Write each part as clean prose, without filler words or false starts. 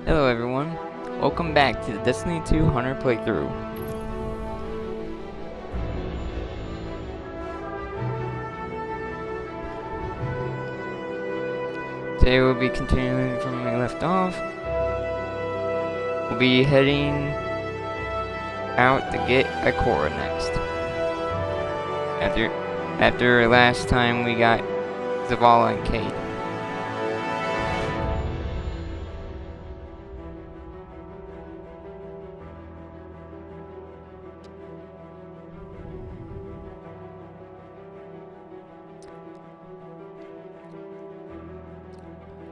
Hello everyone, welcome back to the Destiny 2 Hunter playthrough. Today we'll be continuing from where we left off. We'll be heading out to get Ikora next. After last time we got Zavala and Cade.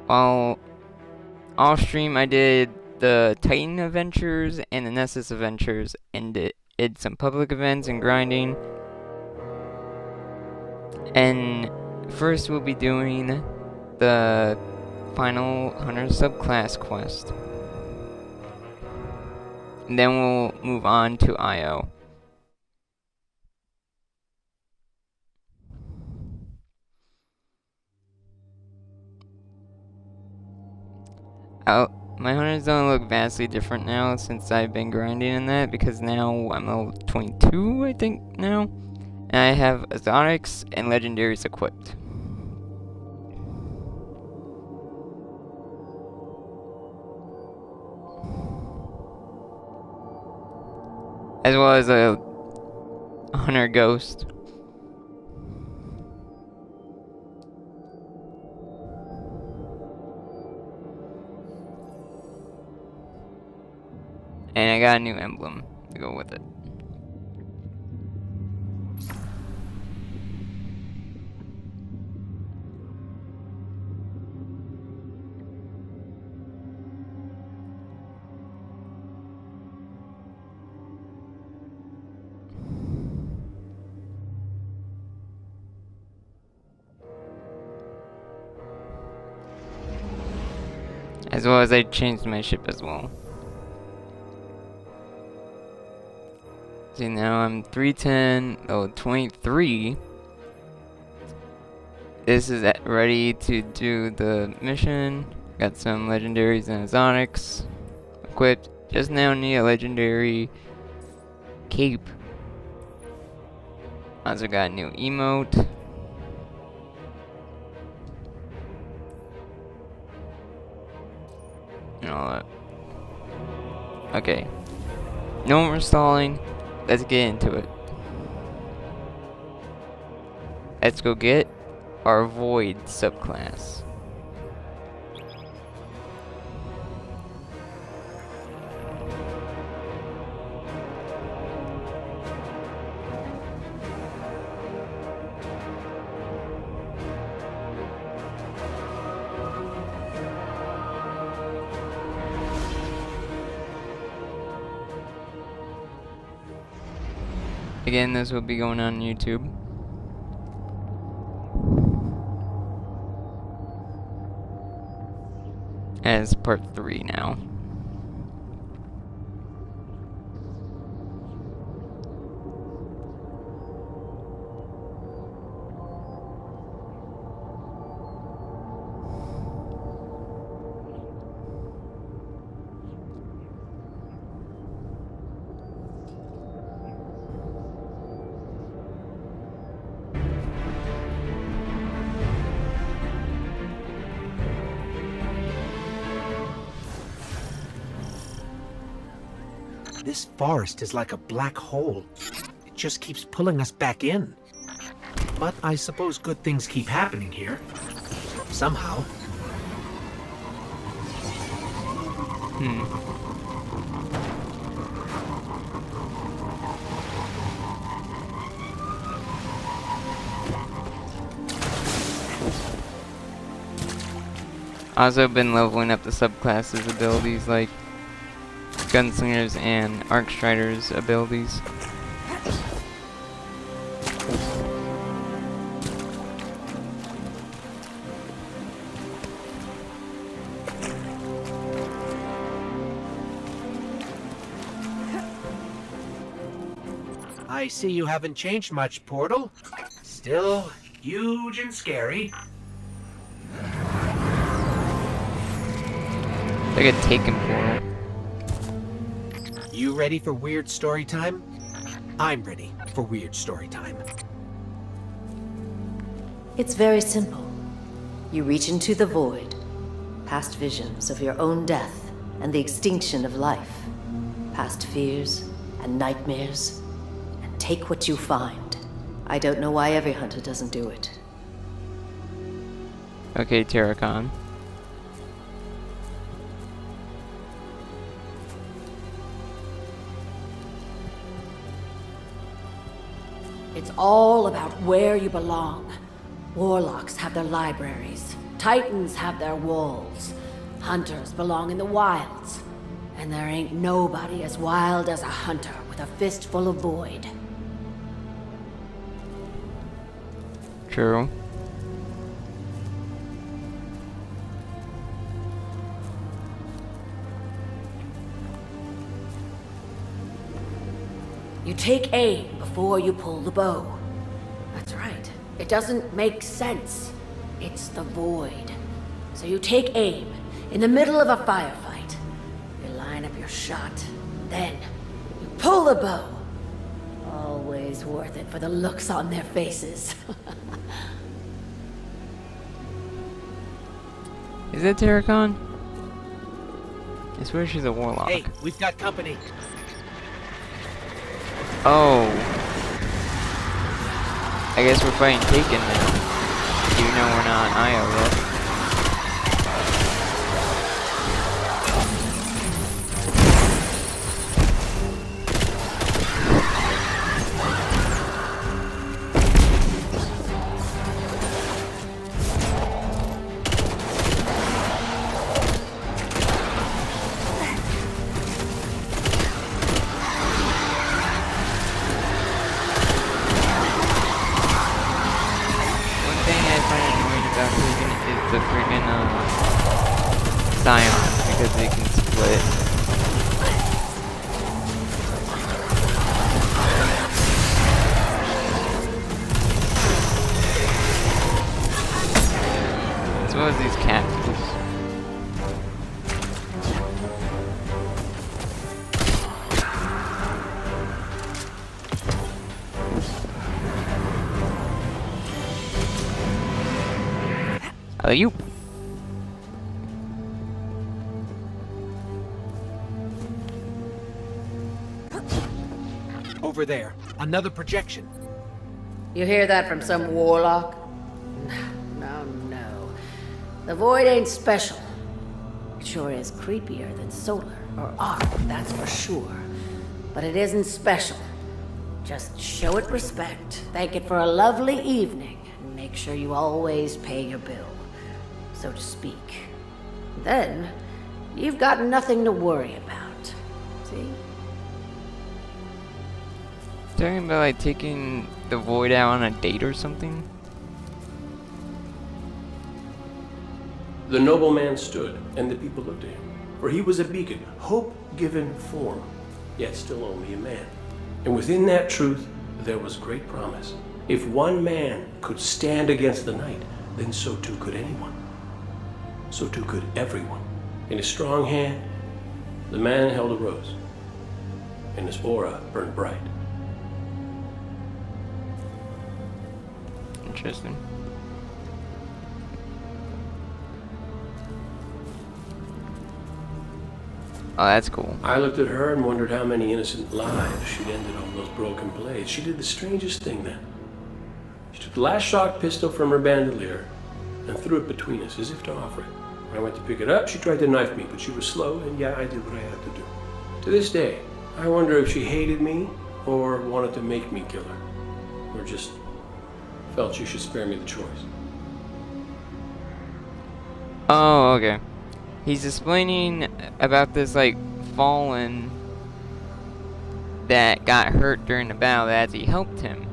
While off stream, I did the Titan Adventures and the Nessus Adventures, and did some public events and grinding. And first, we'll be doing the final Hunter subclass quest, and then we'll move on to IO. My hunters don't look vastly different now since I've been grinding in that, because now I'm level 22, I think, now. And I have exotics and legendaries equipped. As well as a hunter ghost. And I got a new emblem to go with it. As well as I changed my ship as well. See, now I'm 310, oh, 23. This is ready to do the mission. Got some legendaries and exotics equipped. Just now need a legendary cape. Also got a new emote. And all that. Okay. No more stalling. Let's get into it. Let's go get our Void subclass. Again, this will be going on YouTube. As part 3 now. This forest is like a black hole. It just keeps pulling us back in. But I suppose good things keep happening here. Somehow. Also been leveling up the subclasses abilities like Gunslingers and Arcstriders abilities. I see you haven't changed much, Portal. Still huge and scary. Like a taken portal. You ready for weird story time? I'm ready for weird story time. It's very simple. You reach into the void, past visions of your own death and the extinction of life, past fears and nightmares, and take what you find. I don't know why every hunter doesn't do it. Okay, Terracon. It's all about where you belong. Warlocks have their libraries. Titans have their walls. Hunters belong in the wilds. And there ain't nobody as wild as a hunter with a fistful of void. True. You take aim before you pull the bow. That's right. It doesn't make sense. It's the void. So you take aim in the middle of a firefight. You line up your shot. Then you pull the bow. Always worth it for the looks on their faces. Is that Terracon? I swear she's a warlock. Hey, we've got company. Oh. I guess we're fighting Taken now. Even though we're not on Io yet. The freaking Scions, because they can split. As well as these cactus. You. Over there, another projection. You hear that from some warlock? No, no. The void ain't special. It sure is creepier than solar or arc, that's for sure. But it isn't special. Just show it respect, thank it for a lovely evening, and make sure you always pay your bill, so to speak. Then, you've got nothing to worry about. See? Talking about like taking the void out on a date or something? The nobleman stood, and the people looked at him. For he was a beacon, hope given form, yet still only a man. And within that truth, there was great promise. If one man could stand against the night, then so too could anyone. So too could everyone. In his strong hand, the man held a rose, and his aura burned bright. Interesting. Oh, that's cool. I looked at her and wondered how many innocent lives she'd ended on those broken blades. She did the strangest thing then. She took the last shock pistol from her bandolier and threw it between us as if to offer it. When I went to pick it up, she tried to knife me, but she was slow, and yeah, I did what I had to do. To this day, I wonder if she hated me or wanted to make me kill her, or just felt she should spare me the choice. Oh, okay. He's explaining about this, like, fallen that got hurt during the battle as he helped him.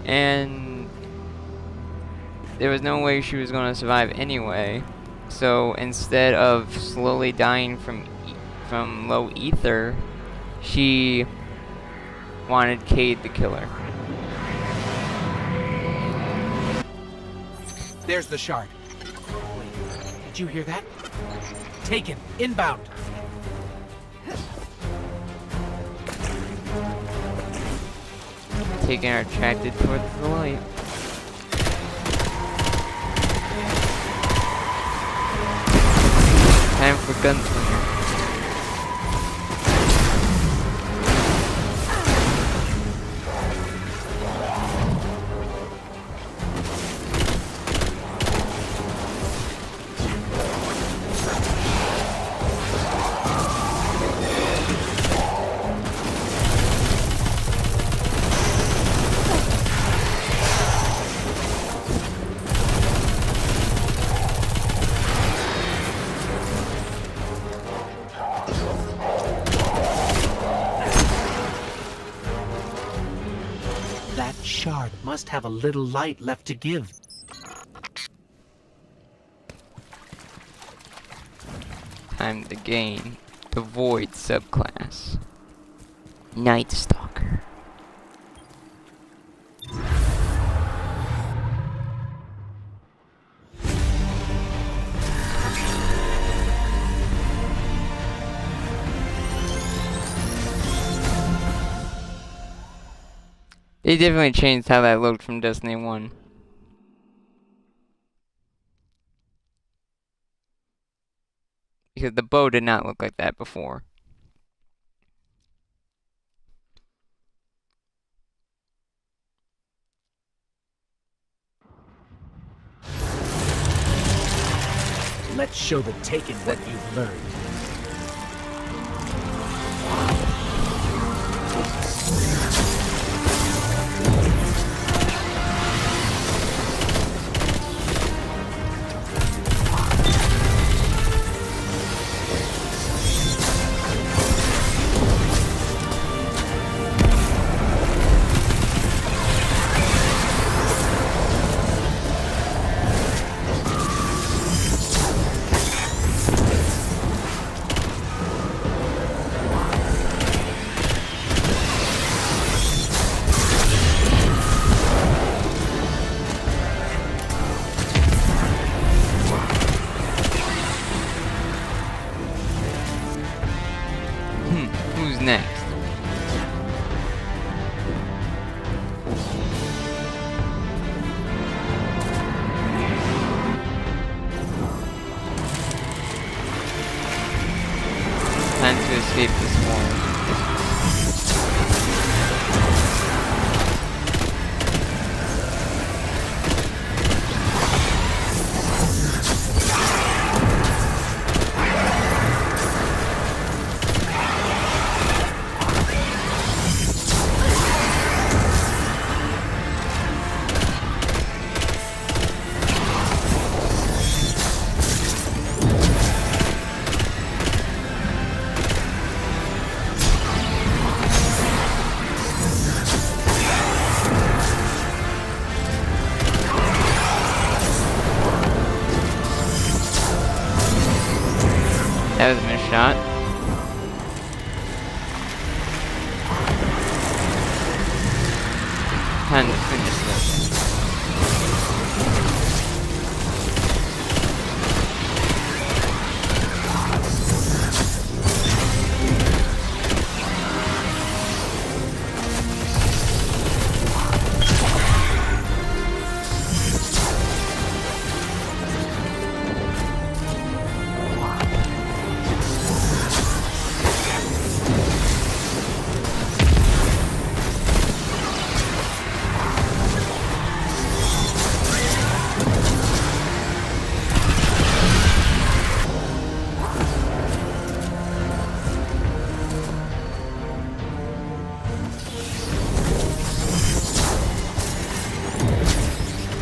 And there was no way she was going to survive anyway. So instead of slowly dying from low ether, she wanted Cade to kill her. There's the shard. Did you hear that? Taken. Inbound. Taken are attracted towards the light. Time for gunslinger. That shard must have a little light left to give. Time to gain the Void subclass. Night Stalker. They definitely changed how that looked from Destiny 1. Because the bow did not look like that before. Let's show the Taken what you've learned. Who's next? Time to escape this war. That was a missed shot. Time to finish this.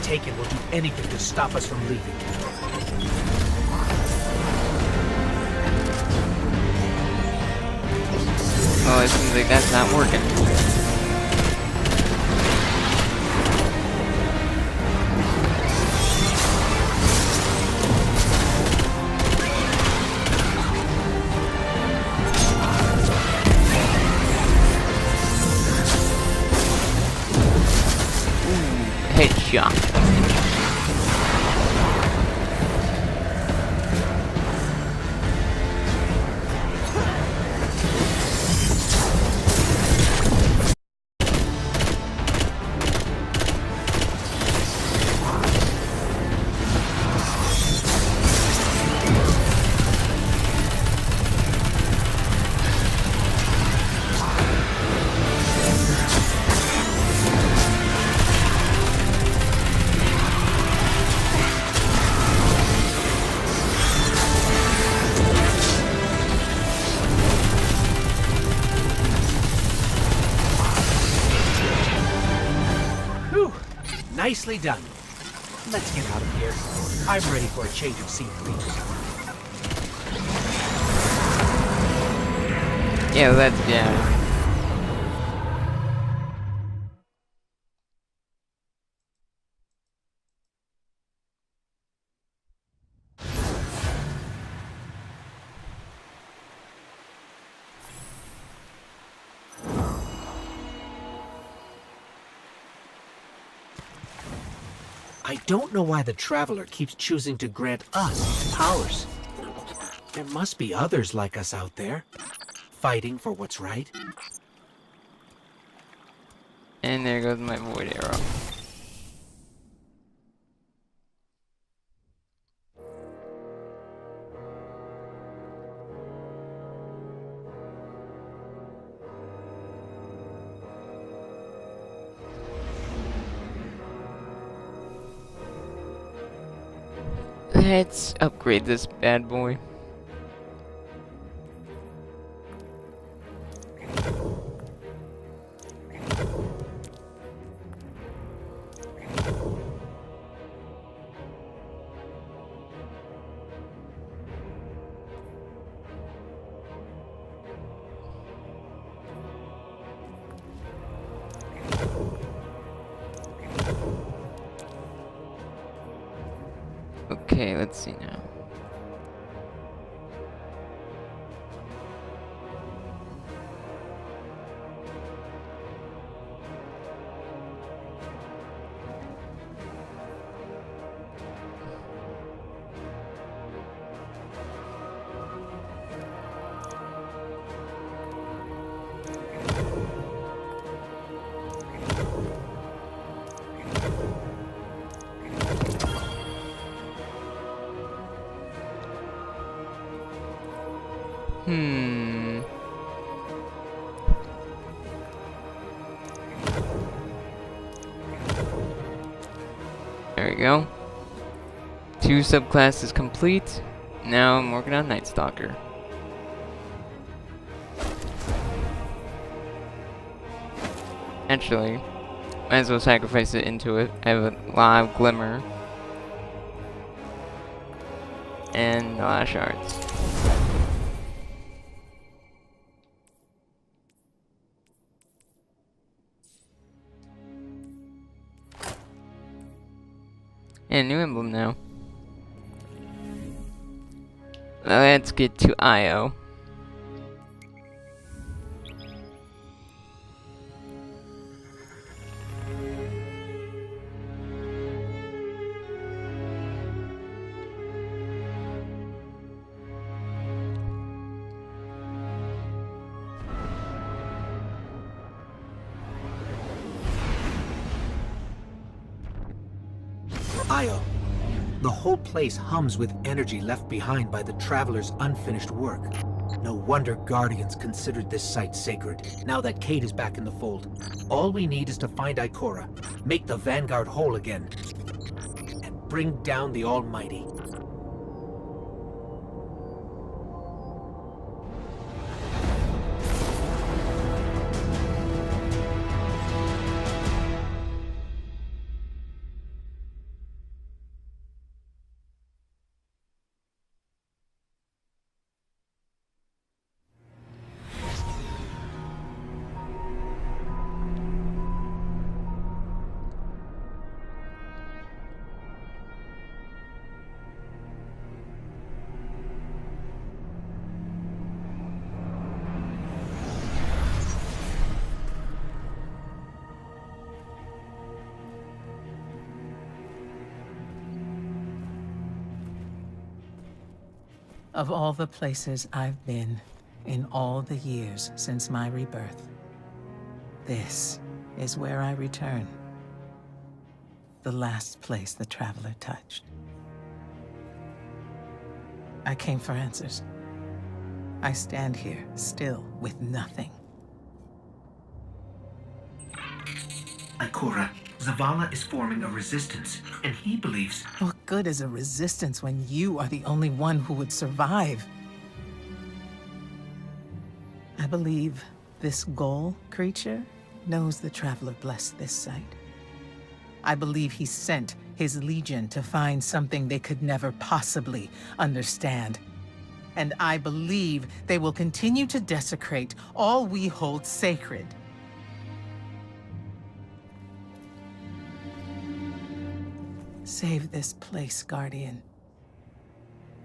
Taken will do anything to stop us from leaving. Oh, it seems like that's not working. Headshot. Nicely done. Let's get out of here. I'm ready for a change of scenery. Yeah, let's get out of here. I don't know why the Traveler keeps choosing to grant us powers. There must be others like us out there, fighting for what's right. And there goes my void arrow. Let's upgrade this bad boy. Okay, let's see now. There we go. 2 subclasses complete. Now I'm working on Night Stalker. Actually, might as well sacrifice it into it. I have a live glimmer. And Lash Arts. And new emblem now. Let's get to Io. Io! The whole place hums with energy left behind by the Traveler's unfinished work. No wonder Guardians considered this site sacred, now that Cait is back in the fold. All we need is to find Ikora, make the Vanguard whole again, and bring down the Almighty. Of all the places I've been in all the years since my rebirth, this is where I return. The last place the Traveler touched. I came for answers. I stand here, still, with nothing. Ikora, Zavala is forming a resistance, and he believes... What good is a resistance when you are the only one who would survive? I believe this Ghoul creature knows the Traveler blessed this site. I believe he sent his legion to find something they could never possibly understand. And I believe they will continue to desecrate all we hold sacred. Save this place, Guardian.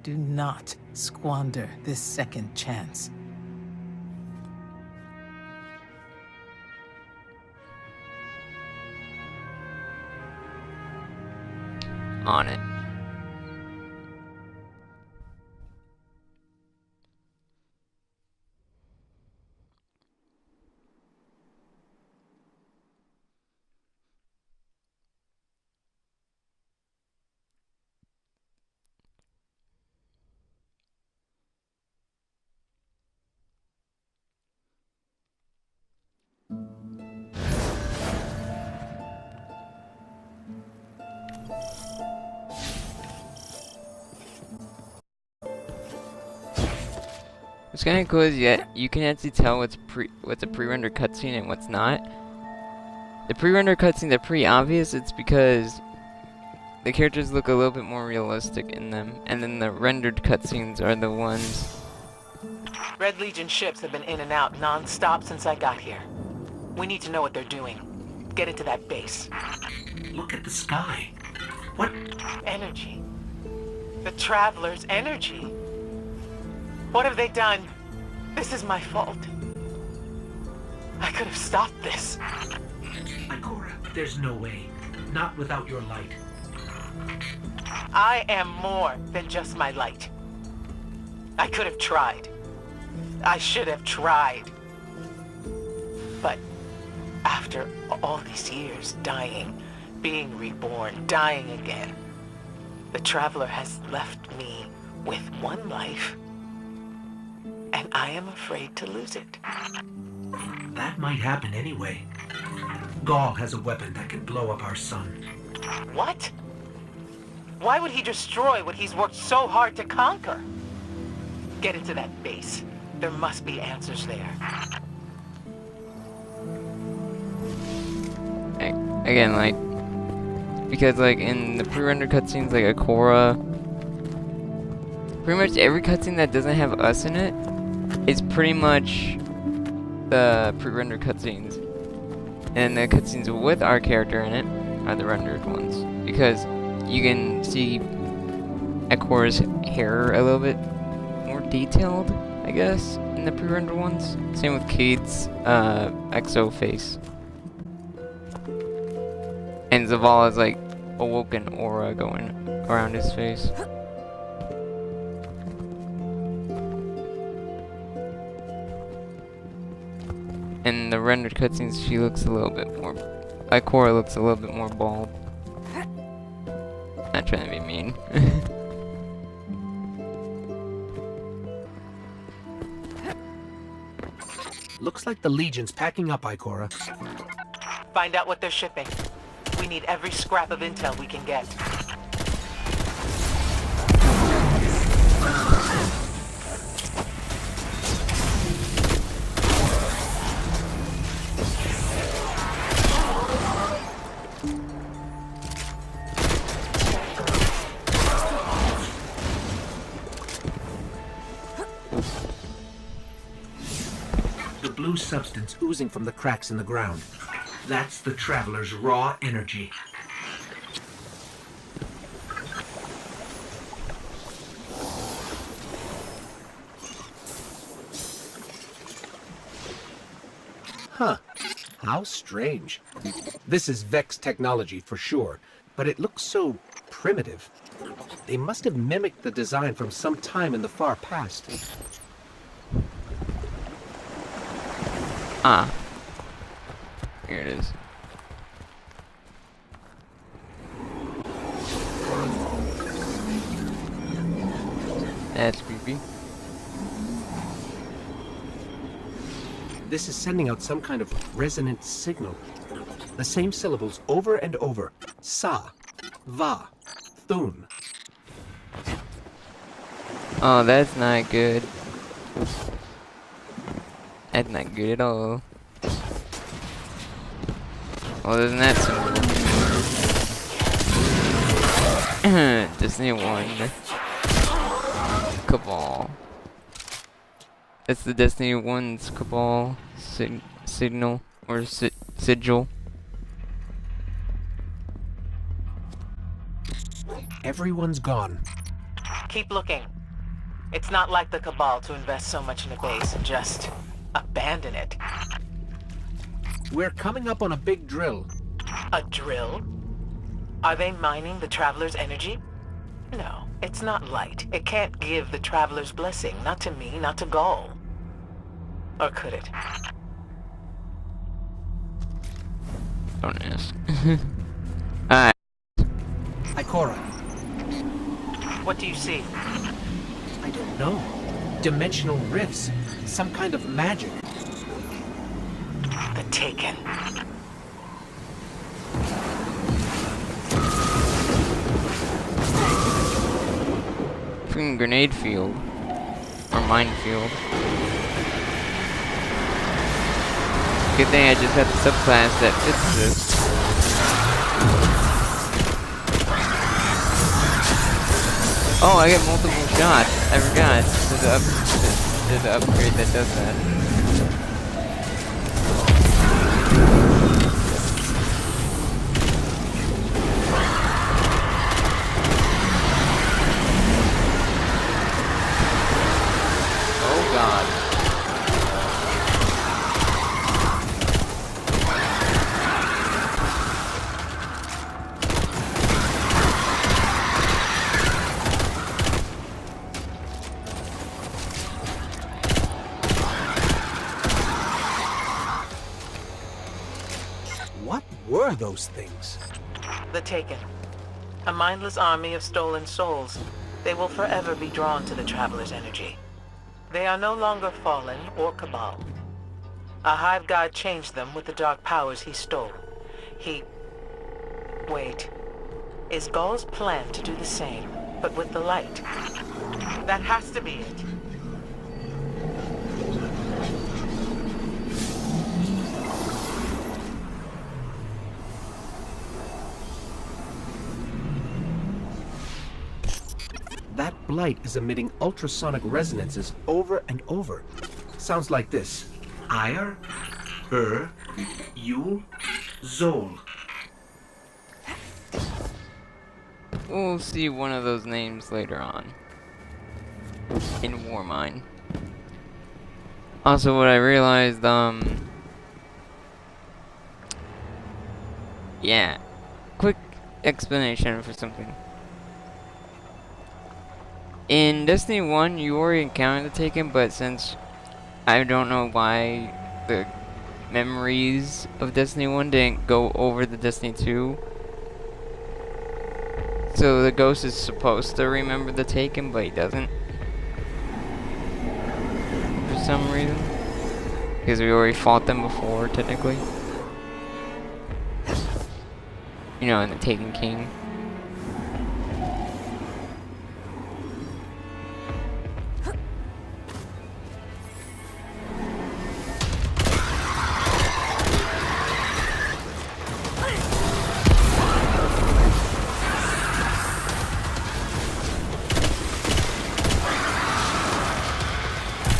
Do not squander this second chance. On it. What's kind of cool is you can actually tell what's a pre-rendered cutscene and what's not. The pre-rendered cutscenes are pretty obvious. It's because the characters look a little bit more realistic in them, and then the rendered cutscenes are the ones. Red Legion ships have been in and out non-stop since I got here. We need to know what they're doing. Get into that base. Look at the sky. What? Energy. The Traveler's energy. What have they done? This is my fault. I could have stopped this. Ikora, there's no way. Not without your light. I am more than just my light. I could have tried. I should have tried. But after all these years dying, being reborn, dying again, the Traveler has left me with one life. And I am afraid to lose it. That might happen anyway. Gaul has a weapon that can blow up our sun. What? Why would he destroy what he's worked so hard to conquer? Get into that base. There must be answers there. Again, like, because like in the pre-rendered cutscenes, like Ikora, pretty much every cutscene that doesn't have us in it is pretty much the pre-rendered cutscenes, and the cutscenes with our character in it are the rendered ones, because you can see Ikora's hair a little bit more detailed, I guess, in the pre-rendered ones. Same with Cade's exo face. And Zavala's like awoken aura going around his face. In the rendered cutscenes, she looks a little bit more. Ikora looks a little bit more bald. Not trying to be mean. Looks like the Legion's packing up, Ikora. Find out what they're shipping. We need every scrap of intel we can get. The blue substance oozing from the cracks in the ground. That's the Traveler's raw energy. Huh. How strange. This is Vex technology for sure, but it looks so primitive. They must have mimicked the design from some time in the far past. Ah. Here it is. That's creepy. This is sending out some kind of resonant signal. The same syllables over and over. Sa, va, thun. Oh, that's not good. That's not good at all. Well, isn't that simple? Destiny 1. Cabal. It's the Destiny 1's Cabal signal or sigil. Everyone's gone. Keep looking. It's not like the Cabal to invest so much in a base and just abandon it. We're coming up on a big drill. A drill? Are they mining the Traveler's energy? No, it's not light. It can't give the Traveler's blessing. Not to me, not to Gaul. Or could it? Don't ask. Alright. Ikora, What do you see? I don't know. Dimensional rifts. Some kind of magic. The Taken. Freaking grenade field. Or minefield. Good thing I just had the subclass that fits this. Oh, I get multiple shots. I forgot. There's an upgrade that does that. Oh god. What were those things? The Taken. A mindless army of stolen souls. They will forever be drawn to the Traveler's energy. They are no longer fallen or Cabal. A Hive God changed them with the dark powers he stole. Wait. Is Gaul's plan to do the same, but with the light? That has to be it. That blight is emitting ultrasonic resonances over and over. Sounds like this. Ire, Yul, Zol. We'll see one of those names later on. In Warmind. Also, what I realized, yeah. Quick explanation for something. In Destiny 1, you already encountered the Taken, but since I don't know why the memories of Destiny 1 didn't go over the Destiny 2. So the ghost is supposed to remember the Taken, but he doesn't. For some reason. Because we already fought them before, technically. You know, in the Taken King.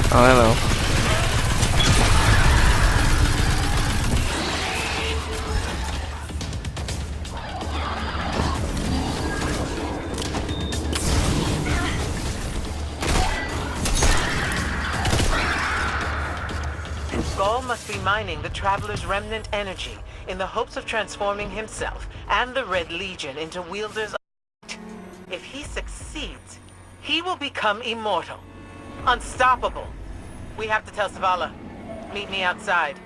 Oh, hello. Gaul must be mining the Traveler's remnant energy in the hopes of transforming himself and the Red Legion into wielders of light. If he succeeds, he will become immortal. Unstoppable. We have to tell Zavala. Meet me outside.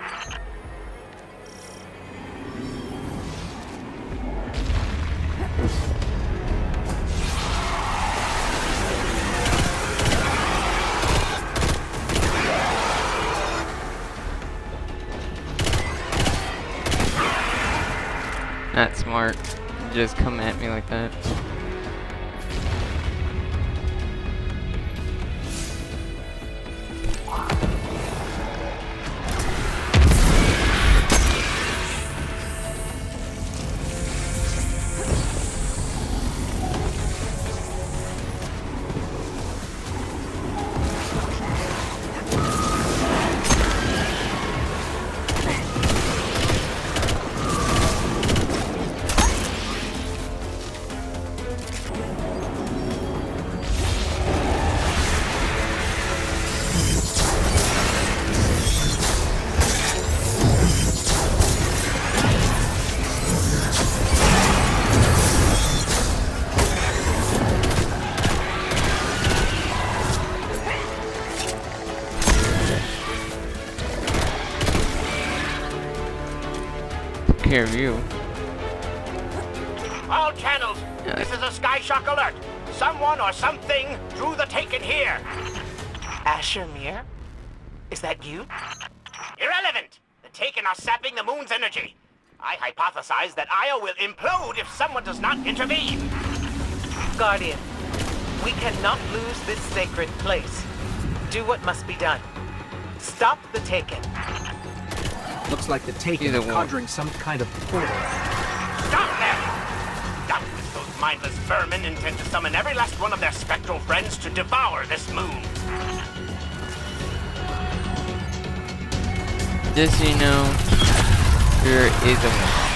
Not smart. Just come at me like that. care of you. All channels, this is a Skyshock alert. Someone or something drew the Taken here. Asher Mir? Is that you? Irrelevant. The Taken are sapping the moon's energy. I hypothesize that Io will implode if someone does not intervene. Guardian, we cannot lose this sacred place. Do what must be done. Stop the Taken. Looks like the Taken Either is one. conjuring some kind of portal. Stop them! Doubtless those mindless vermin intend to summon every last one of their spectral friends to devour this moon. Just so you know, there is a one.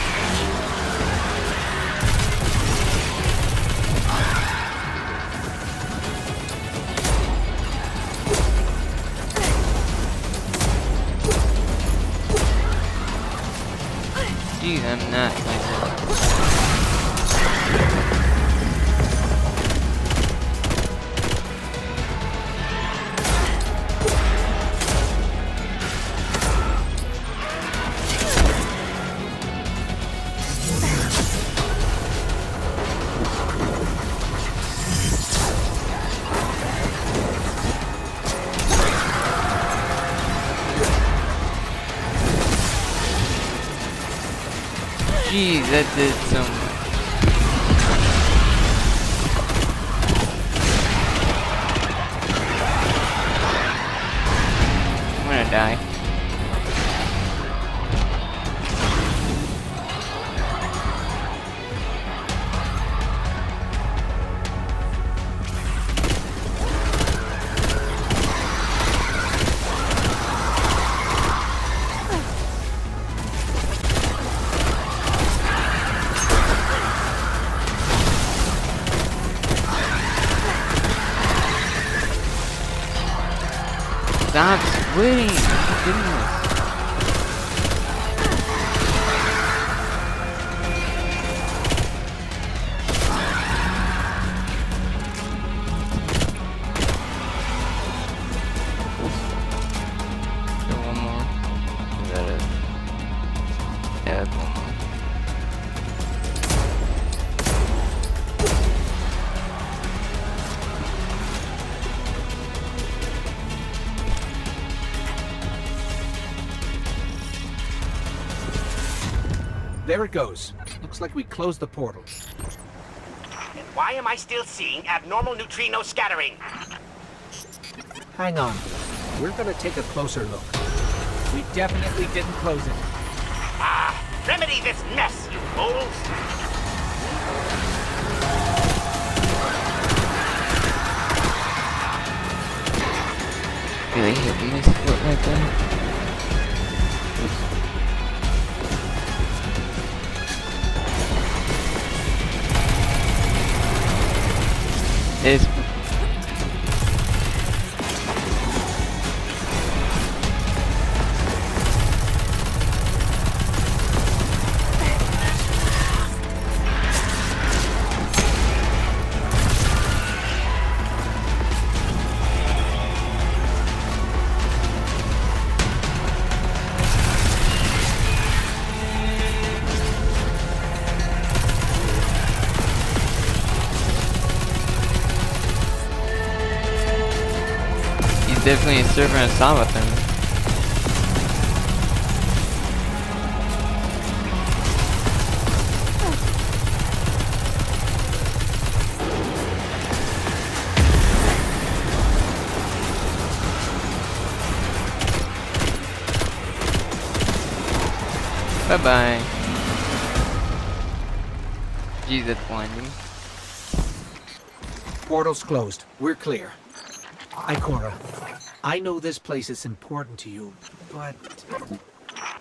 Jeez, I'm not like that. Jeez, that did some. I'm gonna die. Stop splitting! Goodness. One more. Is that it? Yeah, that's one more. There it goes. Looks like we closed the portal. And why am I still seeing abnormal neutrino scattering? Hang on. We're gonna take a closer look. We definitely didn't close it. Ah, remedy this mess, you fools! Really hit this foot like that? It's definitely a server in Sabathun. Bye bye. Jeez, that's blinding. Portal's closed. We're clear. Ikora, I know this place is important to you, but...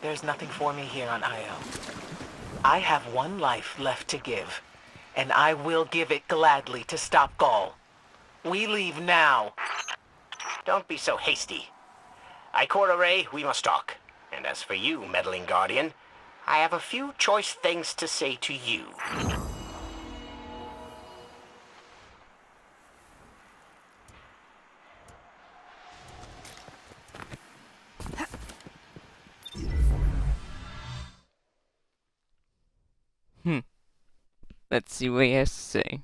There's nothing for me here on Io. I have one life left to give, and I will give it gladly to stop Gaul. We leave now. Don't be so hasty. Ikora Ray, we must talk. And as for you, meddling Guardian, I have a few choice things to say to you. Let's see what he has to say.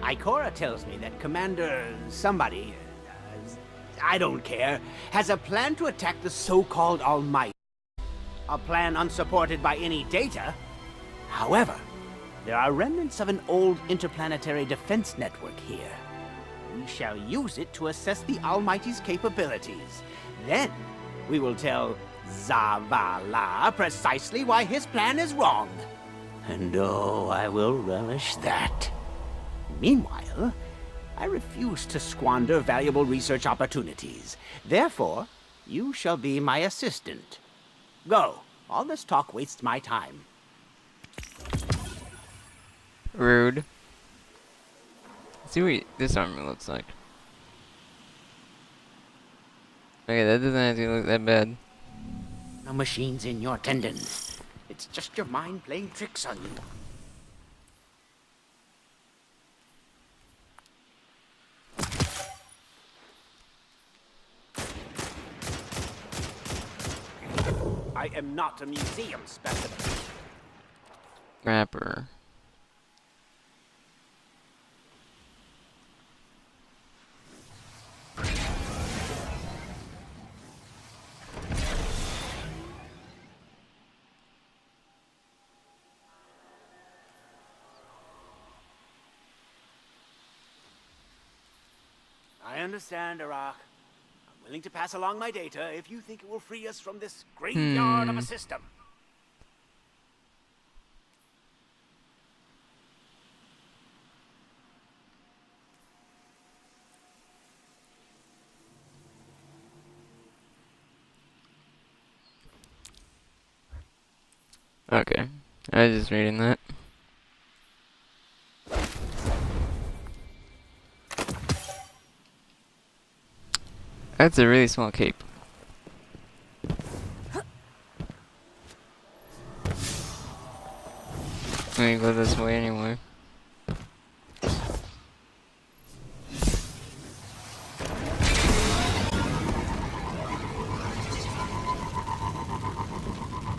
Ikora tells me that Commander somebody, I don't care, has a plan to attack the so-called Almighty. A plan unsupported by any data. However, there are remnants of an old interplanetary defense network here. We shall use it to assess the Almighty's capabilities. Then, we will tell Zavala precisely why his plan is wrong. And oh, I will relish that. Meanwhile, I refuse to squander valuable research opportunities. Therefore, you shall be my assistant. Go. All this talk wastes my time. Rude. Let's see what this armor looks like. Okay, that doesn't actually look that bad. No machines in your tendons. It's just your mind playing tricks on you. I am not a museum specimen. Wrapper. I understand, Arak. I'm willing to pass along my data if you think it will free us from this graveyard of a system. Okay. I was just reading that. That's a really small cape. I'm gonna go this way anyway.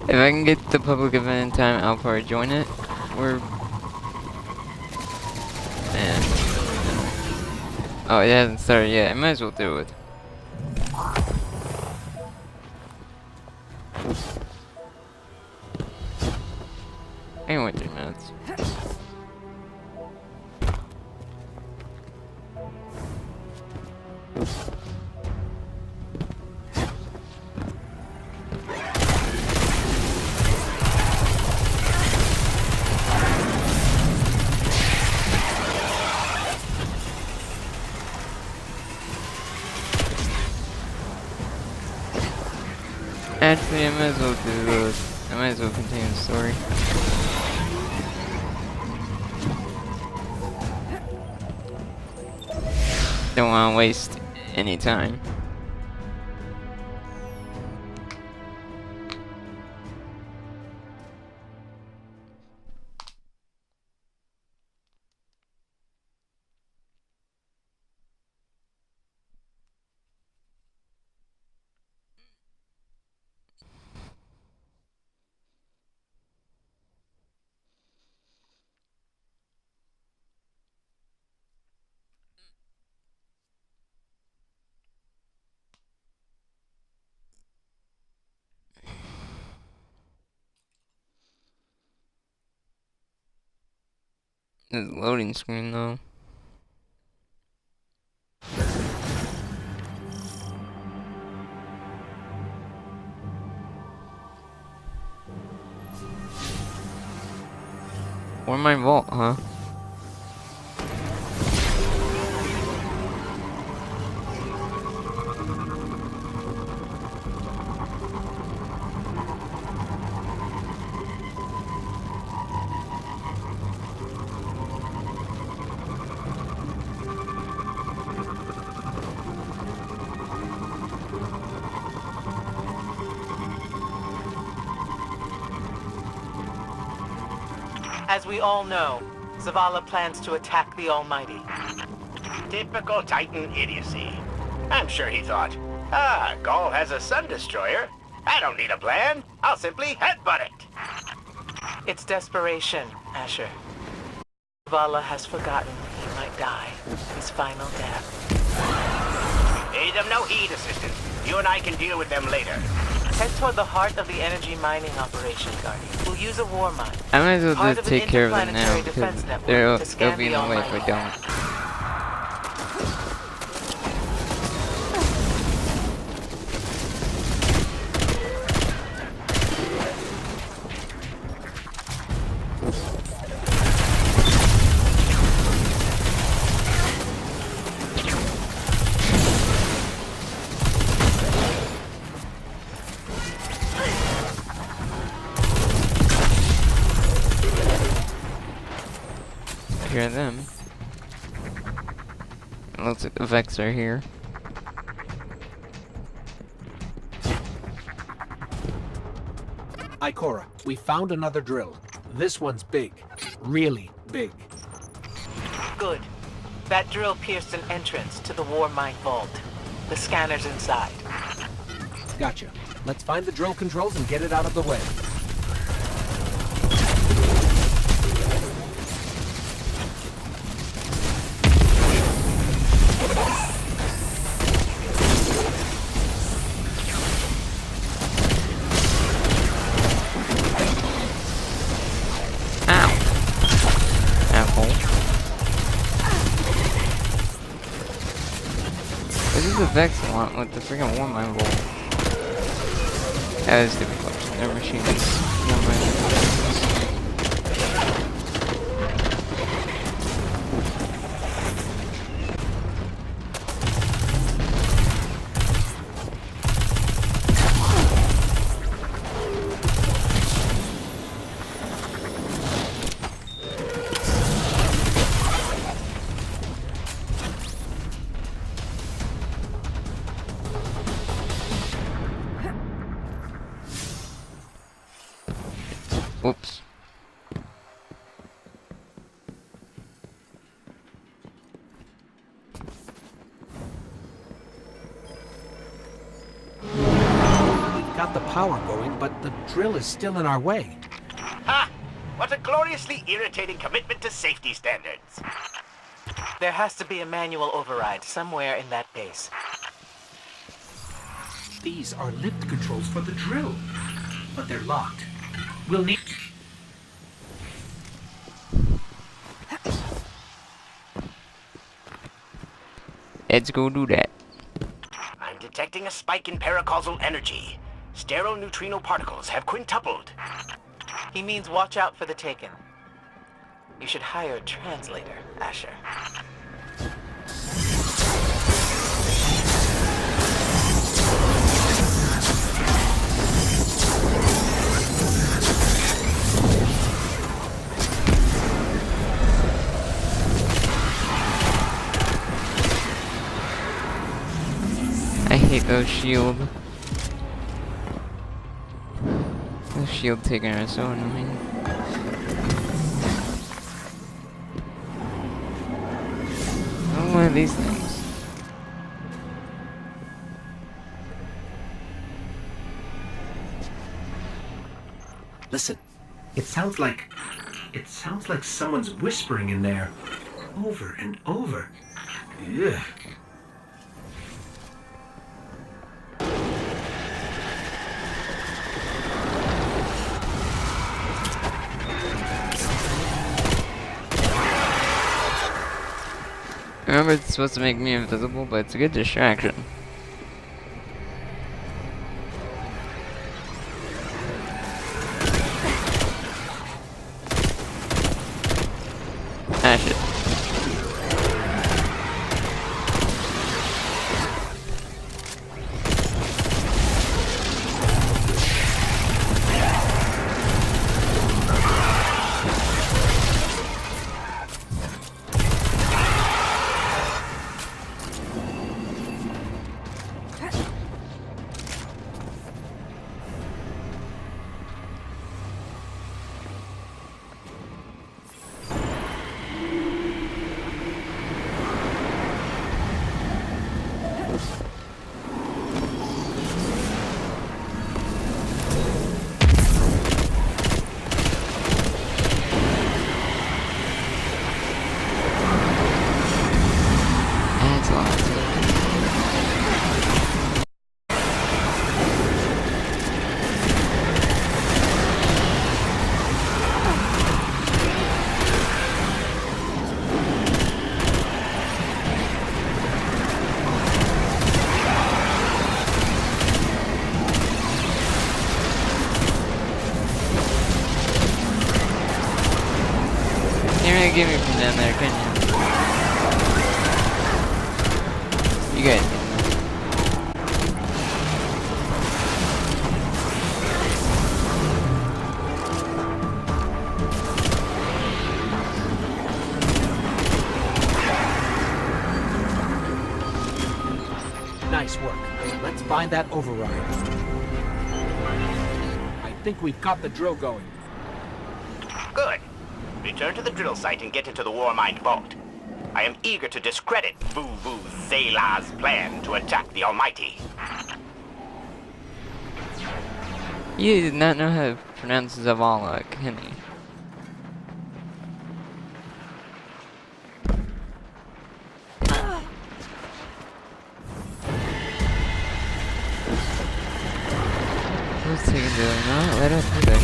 If I can get the public event in time, I'll probably join it. Man. Oh, it hasn't started yet. I might as well do it. I only went 3 minutes. Actually, I might as well do this. I might as well continue the story. Don't want to waste any time. This loading screen though. Or my vault, huh? As we all know, Zavala plans to attack the Almighty. Typical Titan idiocy. I'm sure he thought, Gaul has a sun destroyer. I don't need a plan. I'll simply headbutt it. It's desperation, Asher. Zavala has forgotten he might die his final death. Pay them no heed, Assistant. You and I can deal with them later. Head toward the heart of the energy mining operation, Guardian. We'll use a war mine. I might as well Part just of an take care of them now, interplanetary defense because network they'll to scan be in the the way if I Almighty. don't. Hear them. It looks like the Vex are here. Ikora, we found another drill. This one's big. Really big. Good. That drill pierced an entrance to the war mine vault. The scanner's inside. Gotcha. Let's find the drill controls and get it out of the way. This is the Vex want with the freaking war mine roll. That is stupid question. Their machine is war mine. Oops. We've got the power going, but the drill is still in our way. Ha! What a gloriously irritating commitment to safety standards. There has to be a manual override somewhere in that base. These are lift controls for the drill, but they're locked. We'll need... Let's go do that. I'm detecting a spike in paracausal energy. Sterile neutrino particles have quintupled. He means watch out for the Taken. You should hire a translator, Asher. I hate those shield. Those shield taken are so annoying. Oh, one of these things. Listen, it sounds like someone's whispering in there. Over and over. Ugh. remember it's supposed to make me invisible, but it's a good distraction. Ah, shit. That's a lot. Can't really get me from down there, can you? You good? Nice work. Let's find that override. I think we've got the drill going. Good. Return to the drill site and get into the Warmind vault. I am eager to discredit Vuvu Zayla's plan to attack the Almighty. You did not know how to pronounce Zavala, can you? What's taking doing? No, let us do that.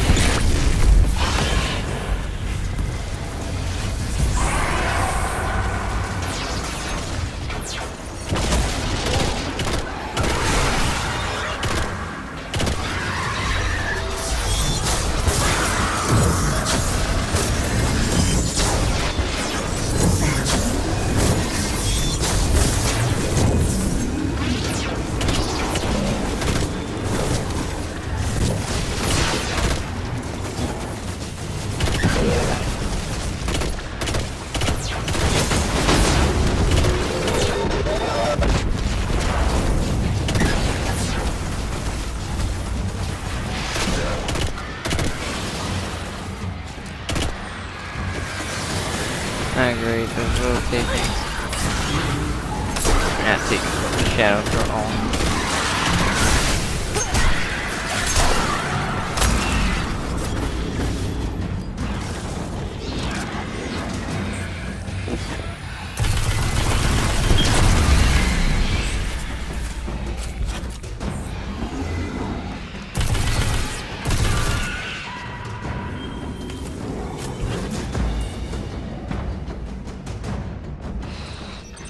Not great, those little takings. We're not taking the shadow for all.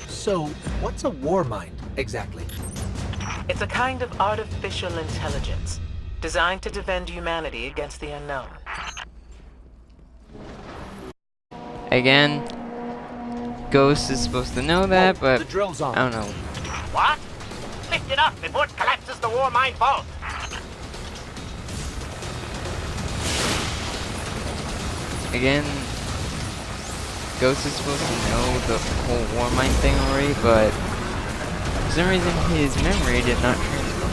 So, what's a war mind, exactly? It's a kind of artificial intelligence designed to defend humanity against the unknown. Again, Ghost is supposed to know that, but The drill's on. I don't know. What? Lift it up before it collapses the Warmind vault. Again, Ghost is supposed to know the whole Warmind thing already, but for some reason his memory did not transfer.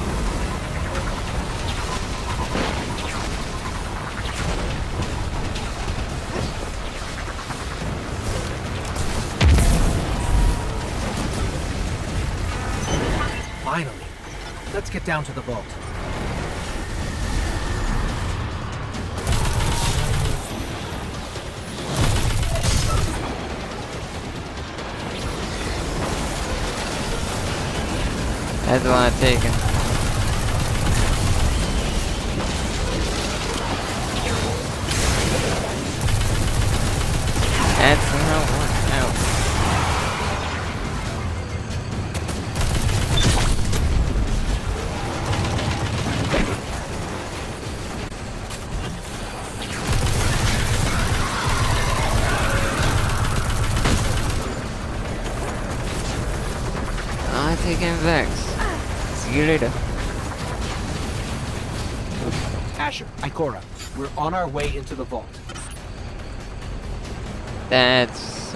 Finally. Let's get down to the vault. That's a lot taken. That's how it works out. See you later. Asher, Ikora, we're on our way into the vault. That's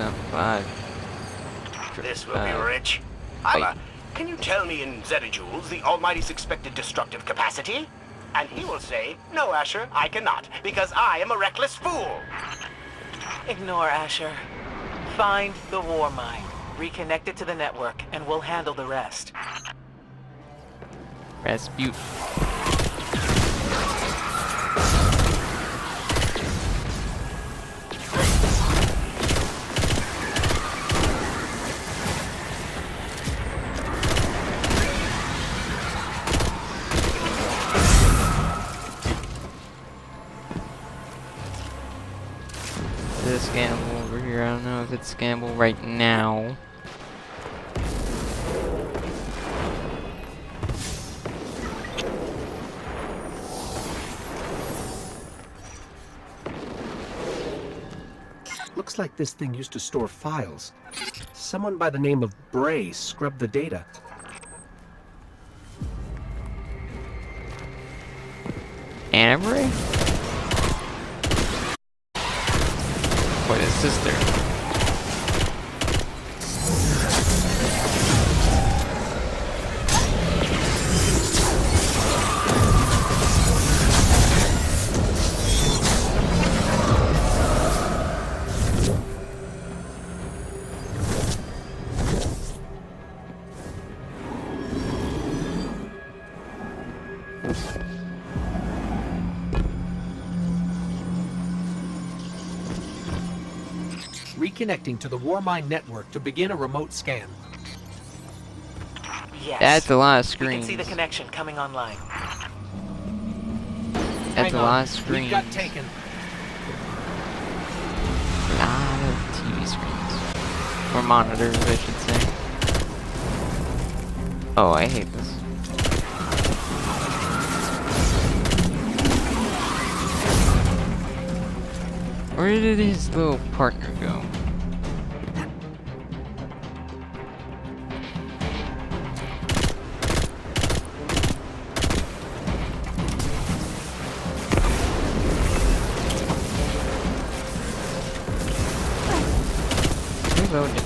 This will be rich. Ila, can you tell me in zetajoules the Almighty's expected destructive capacity? And he will say, no, Asher, I cannot, because I am a reckless fool. Ignore Asher. Find the war mine, reconnect it to the network, and we'll handle the rest. Rasputin. This scannable over here. I don't know if it's scannable right now. Looks like this thing used to store files. Someone by the name of Bray scrubbed the data. Anna Bray? Or his sister? Reconnecting to the Warmind network to begin a remote scan. Yes. That's a lot of We screens. can see the connection coming online. That's a lot of screens. We got taken. A lot of TV screens. Or monitors, I should say. Oh, I hate this. Where did his little partner go? Reloaded.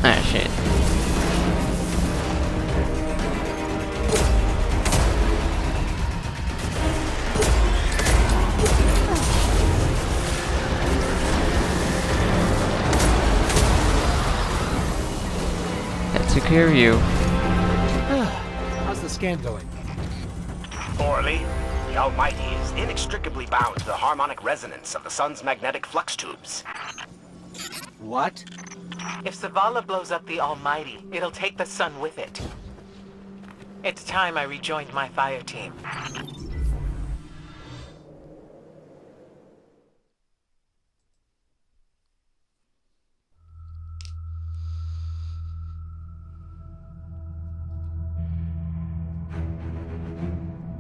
Ah, shit. That took care of you. How's the scan going? Poorly. The Almighty is inextricably bound to the harmonic resonance of the sun's magnetic flux tubes. What? If Zavala blows up the Almighty, it'll take the sun with it. It's time I rejoined my fire team.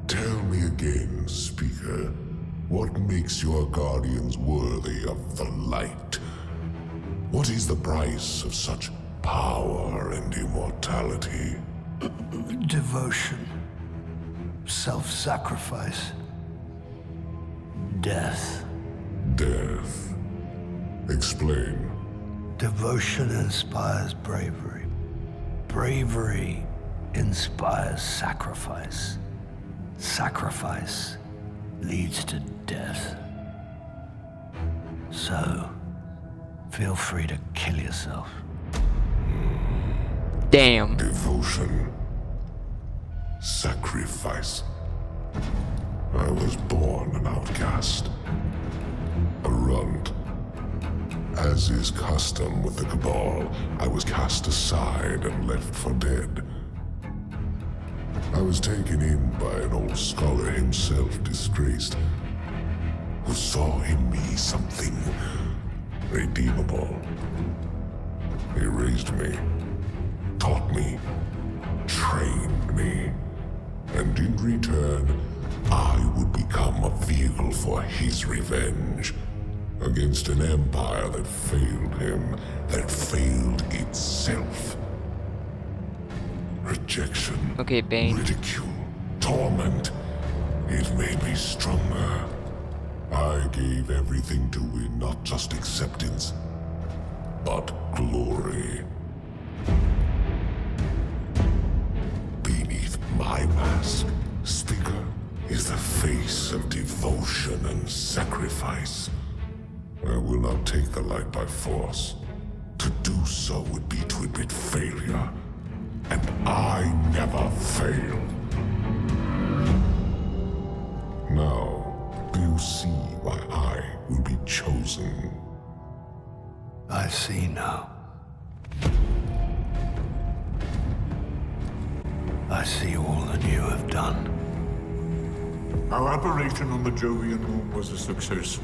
Tell me again, Speaker, what makes your guardians worthy of the light? What is the price of such power and immortality? Devotion. Self-sacrifice. Death. Death. Explain. Devotion inspires bravery. Bravery inspires sacrifice. Sacrifice leads to death. So, feel free to kill yourself. Damn. Devotion. Sacrifice. I was born an outcast. A runt. As is custom with the Cabal, I was cast aside and left for dead. I was taken in by an old scholar himself, disgraced, who saw in me something redeemable. He raised me, taught me, trained me, and in return, I would become a vehicle for his revenge against an empire that failed him, that failed itself. Rejection, Okay, Bane. ridicule, torment. It made me stronger. I gave everything to win not just acceptance, but glory. Beneath my mask, Speaker, is the face of devotion and sacrifice. I will not take the light by force. To do so would be to admit failure. And I never fail. Now, do you see why I will be chosen? I see now. I see all that you have done. Our operation on the Jovian moon was a success.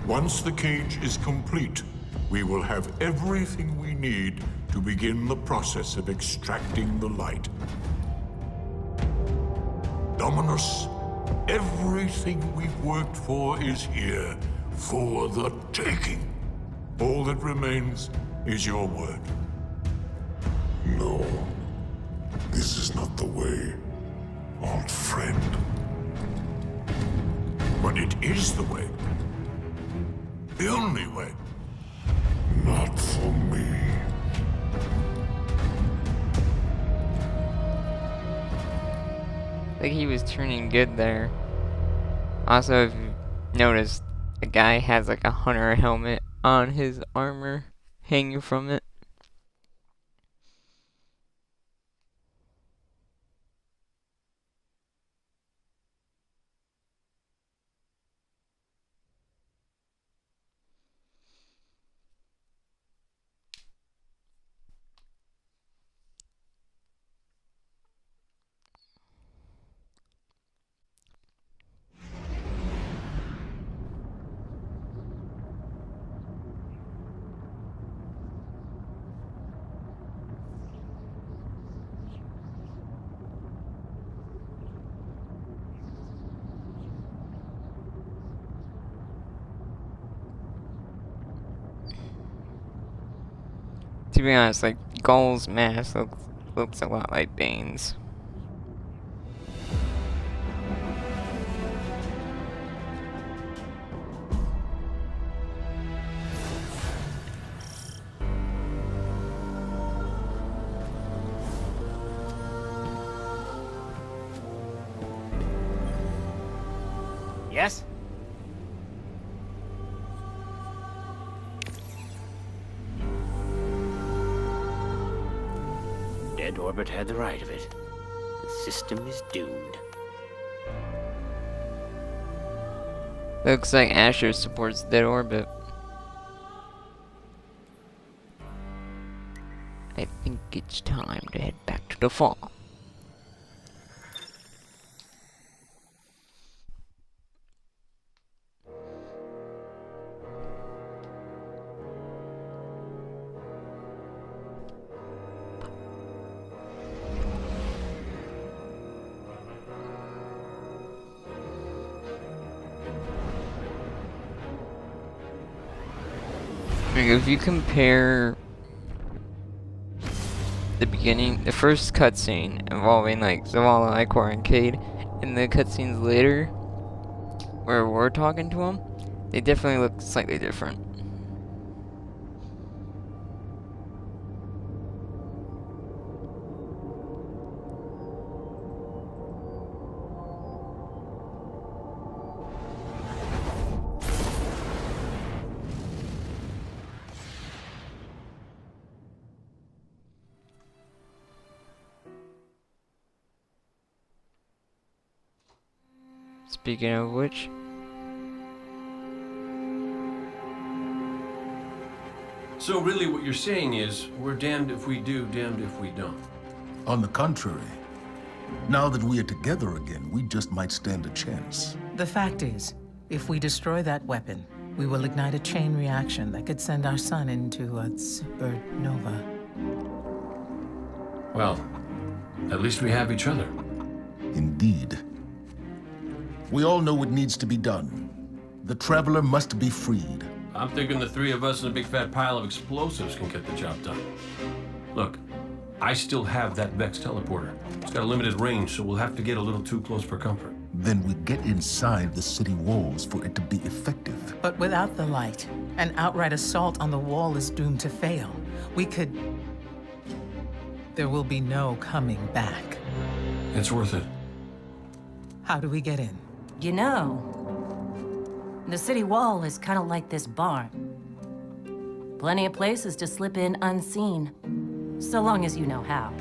Once the cage is complete, we will have everything we need to begin the process of extracting the light. Dominus, everything we've worked for is here, for the taking. All that remains is your word. No, this is not the way, old friend. But it is the way. The only way. Not for me. Like he was turning good there. Also, if you noticed, the guy has like a hunter helmet on his armor hanging from it. To be honest, like, Gull's mask looks a lot like Bane's. Yes? Dead Orbit had the right of it. The system is doomed. Looks like Asher supports Dead Orbit. I think it's time to head back to the fall. Like, if you compare the first cutscene involving like Zavala, Icor, and Cayde, and the cutscenes later where we're talking to him, they definitely look slightly different. Speaking of which, So really what you're saying is, we're damned if we do, damned if we don't. On the contrary, now that we are together again, we just might stand a chance. The fact is, if we destroy that weapon, we will ignite a chain reaction that could send our sun into a supernova. Well, at least we have each other. Indeed. We all know what needs to be done. The Traveler must be freed. I'm thinking the three of us and a big fat pile of explosives can get the job done. Look, I still have that Vex teleporter. It's got a limited range, so we'll have to get a little too close for comfort. Then we get inside the city walls for it to be effective. But without the light, an outright assault on the wall is doomed to fail. We could... There will be no coming back. It's worth it. How do we get in? You know, the city wall is kind of like this barn. Plenty of places to slip in unseen, so long as you know how.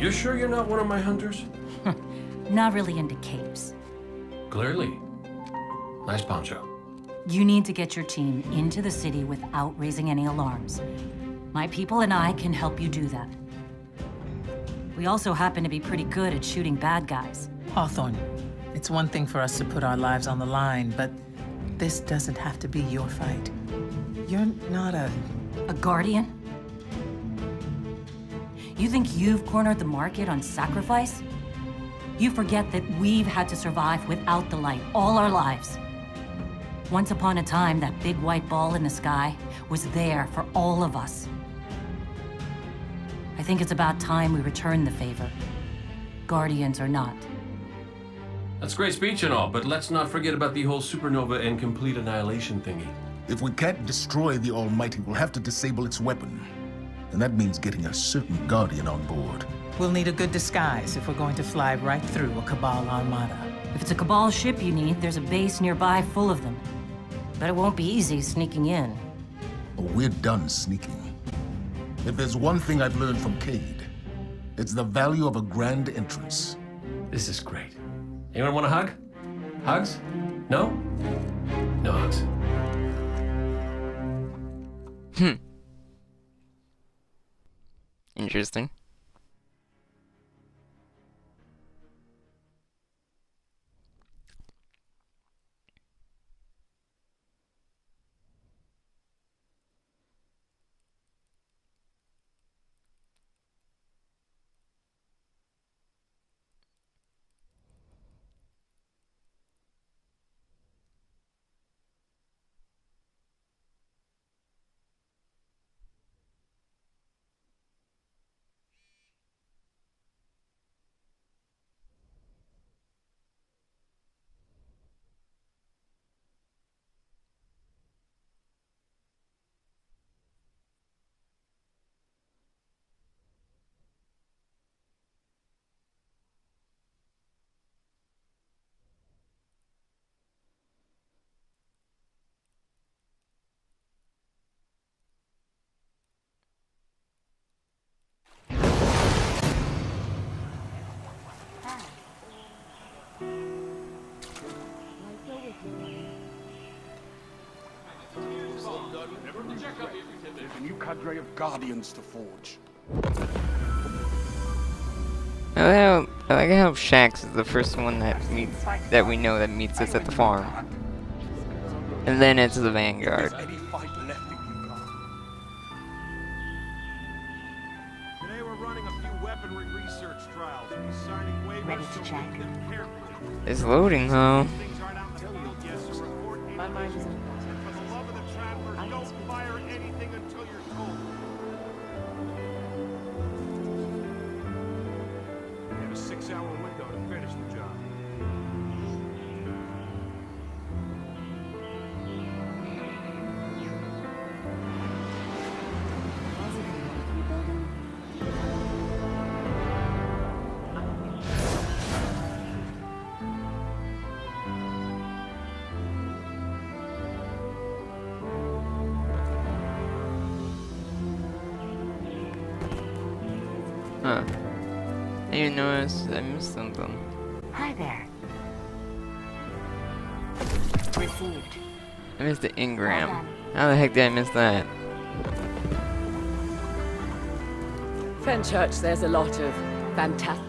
You sure you're not one of my hunters? Not really into capes. Clearly. Nice poncho. You need to get your team into the city without raising any alarms. My people and I can help you do that. We also happen to be pretty good at shooting bad guys. Hawthorne, it's one thing for us to put our lives on the line, but this doesn't have to be your fight. You're not a guardian? You think you've cornered the market on sacrifice? You forget that we've had to survive without the light all our lives. Once upon a time, that big white ball in the sky was there for all of us. I think it's about time we return the favor, guardians or not. That's great speech and all, but let's not forget about the whole supernova and complete annihilation thingy. If we can't destroy the Almighty, we'll have to disable its weapon. And that means getting a certain Guardian on board. We'll need a good disguise if we're going to fly right through a Cabal armada. If it's a Cabal ship you need, there's a base nearby full of them. But it won't be easy sneaking in. Oh, we're done sneaking. If there's one thing I've learned from Cayde, it's the value of a grand entrance. This is great. Anyone want a hug? Hugs? No? No hugs. Interesting. There's a new cadre of Guardians to forge. I like how Shax is the first one that we know that meets us at the farm. And then it's the Vanguard. Today we're running a few weaponry research trials. Signing waivers. Ready to check. It's loading though. Things aren't out in the My mind is in For the love of the Traveler, don't fire anything until you're told. We have a 6-hour window to finish the job. Huh. I didn't notice I missed something. Hi there. Received. I missed the engram. How the heck did I miss that? Fenchurch, there's a lot of fantastic.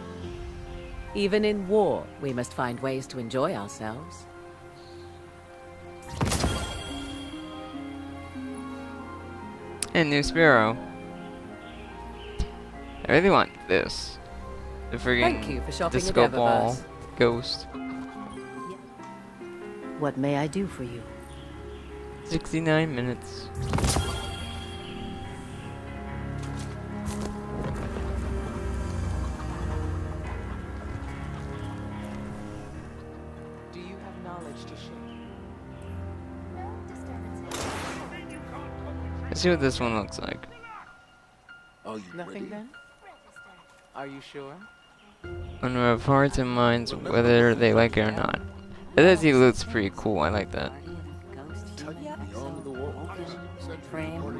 Even in war, we must find ways to enjoy ourselves. And New Sparrow. I really want this. The friggin' Thank you for shopping disco at ball Eververse. ghost. What may I do for you? 69 minutes. Do you have knowledge to share? Let's see what this one looks like. Are you Nothing then? Are you sure? Owner of hearts and minds, whether they like it or not. It does, he looks pretty cool. I like that. Beyond the walls, Frame.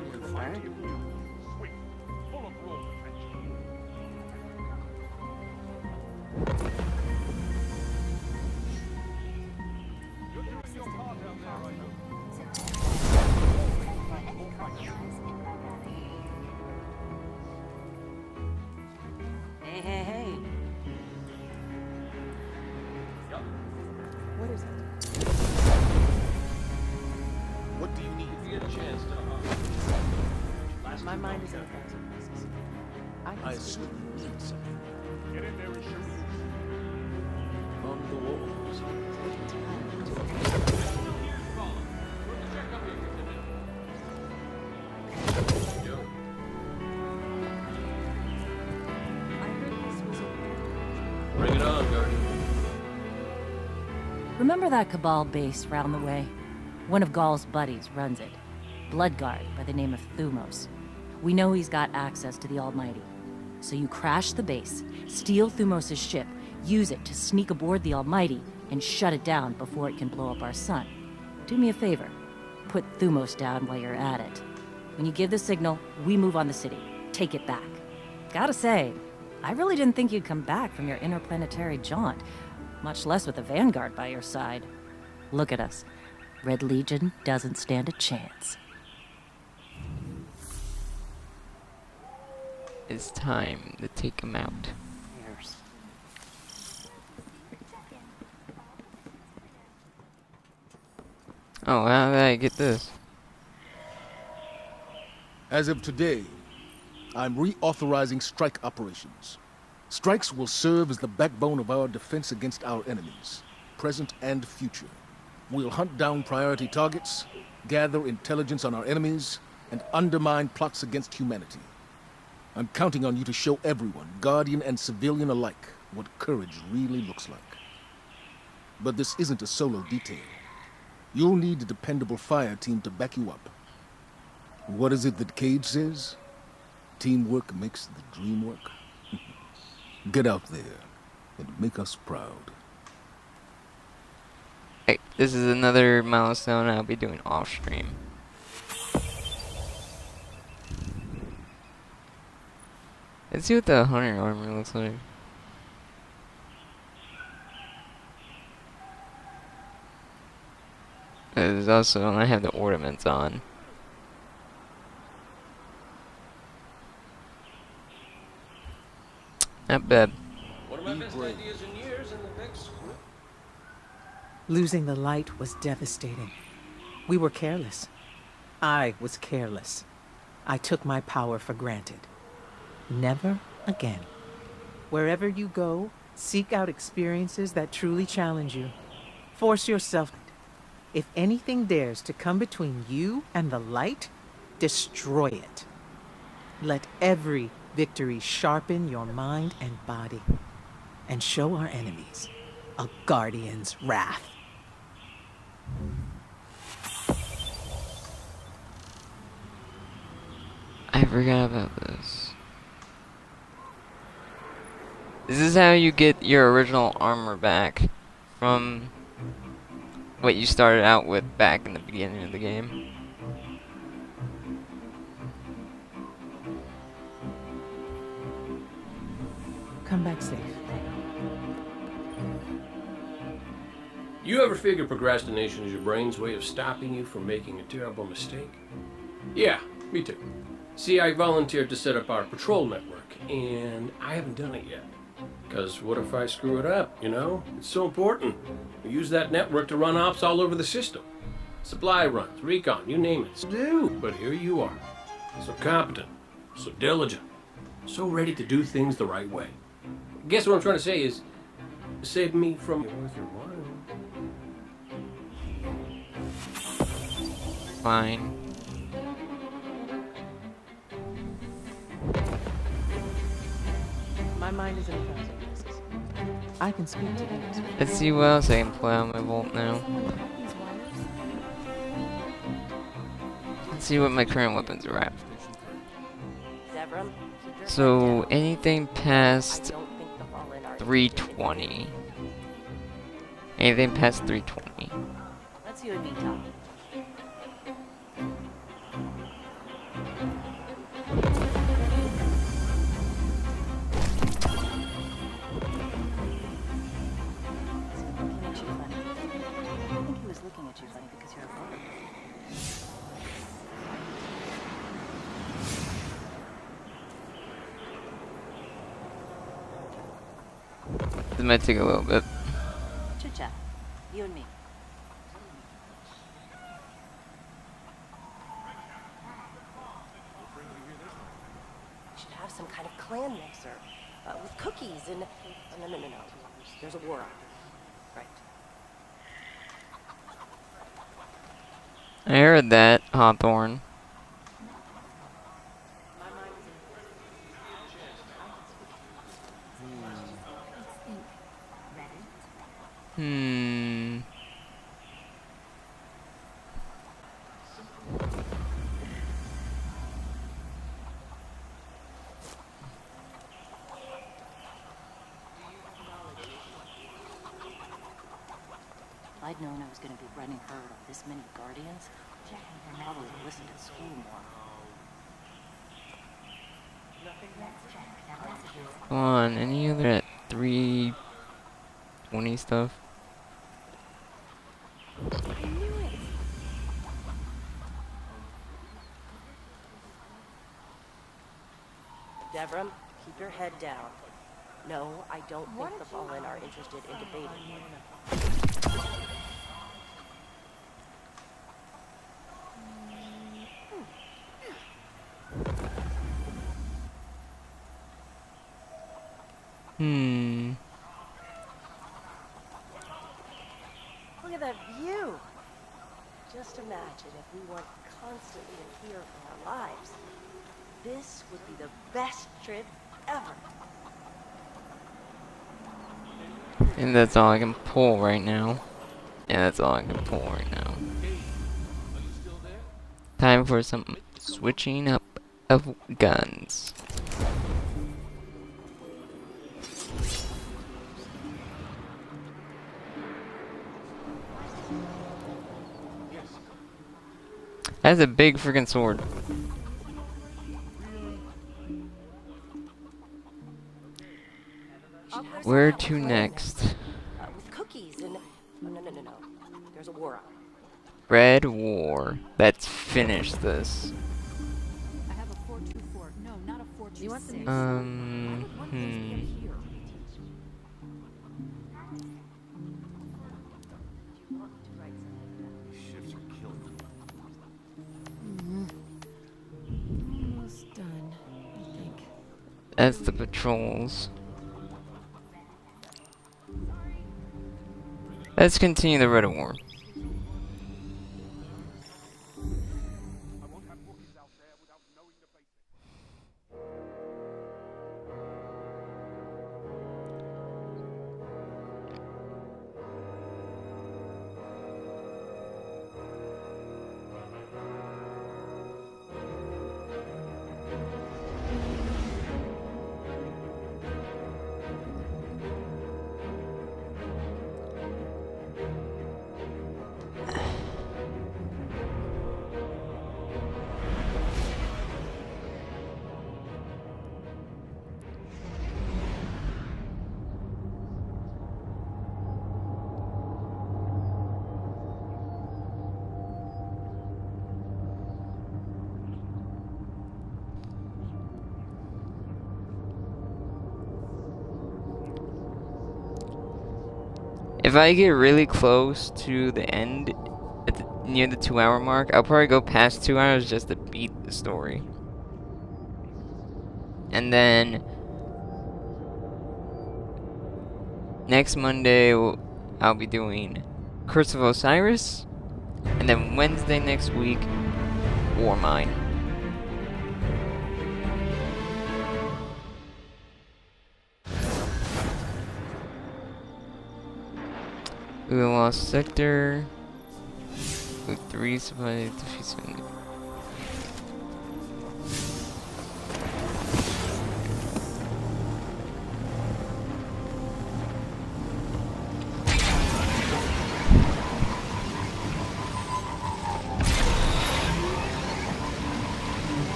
Hey, hey, hey. What is it? What do you need? If you get a chance to. My mind is in a thousand places. I assume you need something. Get in there and shoot. On the walls. Bring it on, Guardian. Remember that Cabal base round the way? One of Gaul's buddies runs it. Bloodguard by the name of Thumos. We know he's got access to the Almighty. So you crash the base, steal Thumos' ship, use it to sneak aboard the Almighty, and shut it down before it can blow up our sun. Do me a favor. Put Thumos down while you're at it. When you give the signal, we move on the city. Take it back. Gotta say, I really didn't think you'd come back from your interplanetary jaunt, much less with the Vanguard by your side. Look at us. Red Legion doesn't stand a chance. It's time to take him out. Oh, how did I get this? As of today, I'm reauthorizing strike operations. Strikes will serve as the backbone of our defense against our enemies, present and future. We'll hunt down priority targets, gather intelligence on our enemies, and undermine plots against humanity. I'm counting on you to show everyone, Guardian and civilian alike, what courage really looks like. But this isn't a solo detail. You'll need a dependable fire team to back you up. What is it that Cage says? Teamwork makes the dream work. Get out there and make us proud. Hey, this is another milestone I'll be doing off stream. Let's see what the hunter armor looks like. There's also, I have the ornaments on. Not bad. One of my best ideas in years in the next script. Losing the light was devastating. We were careless. I was careless. I took my power for granted. Never again. Wherever you go, seek out experiences that truly challenge you. Force yourself If anything dares to come between you and the light, destroy it. Let every victory sharpen your mind and body, and show our enemies a guardian's wrath. I forgot about this. This is how you get your original armor back from what you started out with back in the beginning of the game. Come back safe. You ever figure procrastination is your brain's way of stopping you from making a terrible mistake? Yeah, me too. See, I volunteered to set up our patrol network, and I haven't done it yet. Because what if I screw it up, you know? It's so important. We use that network to run ops all over the system. Supply runs, recon, you name it. Do. But here you are. So competent, so diligent, so ready to do things the right way. Guess what I'm trying to say is, save me from worth your while. Fine. My mind is in a thousand places. I can speak to these. Let's see what else I can play on my Volt now. Let's see what my current weapons are at. So anything past 320. Anything past 320. That's you and me, Tom. This might take a little bit. Chit chat. You and me. We should have some kind of clan mixer with cookies and. Oh, no. There's a war out there. Right. I heard that, Hawthorne. If I'd known I was going to be running herd on this many Guardians, I probably would have listened to school more. Come on, any other 320 stuff? I knew it. Devram, keep your head down. No, I don't think the Fallen are interested in debating you. Look at that view. Just imagine if we weren't constantly in fear for our lives. This would be the best trip ever. And that's all I can pull right now. Yeah, that's all I can pull right now. Time for some switching up of guns. That's a big freaking sword. Where to next? With cookies and... Oh, no. There's a war out. Red War. Let's finish this. I have a 424. No, not a 426. Almost done, I think. That's the patrols. Let's continue the Red War. If I get really close to the end, near the 2-hour mark, I'll probably go past 2 hours just to beat the story. And then next Monday I'll be doing Curse of Osiris, and then Wednesday next week, Warmind. We lost sector. With 3 supply defeats.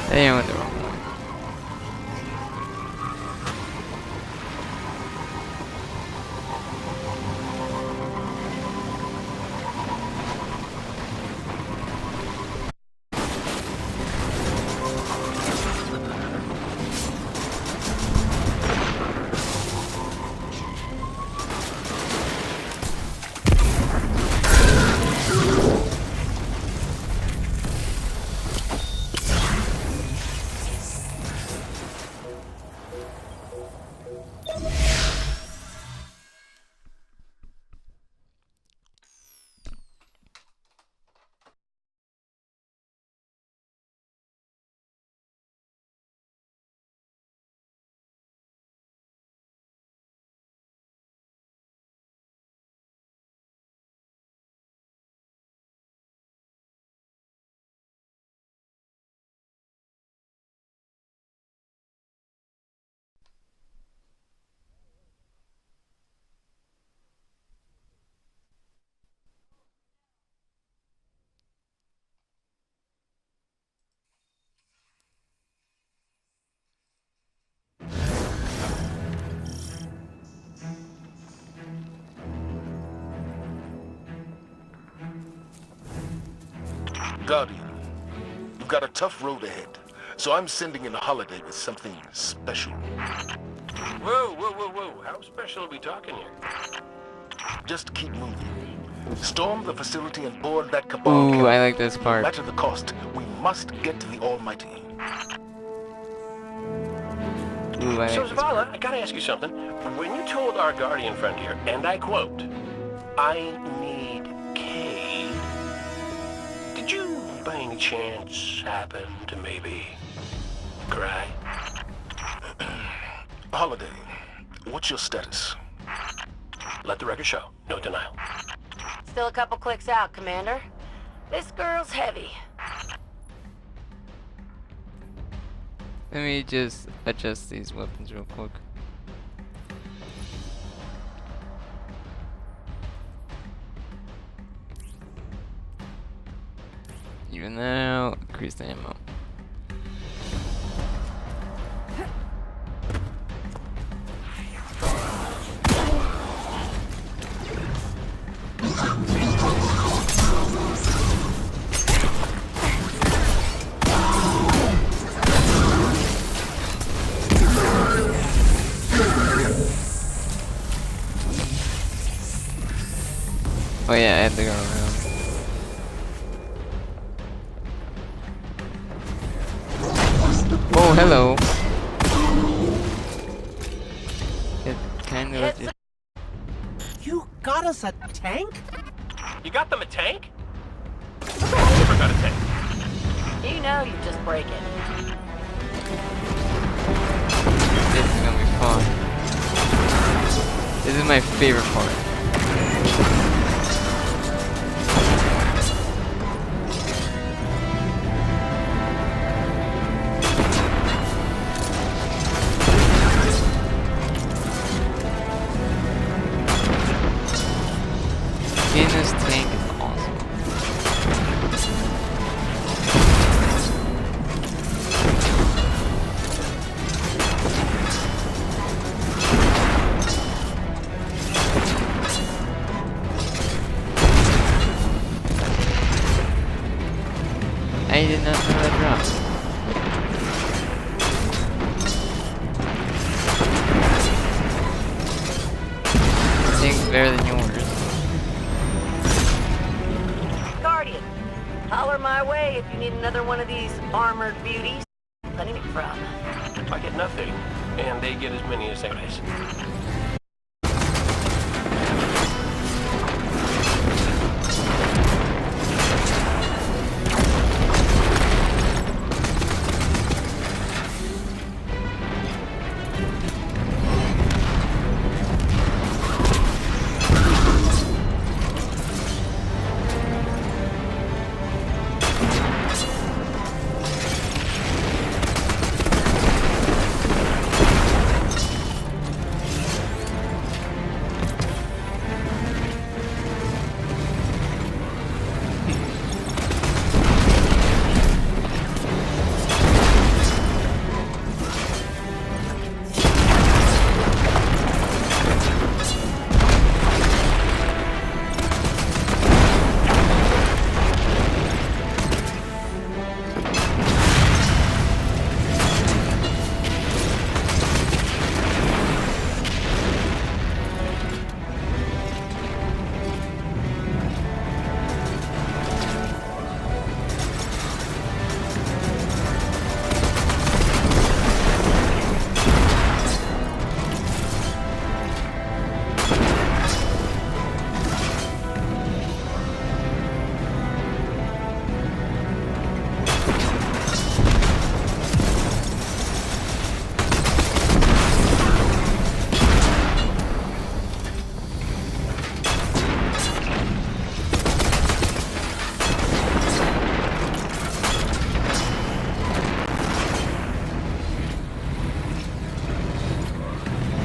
They went the wrong way. Guardian, you've got a tough road ahead, so I'm sending in a holiday with something special. Whoa, whoa, whoa, whoa. How special are we talking here? Just keep moving. Storm the facility and board that cabal. Ooh, I like this part. No matter the cost, we must get to the Almighty. Ooh, I So, like this Zavala, part. I gotta ask you something. When you told our Guardian friend here, and I quote, "I need Cade," did you, by any chance, happen to maybe cry? Holiday, what's your status? Let the record show. No denial. Still a couple clicks out, Commander. This girl's heavy. Let me just adjust these weapons real quick. Even now, increase the ammo. Oh yeah, I had to go around. Oh, hello. It kind of. You got us a tank? You got them a tank? Never got a tank. You know you just break it. This is gonna be fun. This is my favorite part. In this tank is awesome. I did not know that drop. better than yours. Guardian, holler my way if you need another one of these armored beauties. Plenty to pick from. I get nothing, and they get as many as guys.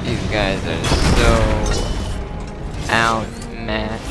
These guys are so outmatched.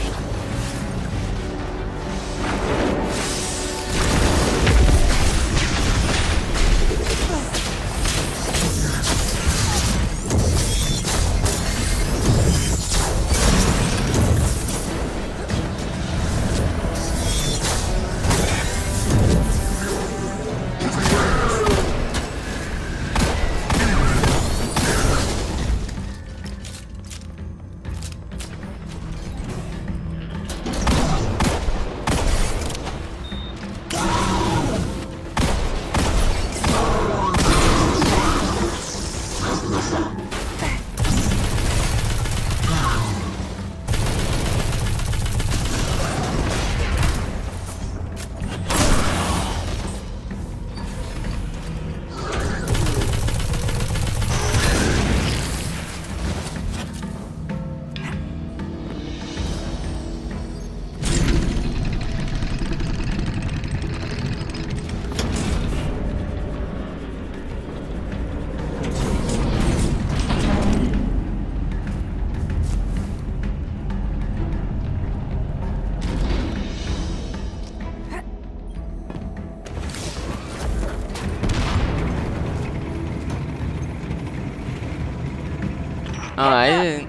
Oh,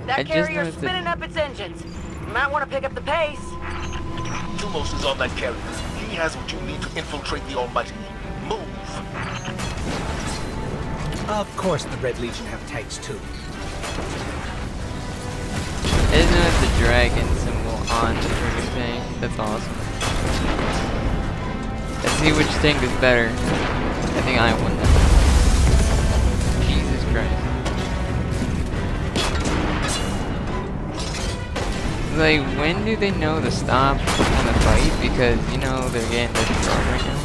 That carrier's spinning up its engines. You might want to pick up the pace. Lumos is on that carrier. He has what you need to infiltrate the Almighty. Move. Of course the Red Legion have tanks too. Isn't it the dragon symbol on the friggin' thing? That's awesome. Let's see which tank is better. I think I won that. Jesus Christ. Like, when do they know to stop on the fight? Because, you know, they're getting destroyed right now.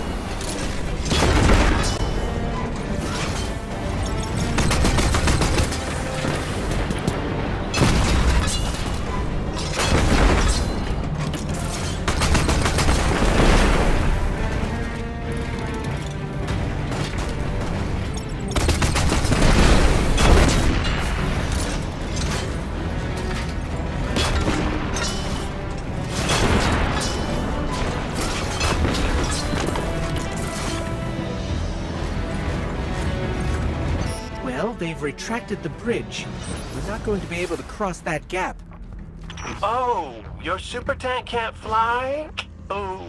Well, they've retracted the bridge. We're not going to be able to cross that gap. Oh, your super tank can't fly? Oh.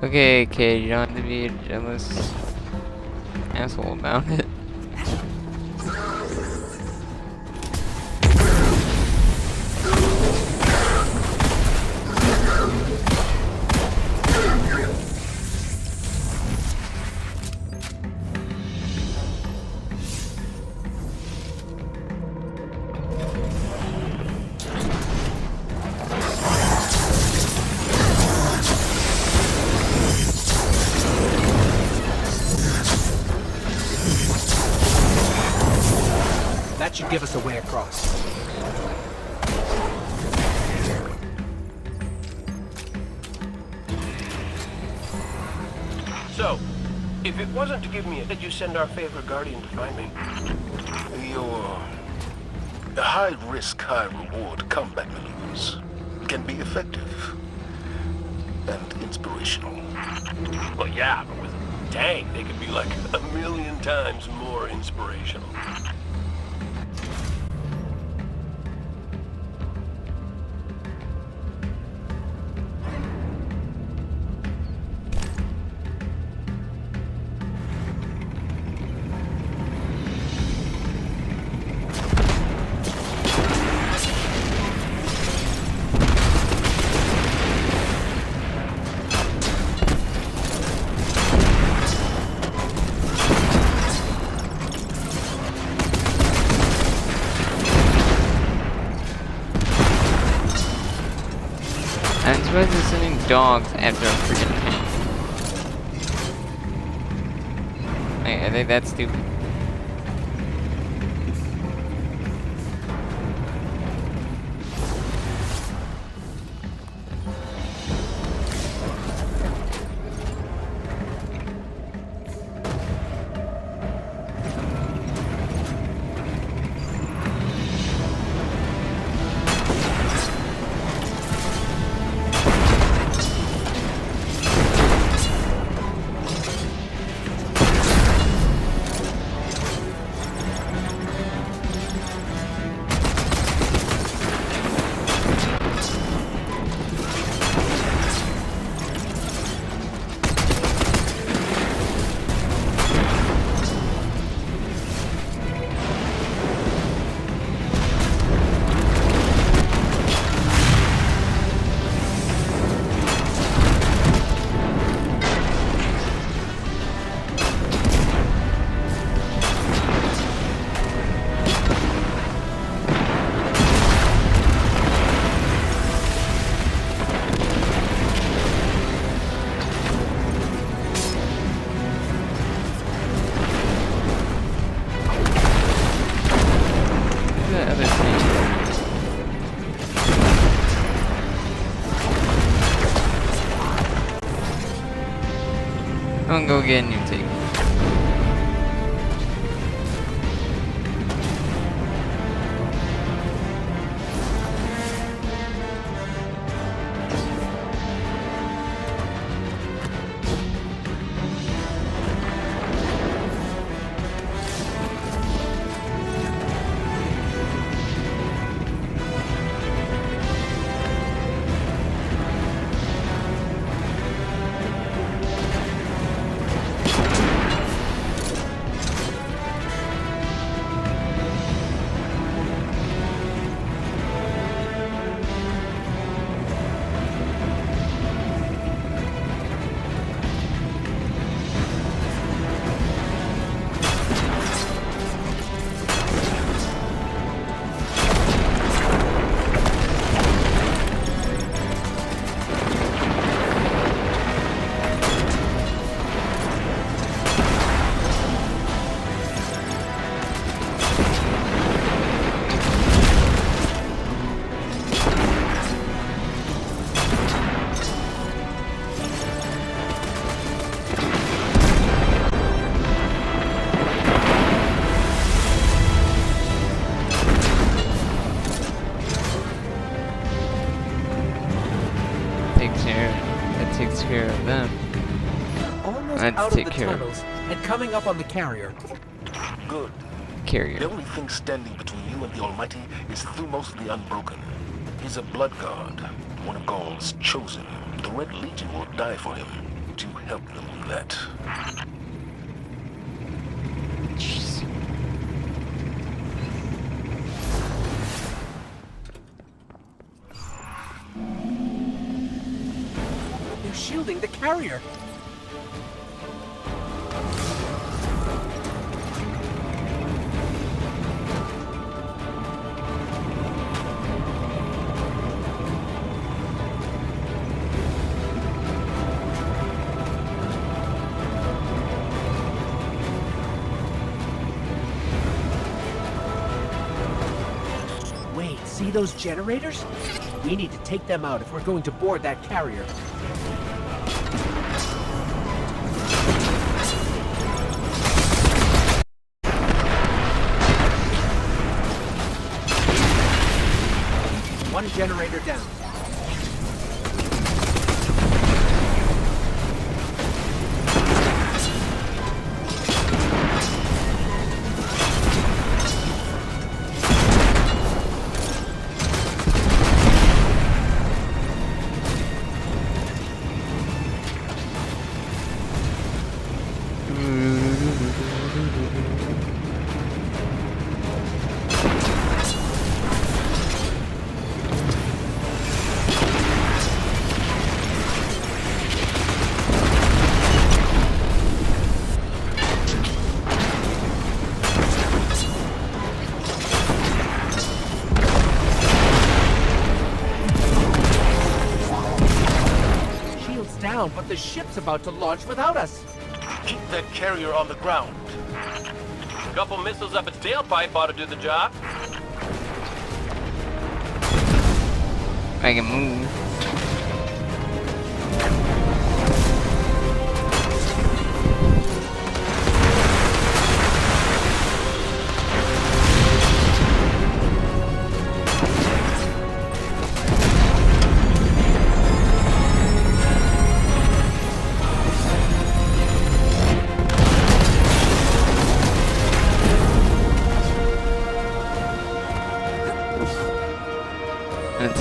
Okay, kid, you don't have to be a jealous asshole about it. should give us a way across. So, if it wasn't to give me did you send our favorite guardian to find me? Your high-risk, high-reward combat maneuvers can be effective and inspirational. Well, yeah, but with a tank, they could be like a million times more inspirational. I'm surprised they're sending dogs after a freaking tank. I think that's stupid. I'm gonna go get a new tape. That takes care of them. Almost Let's out take of the care of tunnels and coming up on the carrier. Good. carrier. The only thing standing between you and the Almighty is Thumos the Unbroken. He's a blood god, one of Gaul's chosen. The Red Legion will die for him to help them with that. Jeez. They're shielding the carrier. those generators? We need to take them out if we're going to board that carrier. One generator down. But the ship's about to launch without us. Keep that carrier on the ground. A couple missiles up its tailpipe ought to do the job. I can move.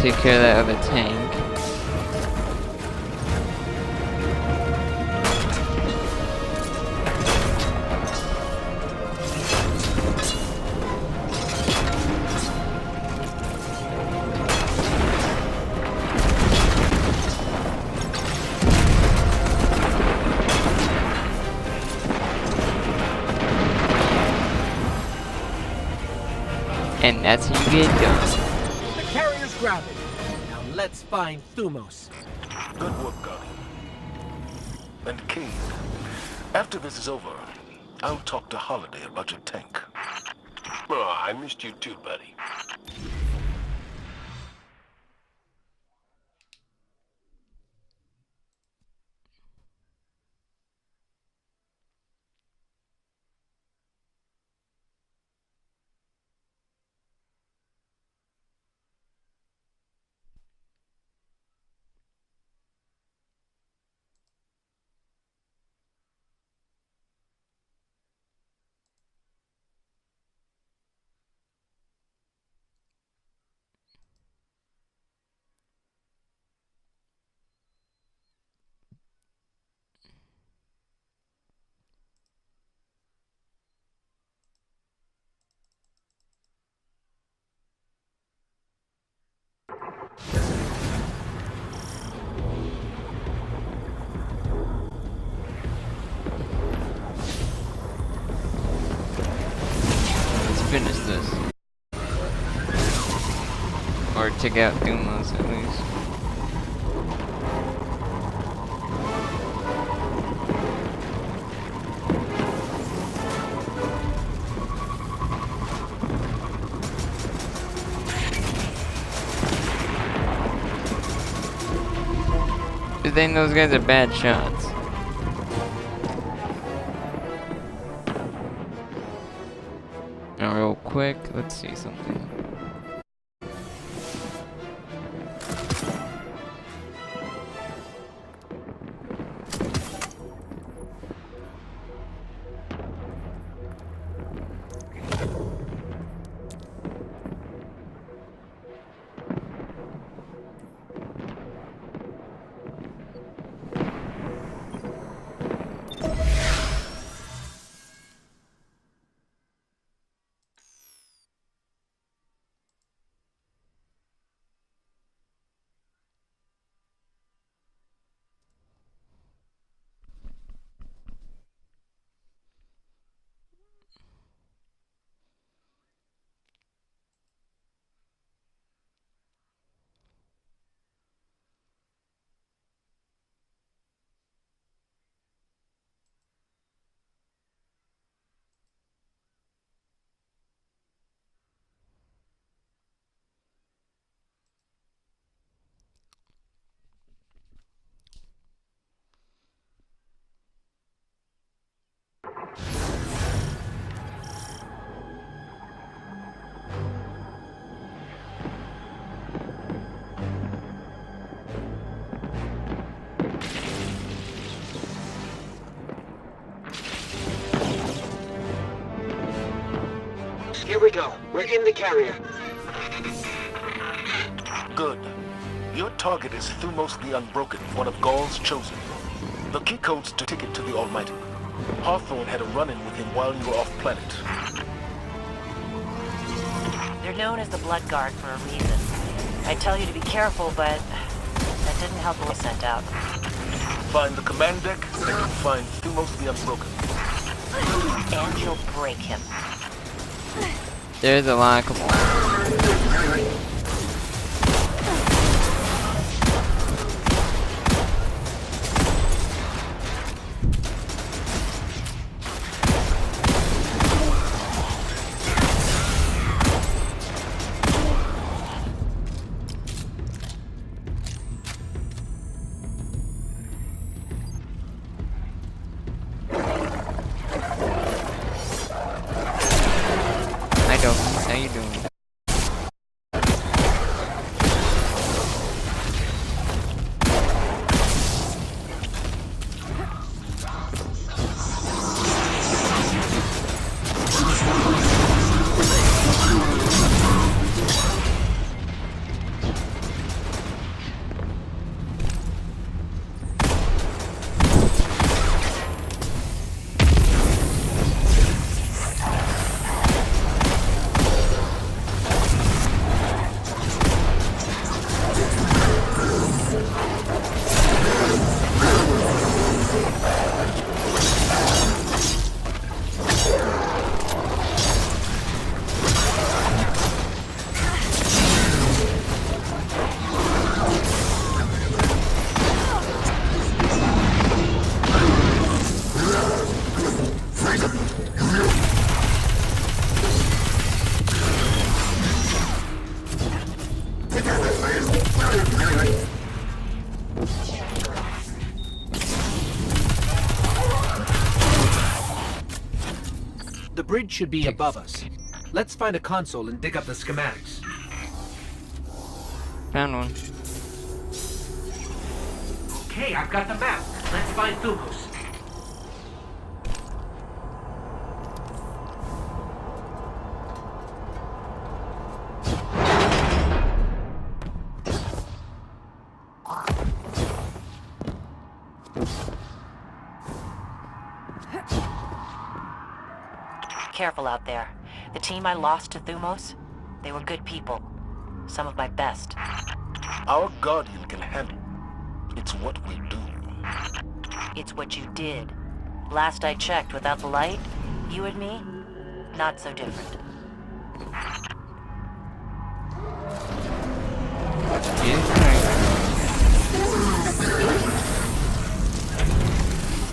Take care of that other tank. And that's how you get done. The carrier's grounded. Now let's find Thumos. Good work, Guardian. And Cayde, after this is over, I'll talk to Holiday about your tank. Oh, I missed you too, buddy. Finish this. Or take out Thumos at least. I think those guys are bad shots. Now real quick, let's see something. Here we go. We're in the carrier. Good. Your target is Thumos the Unbroken, one of Gaul's chosen. The key code's to ticket to the Almighty. Hawthorne had a run-in with him while you were off-planet. They're known as the Blood Guard for a reason. I tell you to be careful, but that didn't help when I sent out. Find the command deck, and you'll find Thumos the Unbroken. And you'll break him. There's a lot of How you doing? The bridge should be above us. Let's find a console and dig up the schematics. Found one. Okay, I've got the map. Let's find Thumos. Careful out there. The team I lost to Thumos, they were good people. Some of my best. Our Guardian can handle. It's what we do. It's what you did. Last I checked, without the light, you and me, not so different.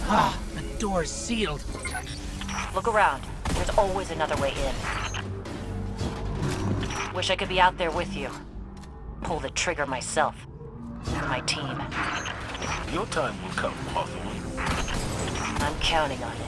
Ah, the door's sealed. Look around. There's always another way in. Wish I could be out there with you. Pull the trigger myself. For my team. Your time will come, Hawthorne. I'm counting on it.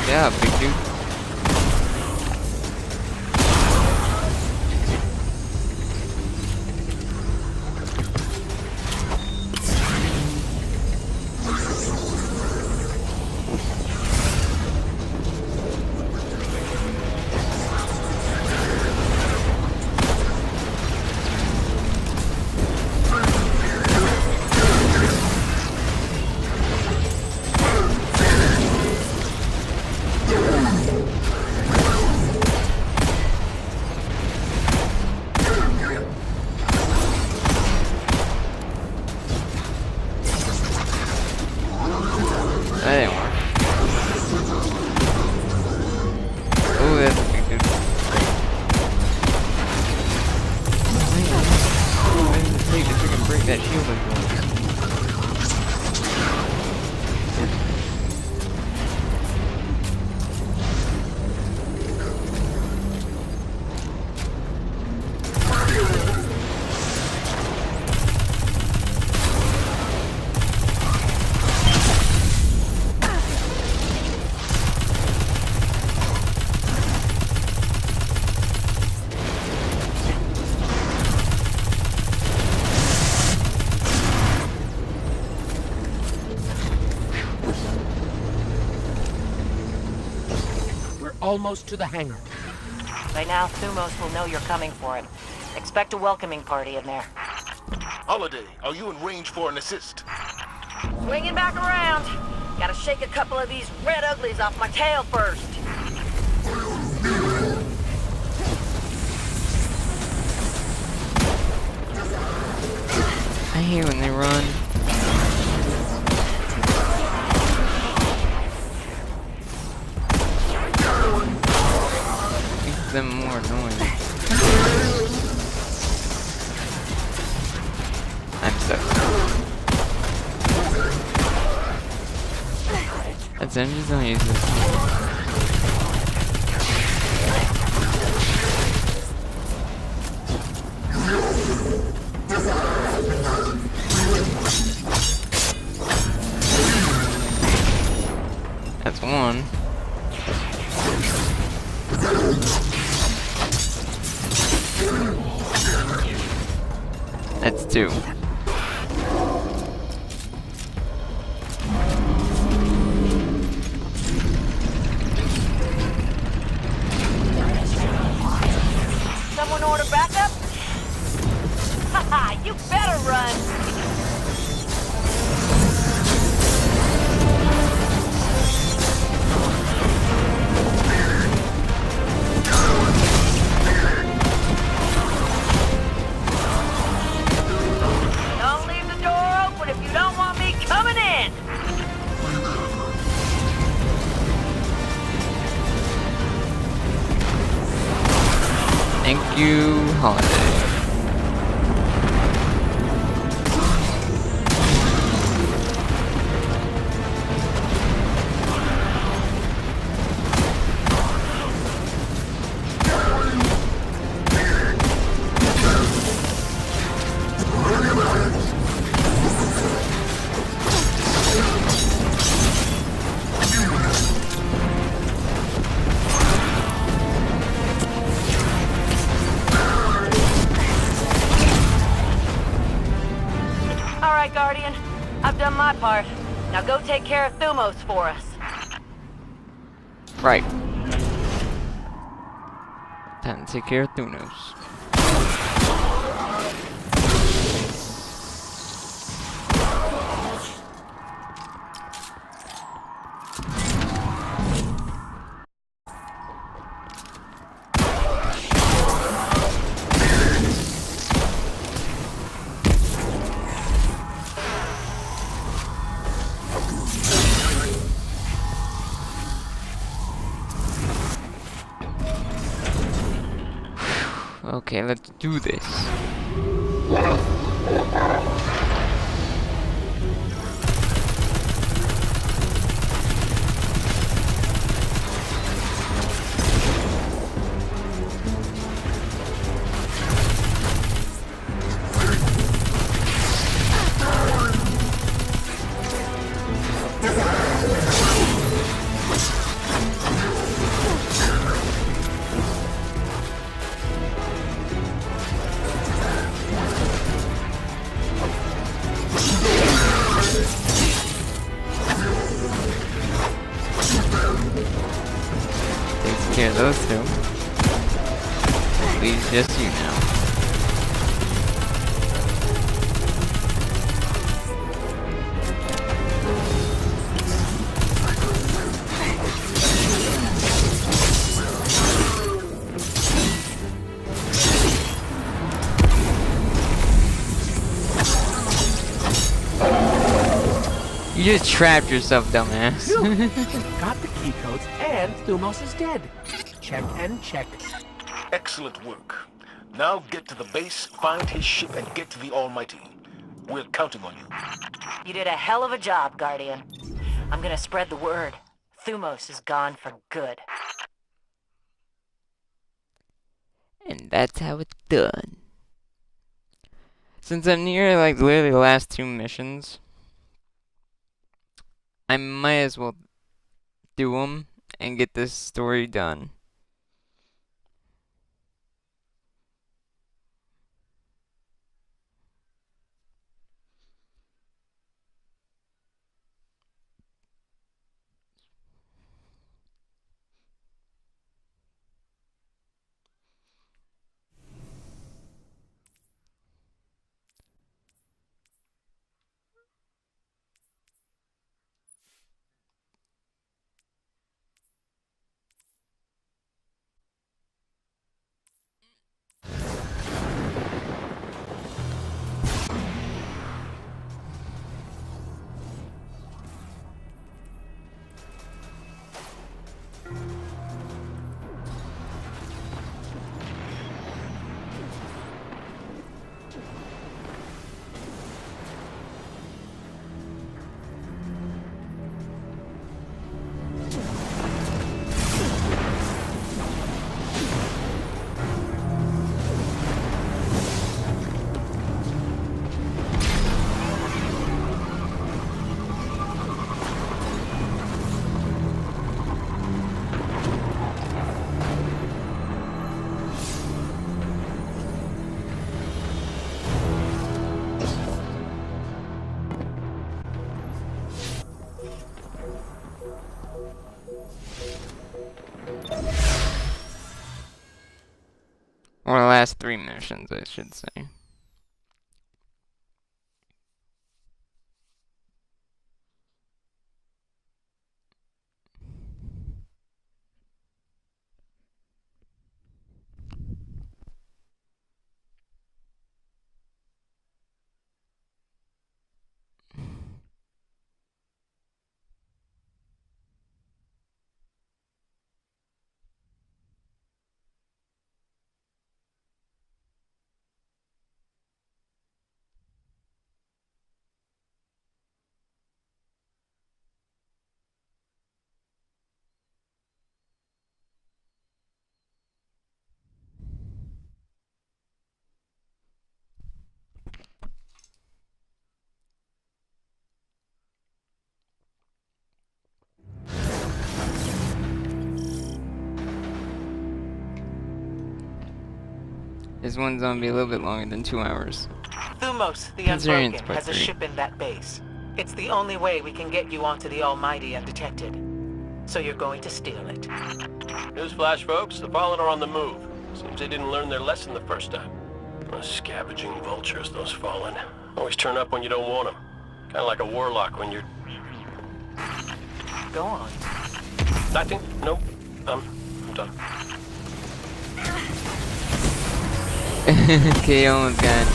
Yeah, big dude. That didn't work. Oh, that's a big dude. I need to take the freaking break that shield is going. almost to the hangar. By now, Thumos will know you're coming for him. Expect a welcoming party in there. Holiday, are you in range for an assist? Swinging back around. Gotta shake a couple of these red uglies off my tail first. I hate when they run. Makes them more annoying. I'm stuck. That's it, just don't use this. That's one. That's two. Someone order backup? Haha, you better run! Don't leave the door open if you don't want me coming in! Thank you, Holiday. Alright, Guardian. I've done my part. Now go take care of Thumos for us. Right. Time to take care of Thumos. Okay, let's do this. Takes care of those two. Leaves just you now. You just trapped yourself, dumbass. Got the key codes, and Thumos is dead. Check and check. Excellent work. Now get to the base, find his ship, and get to the Almighty. We're counting on you. You did a hell of a job, Guardian. I'm gonna spread the word. Thumos is gone for good. And that's how it's done. Since I'm near, like, literally the last two missions, I might as well do them and get this story done. Or the last 3 missions, I should say. This one's gonna be a little bit longer than 2 hours. Thumos, the Considering Unbroken, it's part has a 3. ship in that base. It's the only way we can get you onto the Almighty undetected. So you're going to steal it. Newsflash, folks. The Fallen are on the move. Seems they didn't learn their lesson the first time. Scavenging vultures, those Fallen. Always turn up when you don't want them. Kind of like a warlock when you're... Go on. Nothing? Nope. I'm done. KO him again.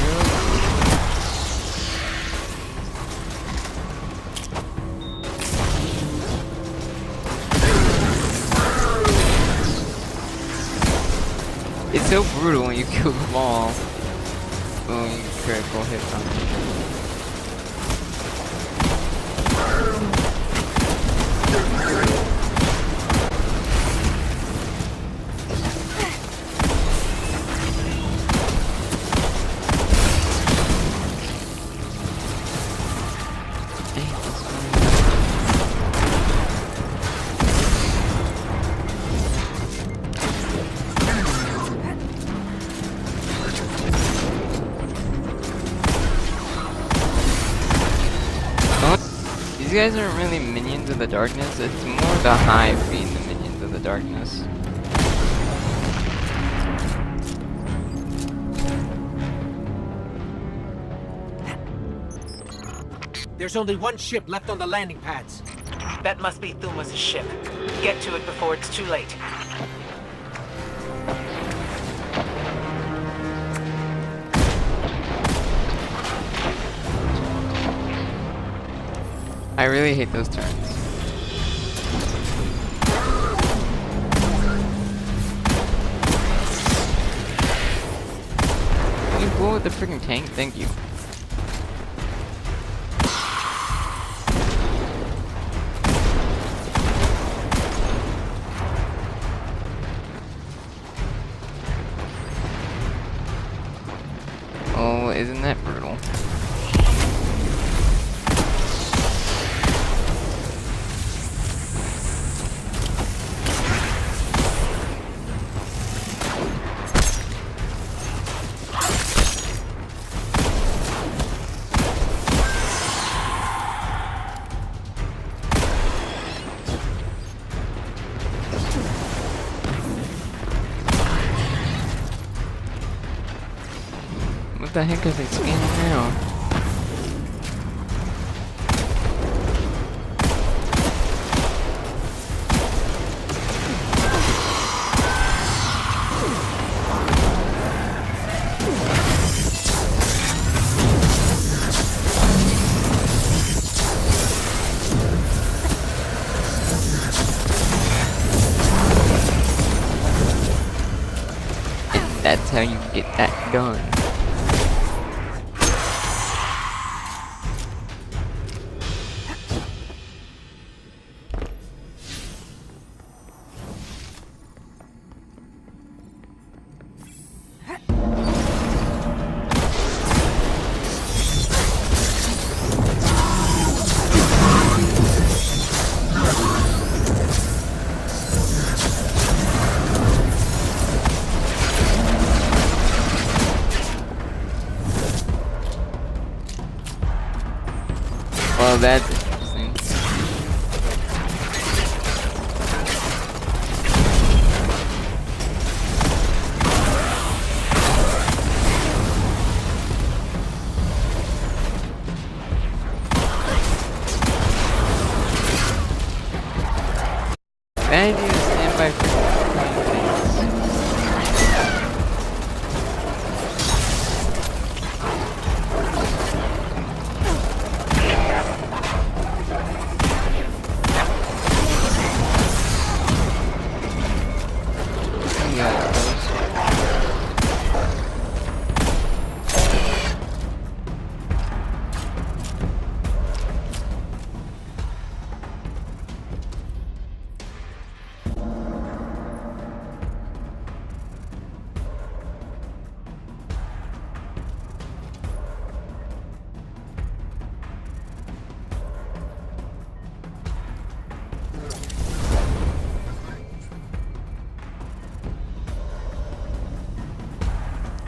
It's so brutal when you kill them all. Boom, critical hit on them. These guys aren't really minions of the darkness, it's more the Hive being the minions of the darkness. There's only one ship left on the landing pads. That must be Thumos' ship. Get to it before it's too late. I really hate those turns. Can you blow with the freaking tank? Thank you. Oh, isn't that brutal? What the heck is it scanning now? And that's how you get that done. Well, that's interesting.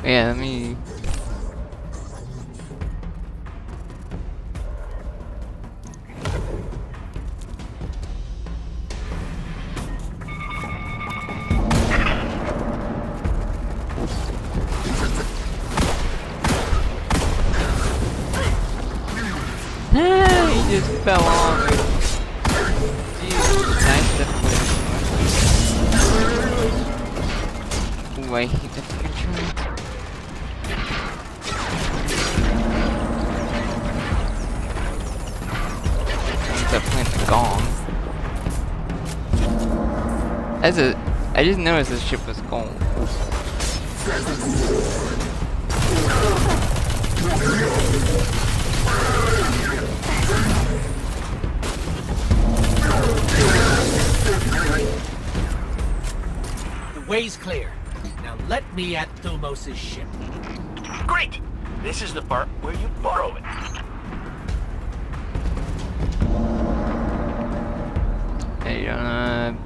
Yeah, let me... He just fell off. Jeez, nice deflection. Ooh, I hate the fucking train. Stop playing the gong. I just noticed this ship was gold. The way's clear. Now let me at Thumos' ship. Great! This is the part where you borrow it. Hey, you don't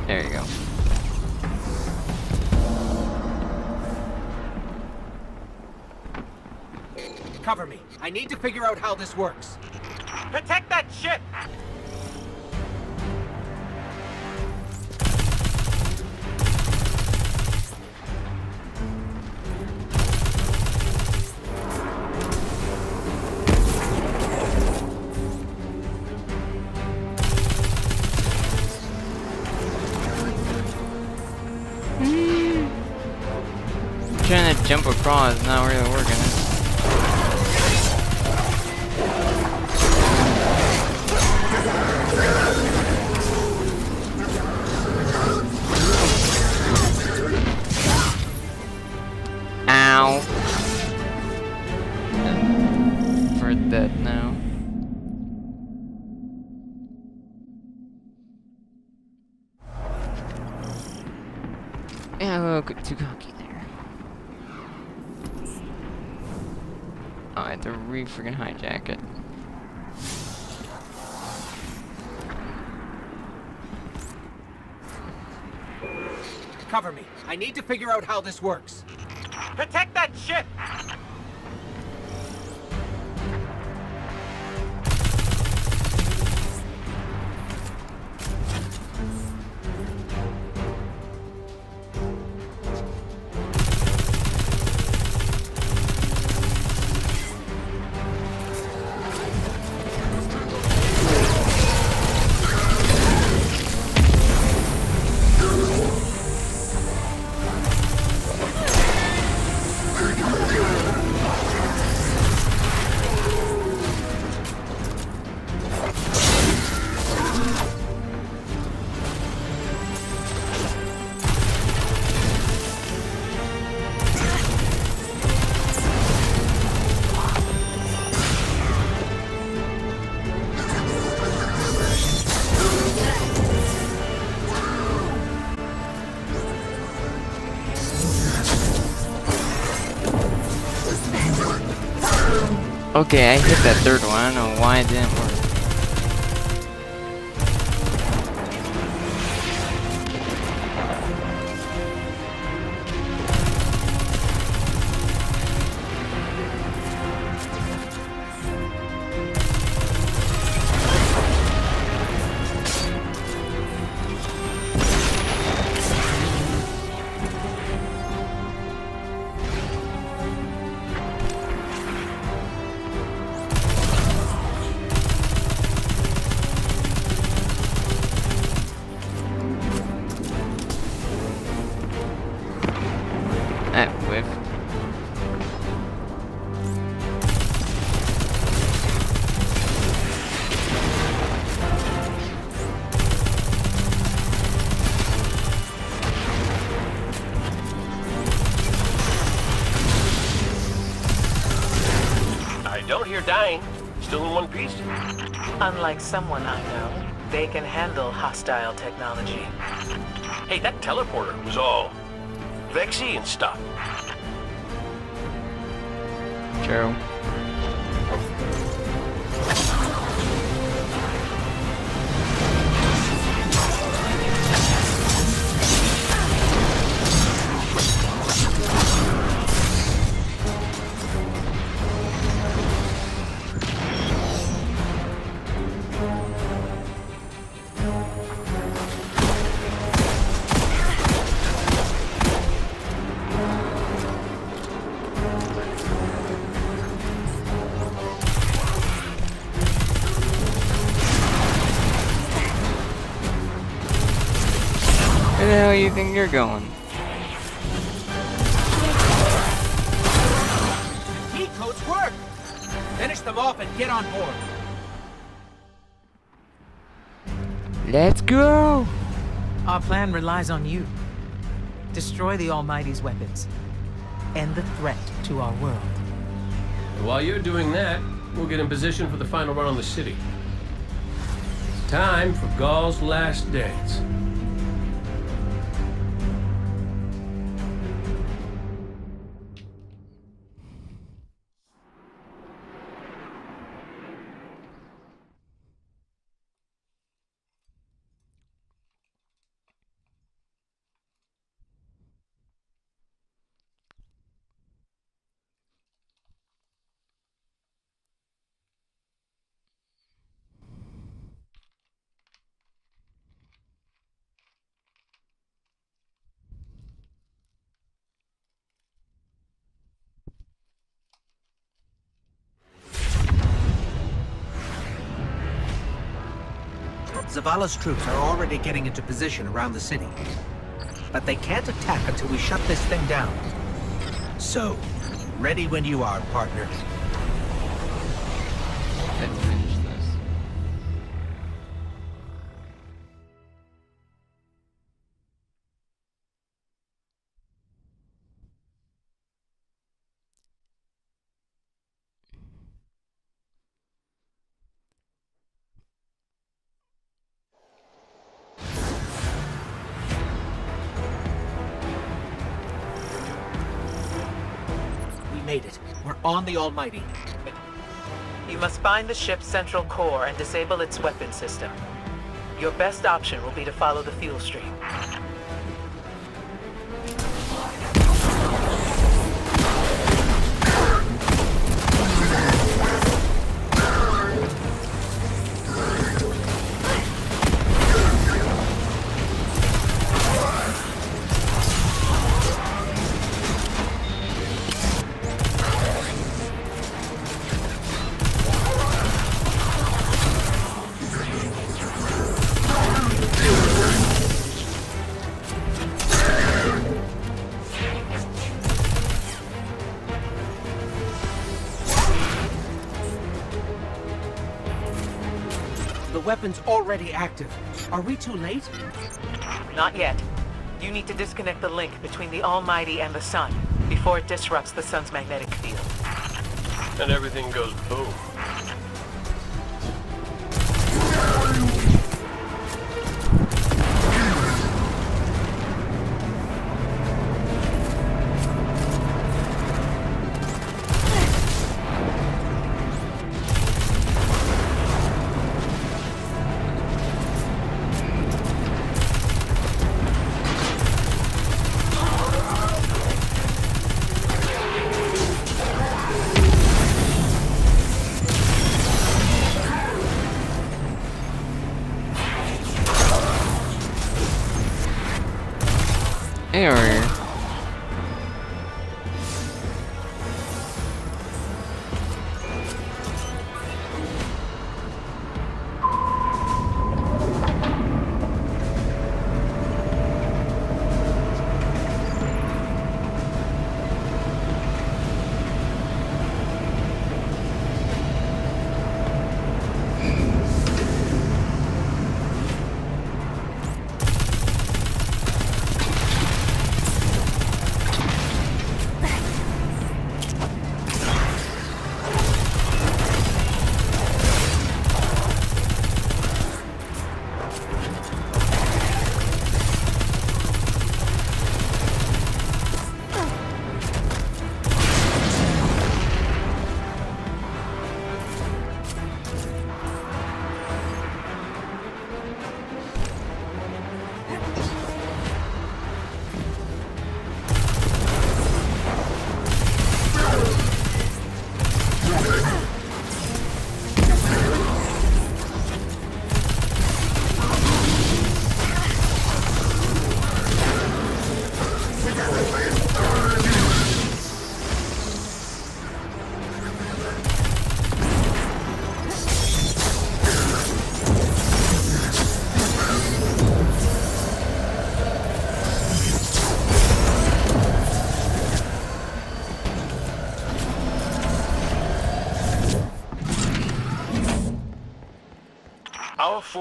There you go. Cover me. I need to figure out how this works. Protect that ship! Trying to jump across, not really working. Ow. For dead now. Yeah, a little too cocky there. Oh, I have to re-freaking hijack it. Cover me. I need to figure out how this works. Protect that ship! Okay, I hit that third one. I don't know why it didn't work. That whiffed. I don't hear dying. Still in one piece? Unlike someone I know, they can handle hostile technology. Hey, that teleporter was all Vexy and stuff. True. Where the hell you think you're going? Key codes work! Finish them off and get on board. Let's go! Our plan relies on you. Destroy the Almighty's weapons. End the threat to our world. And while you're doing that, we'll get in position for the final run on the city. It's time for Ghaul's last dance. Zavala's troops are already getting into position around the city. But they can't attack until we shut this thing down. So, ready when you are, partner. Let's finish this. We made it. We're on the Almighty. You must find the ship's central core and disable its weapon system. Your best option will be to follow the fuel stream. The weapon's already active. Are we too late? Not yet. You need to disconnect the link between the Almighty and the Sun before it disrupts the Sun's magnetic field. And everything goes boom. Error.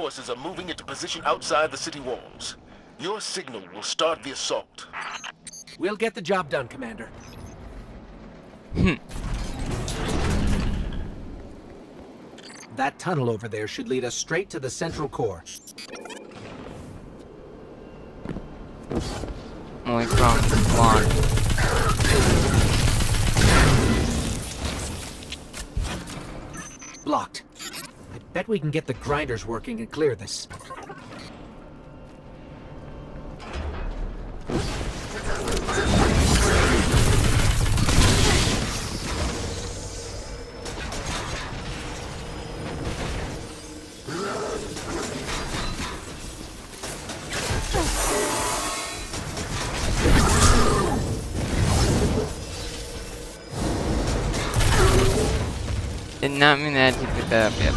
forces are moving into position outside the city walls. Your signal will start the assault. We'll get the job done, Commander. That tunnel over there should lead us straight to the central core. Only from launch. Blocked. I bet we can get the grinders working and clear this. Did not mean that to pick that up, yep.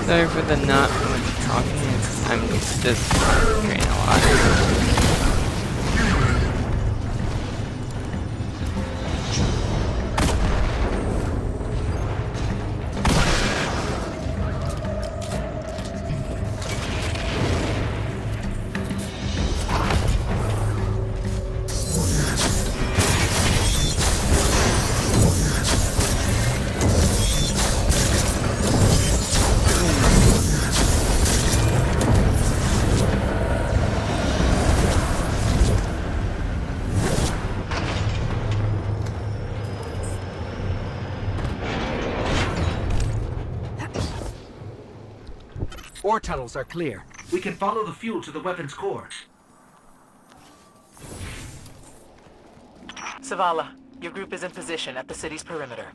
Sorry for the not much talking, I'm just training a lot. Ore tunnels are clear. We can follow the fuel to the weapon's core. Zavala, your group is in position at the city's perimeter.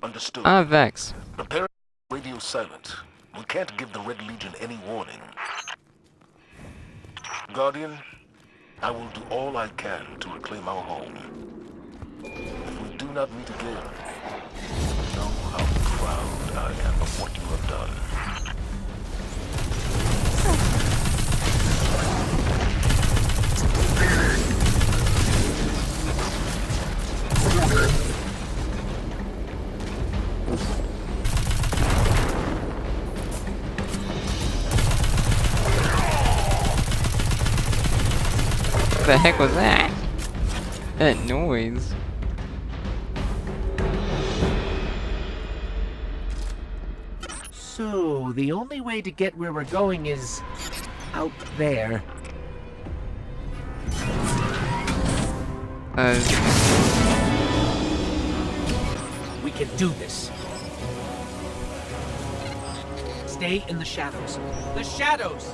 Understood. Vex. Prepare radio silent. We can't give the Red Legion any warning. Guardian, I will do all I can to reclaim our home. If we do not meet again, know how proud I am of what you have done. What the heck was that? That noise. So, the only way to get where we're going is out there. We can do this. Stay in the shadows. The shadows!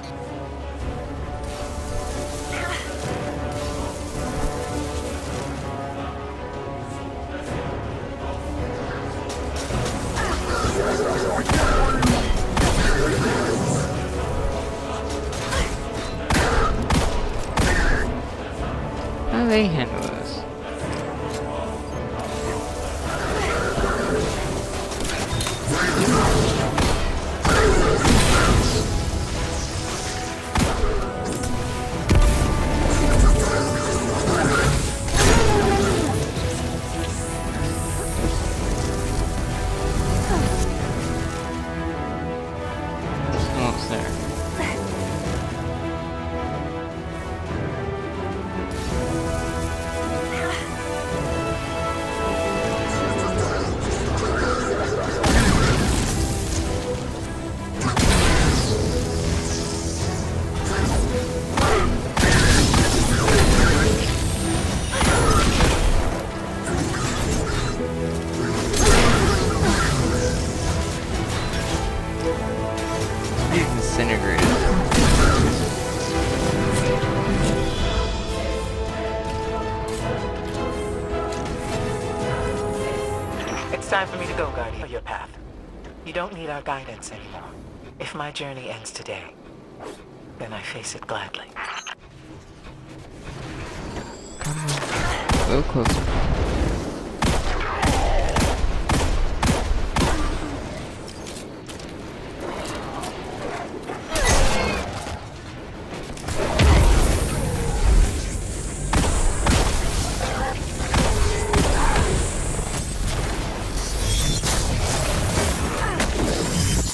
How do they handle this? Almost there. Disintegrated. It's time for me to go, Guardian, for your path. You don't need our guidance anymore. If my journey ends today, then I face it gladly. Come on. A little closer.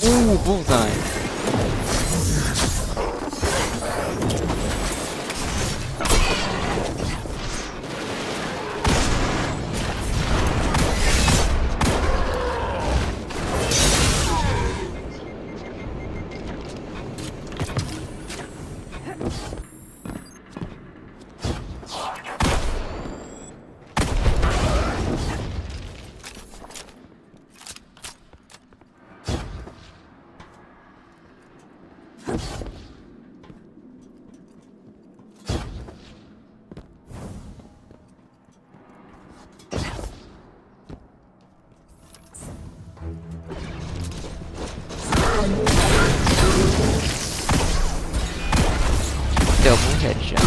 Ooh, bullseye. Double headshot.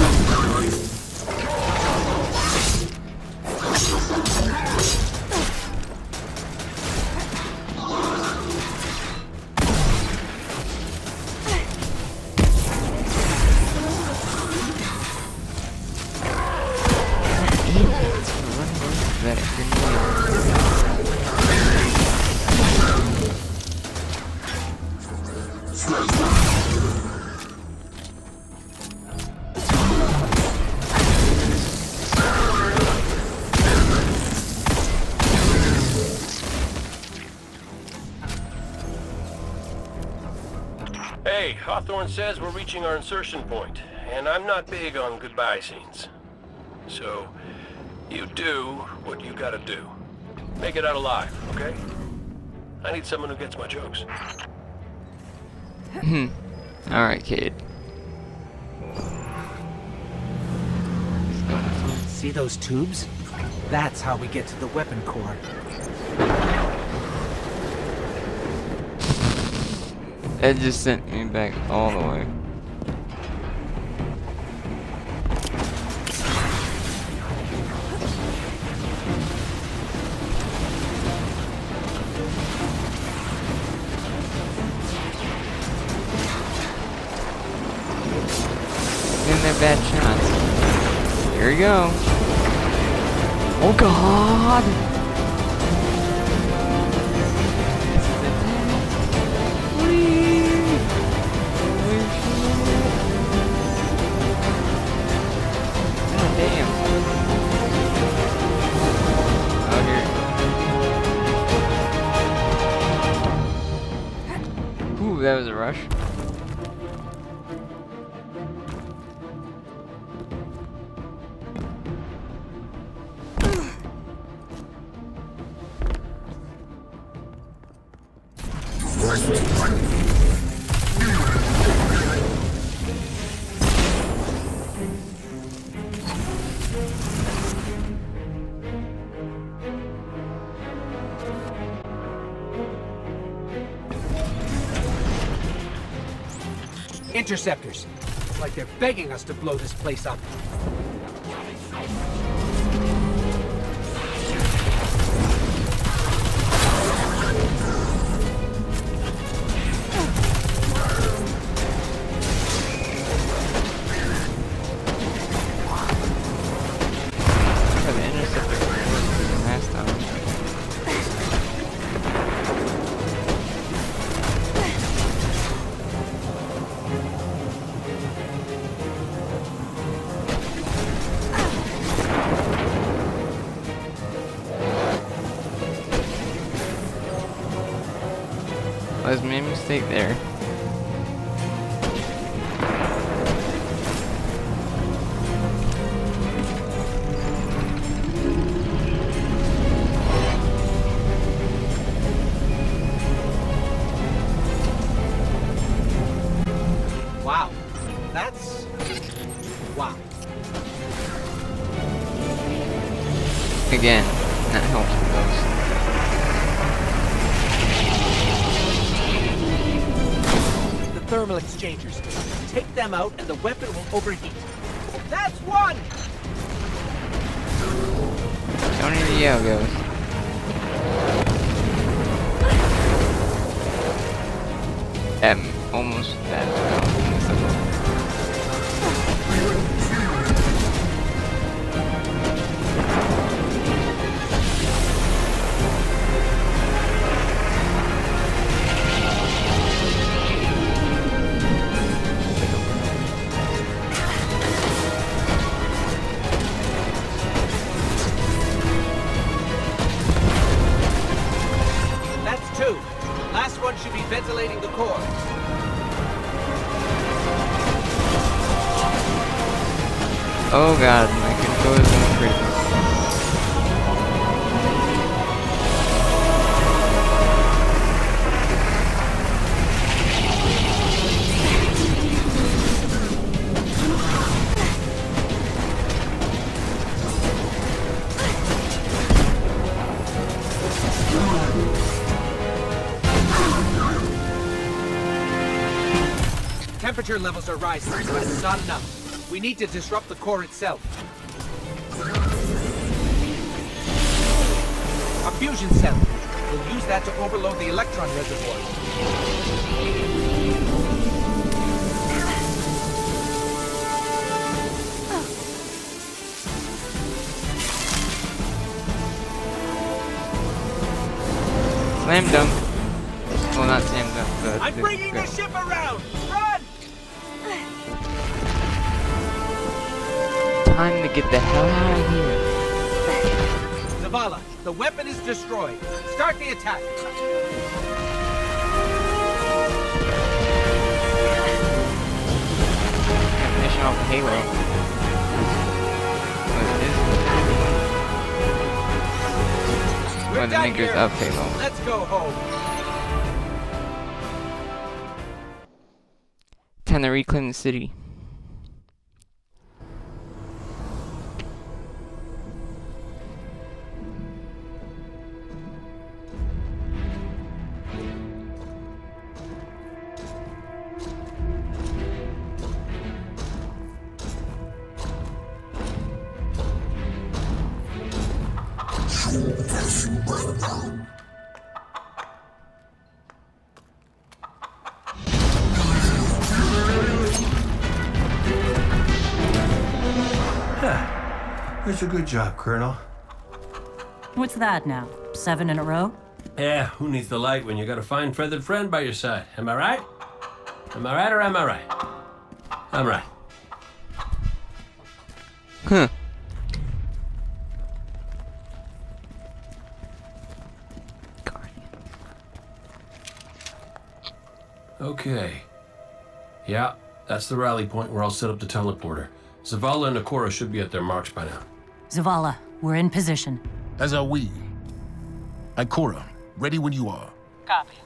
Hey, Hawthorne says we're reaching our insertion point, and I'm not big on goodbye scenes. So, you do what you gotta do. Make it out alive, okay? I need someone who gets my jokes. Alright, kid. See those tubes? That's how we get to the weapon core. It just sent me back all the way. Getting their bad shots. Here we go. Oh God! That was a rush. Interceptors. It's like they're begging us to blow this place up. I made a mistake there. Wow. That's... wow. Again, that helps the most. Thermal exchangers. Take them out and the weapon will overheat. That's one! Don't need the Yogos. Almost that. That's two. Last one should be ventilating the core. Oh god, my controller's going crazy. Temperature levels are rising, but it's not enough. We need to disrupt the core itself. A fusion cell. We'll use that to overload the electron reservoir. Slam dunk. Well, not slam dunk, but... I'm bringing the ship around! Run! Time to get the hell out of here. Zavala, the weapon is destroyed. Start the attack. Mission off Halo. One of the makers of Halo. Let's go home. Time to reclaim the city. That's a good job, Colonel. What's that now? 7 in a row? Yeah, who needs the light when you got a fine feathered friend by your side? Am I right? Am I right or am I right? I'm right. Huh. Okay. Yeah, that's the rally point where I'll set up the teleporter. Zavala and Ikora should be at their marks by now. Zavala, we're in position. As are we. Ikora, ready when you are. Copy.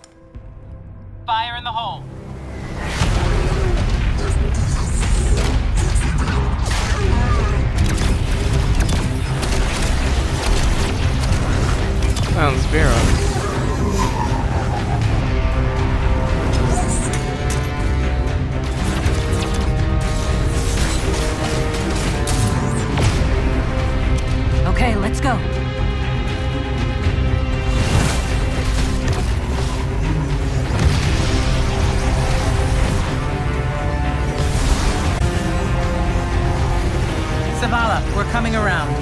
Fire in the hole. Found Sparrow. Okay, let's go. Zavala, we're coming around.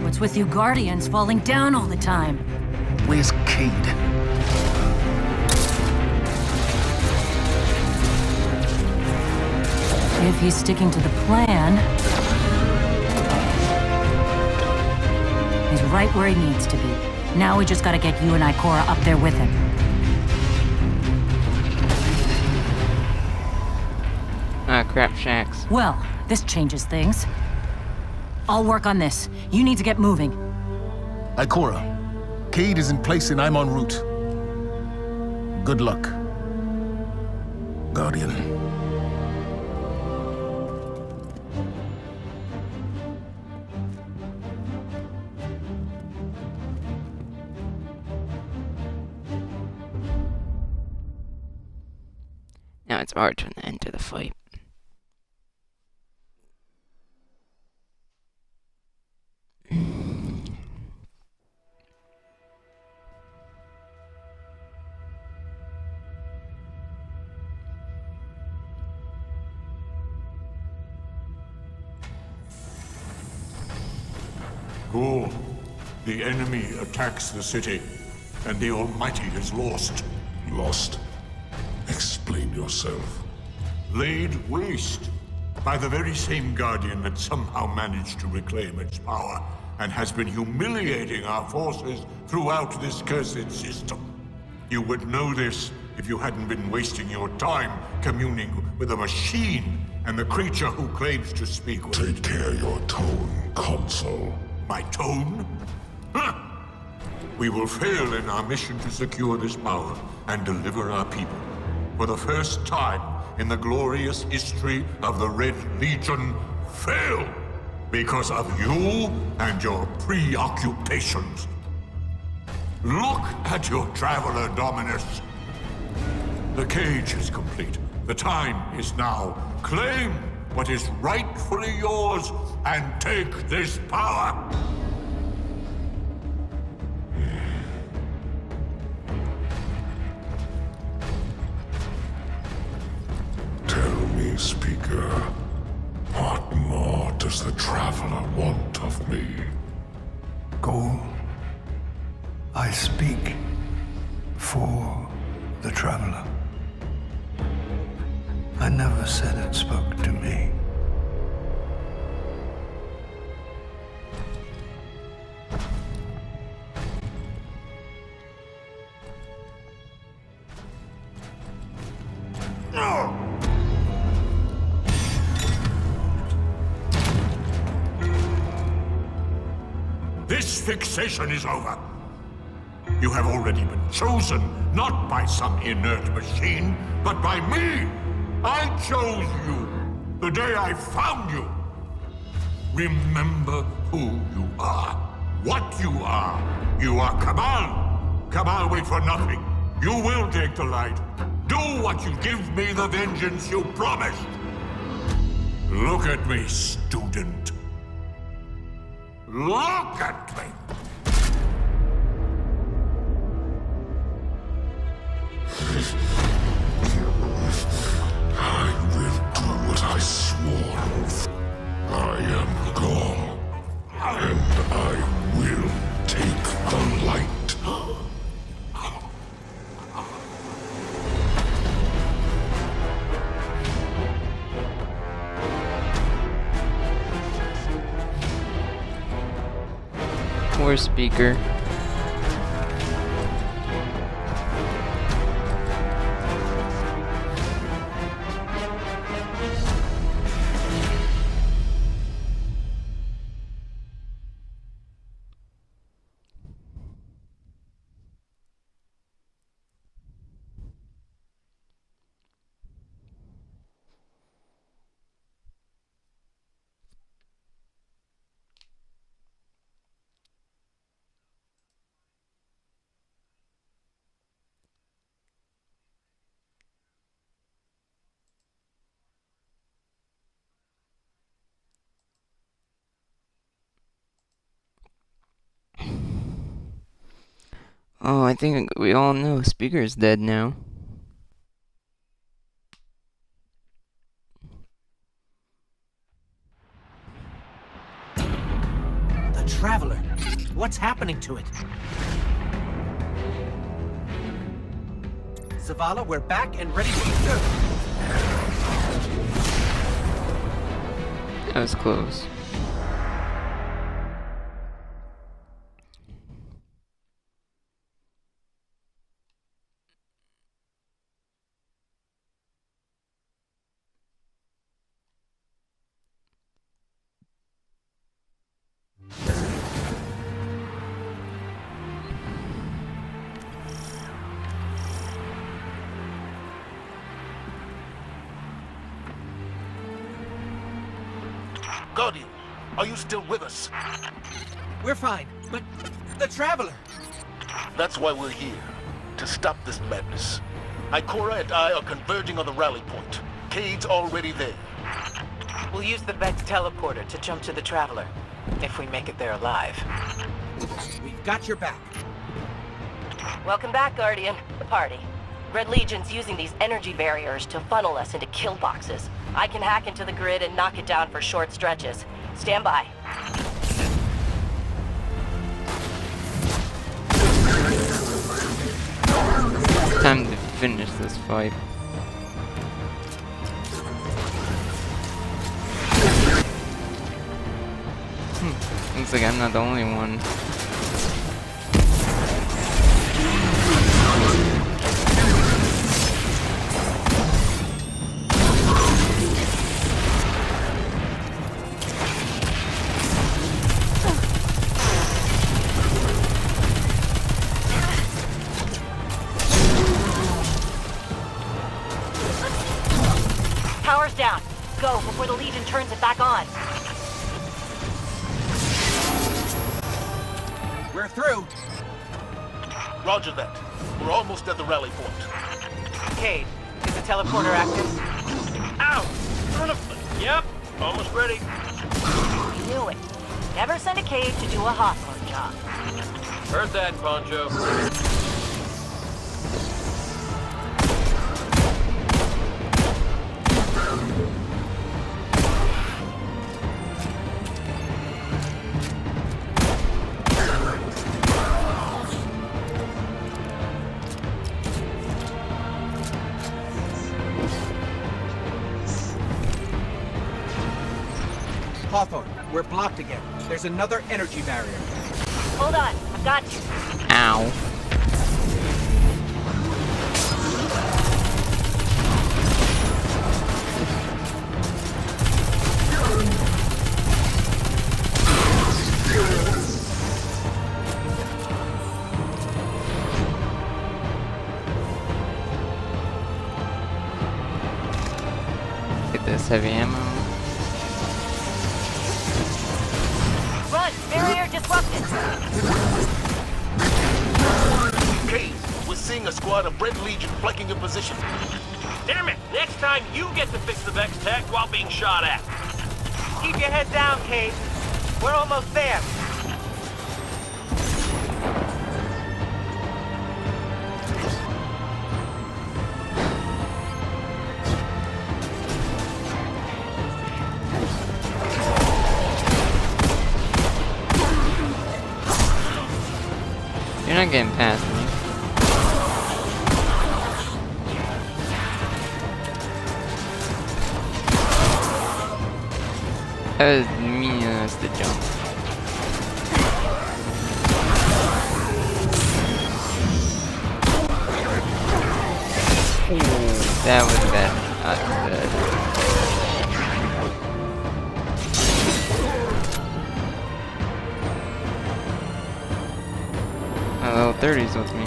What's with you Guardians falling down all the time? Where's Cade? If he's sticking to the plan, he's right where he needs to be. Now we just gotta get you and Ikora up there with him. Crap shacks. Well, this changes things. I'll work on this. You need to get moving. Ikora, Cade is in place and I'm en route. Good luck, Guardian. Now it's our turn to enter the fight. Ghoul, the enemy attacks the city, and the Almighty is lost. Lost? Explain yourself. Laid waste by the very same Guardian that somehow managed to reclaim its power, and has been humiliating our forces throughout this cursed system. You would know this if you hadn't been wasting your time communing with a machine and the creature who claims to speak with. Take care your tone, Consul. My tone? Huh. We will fail in our mission to secure this power and deliver our people. For the first time in the glorious history of the Red Legion, fail because of you and your preoccupations. Look at your Traveler, Dominus. The cage is complete. The time is now. Claim what is rightfully yours and take this power. Tell me, Speaker, what more does the Traveler want of me? Ghoul, I speak for the Traveler. I never said it spoke to me. This fixation is over. You have already been chosen, not by some inert machine, but by me. I chose you the day I found you. Remember who you are, what you are. You are Cabal. Cabal wait for nothing. You will take the light. Do what you give me the vengeance you promised. Look at me, student. Look at me. I will do what I swore. I am Gaul, and I will take the light. Poor Speaker. Oh, I think we all know Speaker's dead now. The Traveler. What's happening to it? Zavala, we're back and ready to... That was close. Guardian, are you still with us? We're fine, but the Traveler... That's why we're here. To stop this madness. Ikora and I are converging on the rally point. Cade's already there. We'll use the Vex teleporter to jump to the Traveler, if we make it there alive. We've got your back. Welcome back, Guardian. The party. Red Legion's using these energy barriers to funnel us into kill boxes. I can hack into the grid and knock it down for short stretches. Stand by. Time to finish this fight. Looks like I'm not the only one. Power's down. Go before the Legion turns it back on. We're through. Roger that. We're almost at the rally point. Cade, is the teleporter active? Ow! Son of a... Yep, almost ready. Knew it. Never send a cave to do a Hawthorne job. Heard that, Poncho. Hawthorne, we're blocked again. There's another energy barrier. Hold on, I've got you. Ow. Get this heavy ammo. Run! Barrier disrupted! Cade, we're seeing a squad of Red Legion flanking your position. Damn it! Next time you get to fix the Vex tech while being shot at. Keep your head down, Cade. We're almost there. You're not getting past me. That was meaningless to jump. That was bad. Not good. My level 30's with me.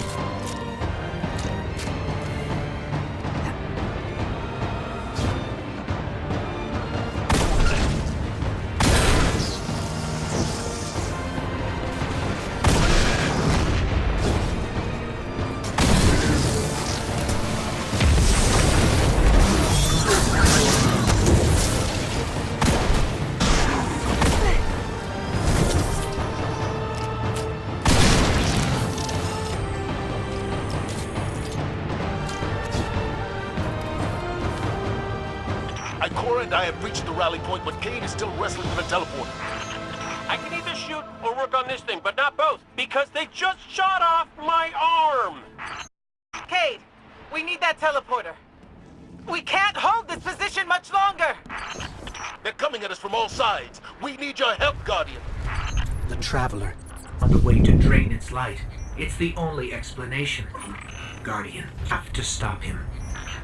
and I have reached the rally point, but Cayde is still wrestling with a teleporter. I can either shoot or work on this thing, but not both, because they just shot off my arm! Cayde, we need that teleporter. We can't hold this position much longer! They're coming at us from all sides. We need your help, Guardian. The Traveler, on the way to drain its light. It's the only explanation. Guardian, have to stop him.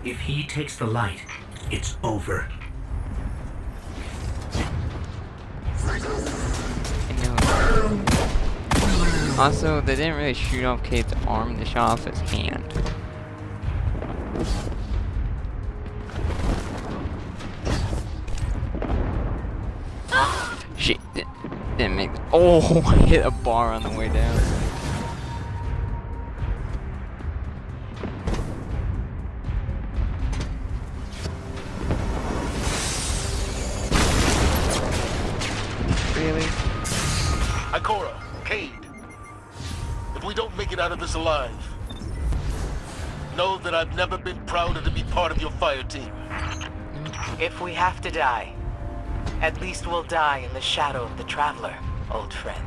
If he takes the light, it's over. Also, they didn't really shoot off Cayde's arm, they shot off his hand. Shit, didn't make. Oh, I hit a bar on the way down. Really? Ikora, Cayde. If we don't make it out of this alive, know that I've never been prouder to be part of your fire team. If we have to die, at least we'll die in the shadow of the Traveler, old friend.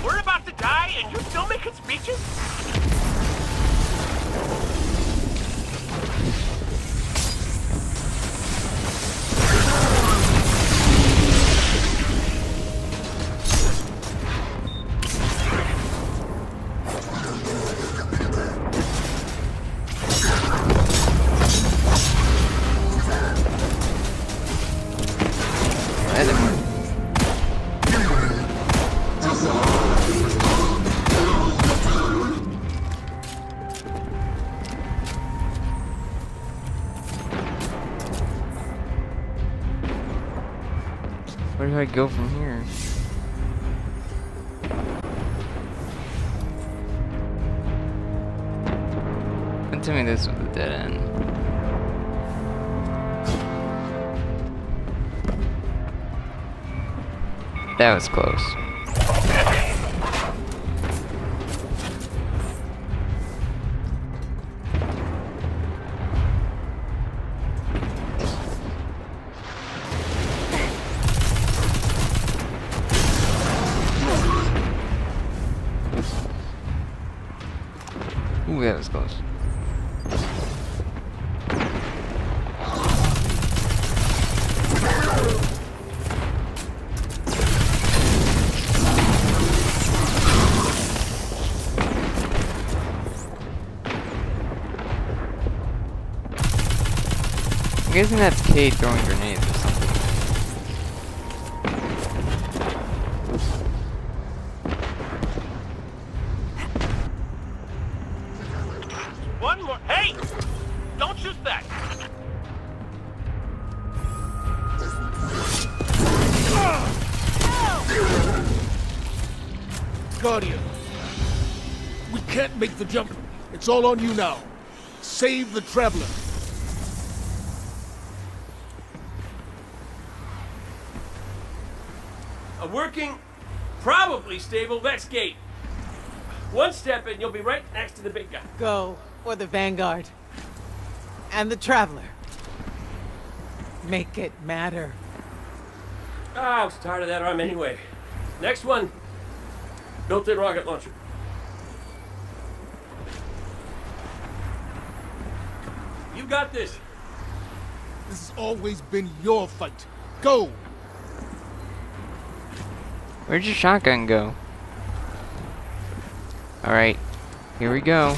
We're about to die and you're still making speeches? Where do I go from here? Don't tell me this was a dead end. That was close. Ooh, that was close. I'm guessing that's Cayde throwing grenades or something. One more. Hey! Don't shoot that! Guardian, we can't make the jump. It's all on you now. Save the Traveler. A working, probably stable Vex gate. One step and you'll be right next to the big guy. Go for the Vanguard. And the Traveler. Make it matter. Ah, I was tired of that arm anyway. Next one, built-in rocket launcher. You got this. This has always been your fight. Go! Where'd your shotgun go? Alright, here we go.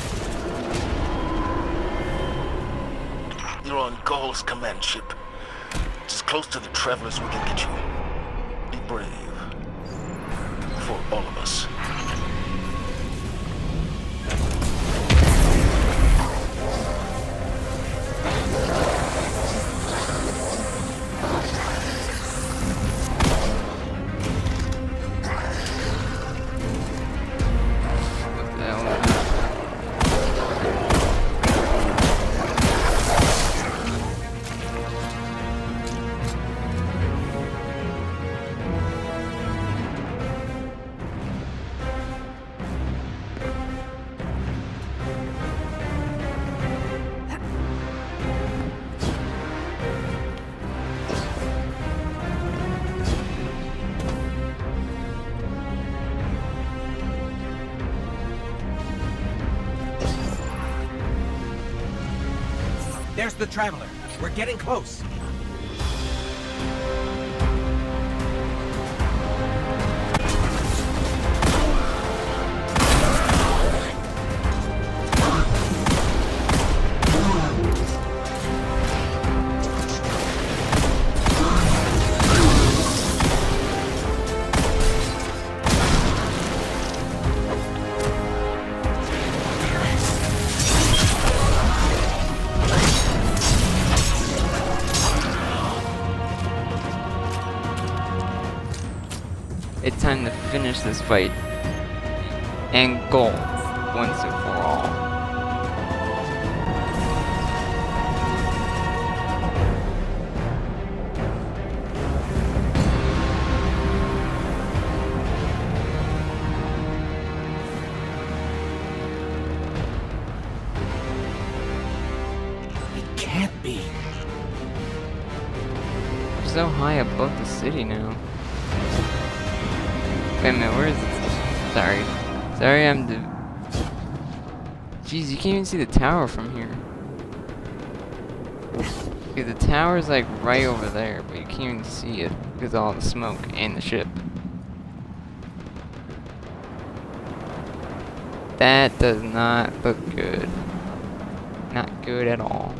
You're on Gaul's command ship. It's as close to the Traveler as we can get you. Be brave. For all of us. There's the Traveler. We're getting close. It's time to finish this fight and goal once and for all. It can't be. We're so high above the city now. Wait a minute, where is it? Sorry, I'm the... Jeez, you can't even see the tower from here. Okay, the tower's like right over there, but you can't even see it because of all the smoke and the ship. That does not look good. Not good at all.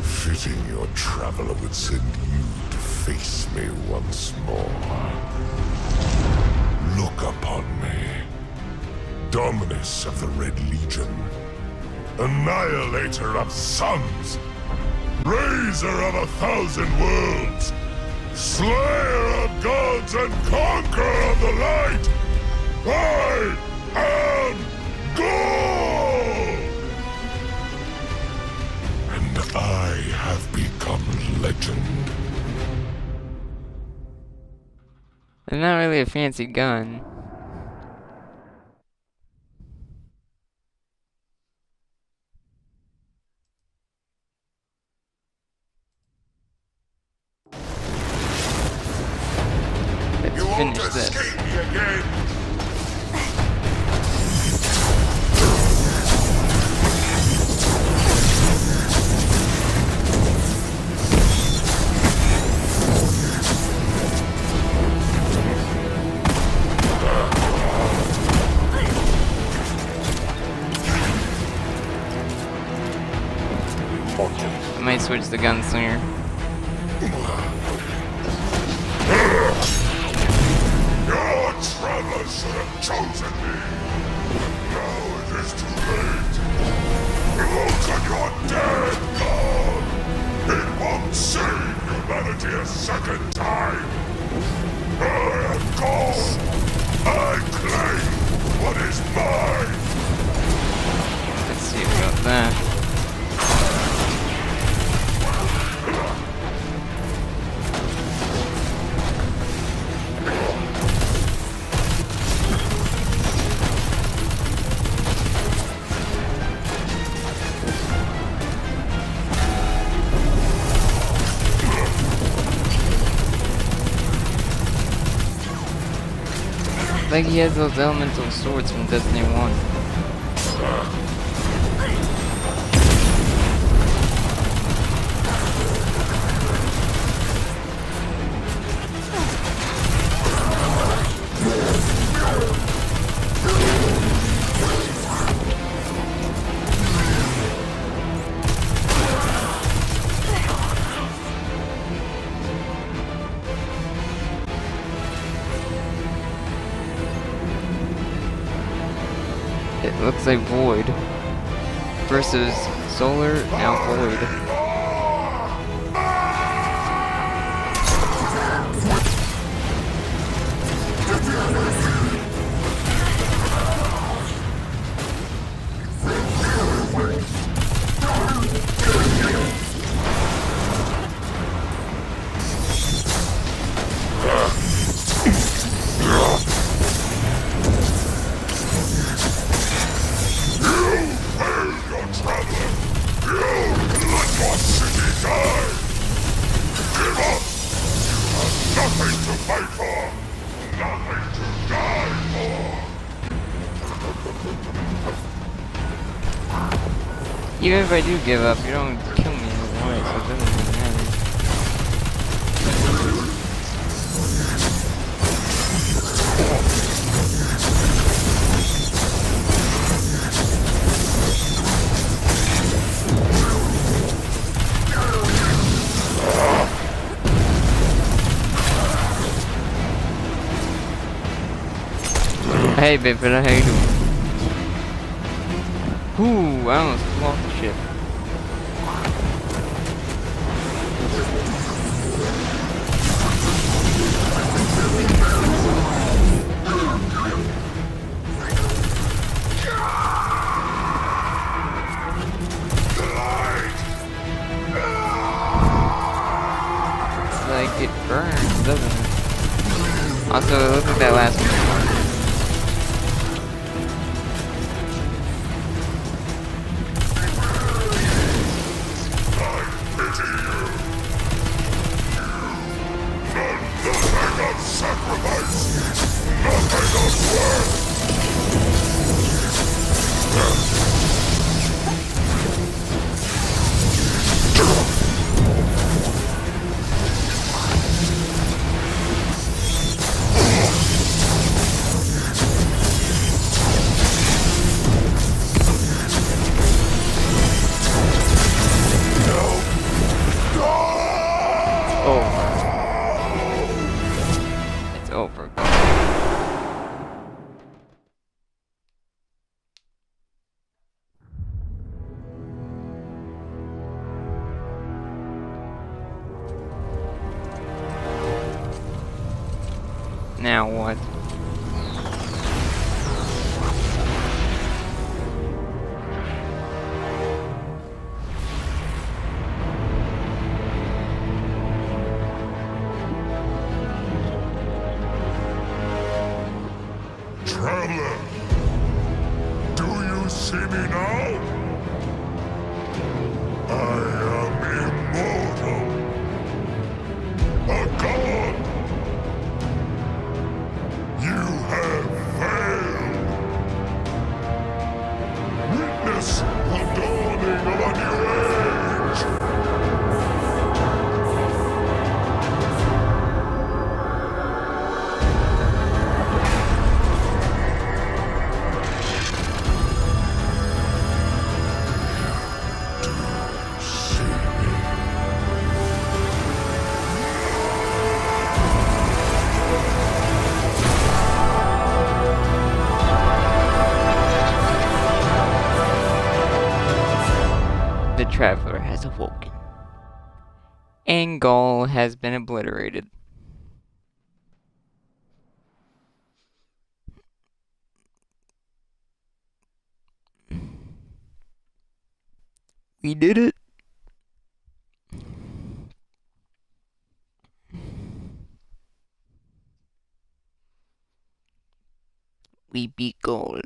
Fitting your Traveler would send you to face me once more. Look upon me. Dominus of the Red Legion. Annihilator of suns. Raiser of 1,000 worlds. Slayer of gods and conqueror of the light. I am God! And I have become legend. It's not really a fancy gun. Let's finish this. Escape me again. I might switch the gunslinger. Your Traveler should have chosen me. Now it is too late. Look at your dead God. It won't save humanity a second time. I am God. I claim what is mine. Let's see about that. Like he has those elemental swords from Destiny 1. It looks like Void versus Solar, now Void. Traveler! You Nothing to fight for! Nothing to die for! Even if I do give up, you don't kill me either way, so it doesn't really matter. Hey, Bigfoot, how you doing? Ooh, I almost flew off the ship. It's like it burns, doesn't it? Also, it looks like that last one. It's over. Now what? Traveler, do you see me now? I am immortal. A god. You have failed. Witness the dawning of a new age. The Traveler has awoken. And Gaul has been obliterated. We did it. We beat Gaul.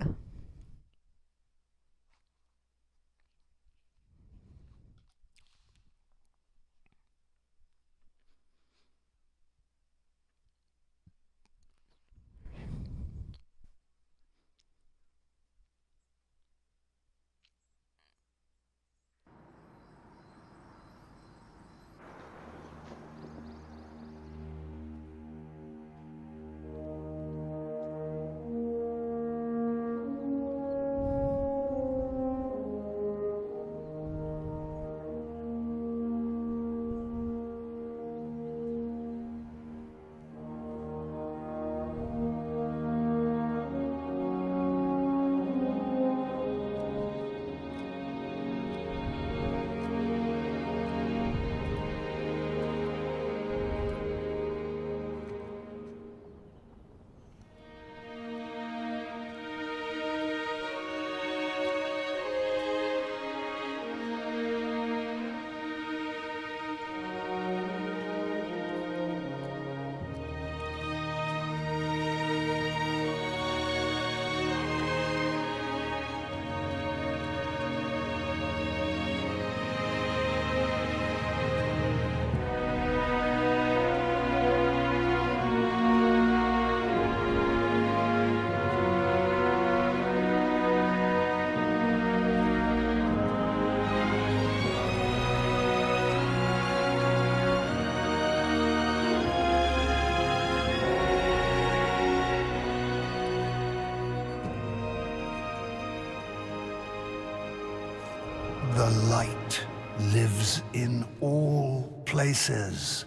The light lives in all places.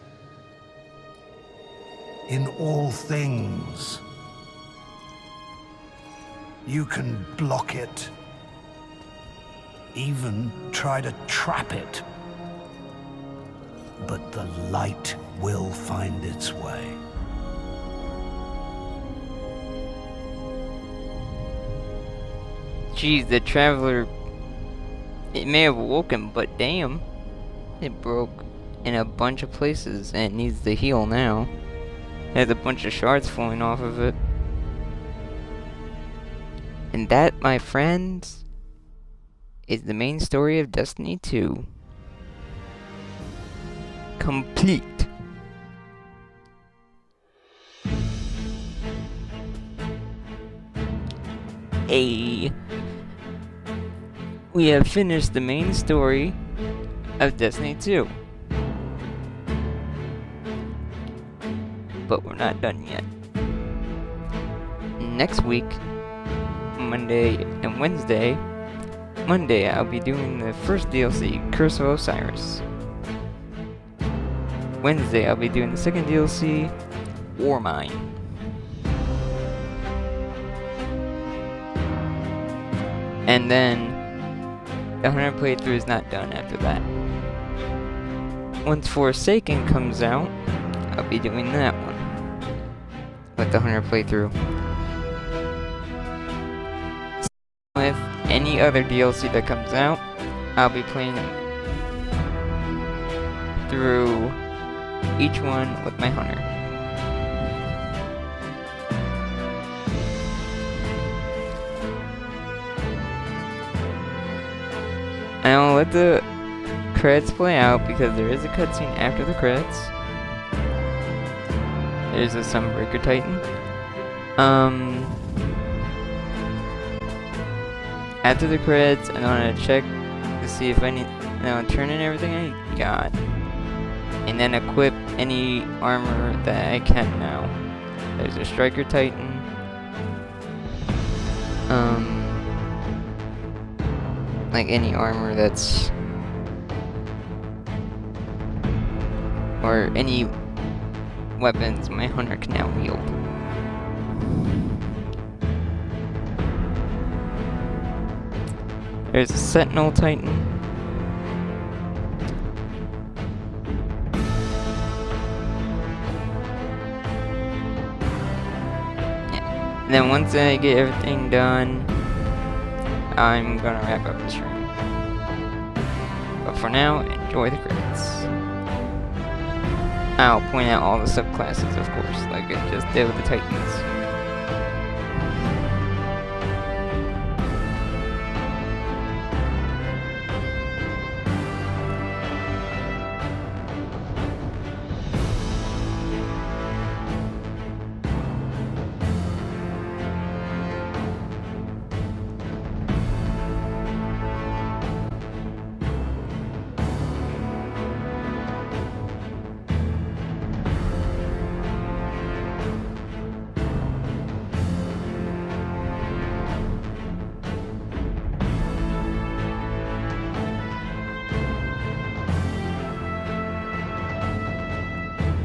In all things. You can block it. Even try to trap it. But the light will find its way. Geez, the Traveler... It may have woken, but damn. It broke in a bunch of places and it needs to heal now. It has a bunch of shards falling off of it. And that, my friends, is the main story of Destiny 2. Complete. We have finished the main story of Destiny 2. But we're not done yet. Next week, Monday and Wednesday. Monday, I'll be doing the first DLC, Curse of Osiris. Wednesday, I'll be doing the second DLC, Warmind. And then, the 100 playthrough is not done after that. Once Forsaken comes out, I'll be doing that one. With the 100 playthrough. With any other DLC that comes out, I'll be playing through each one with my hunter. And I'll let the credits play out because there is a cutscene after the credits. There's a Sunbreaker Titan. After the credits, I'm gonna check to see if I'll turn in everything I got. And then equip any armor that I can now. There's a Striker Titan. Like any armor that's... or any weapons my hunter can now wield. There's a Sentinel Titan. Yeah. And then once I get everything done, I'm gonna wrap up the stream. But for now, enjoy the credits. I'll point out all the subclasses, of course, like I just did with the Titans.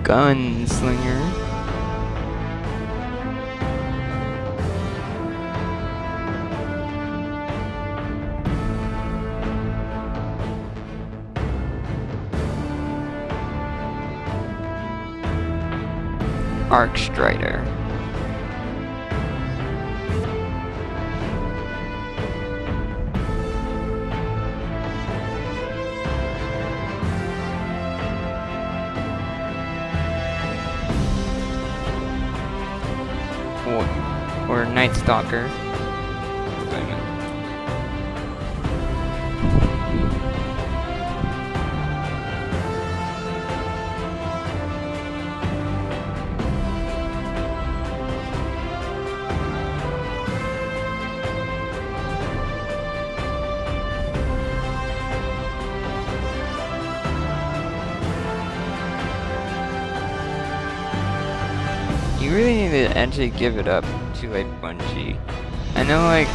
Gunslinger. Arcstrider. Or Night Stalker. You really need to actually give it up to like Bungie. I know like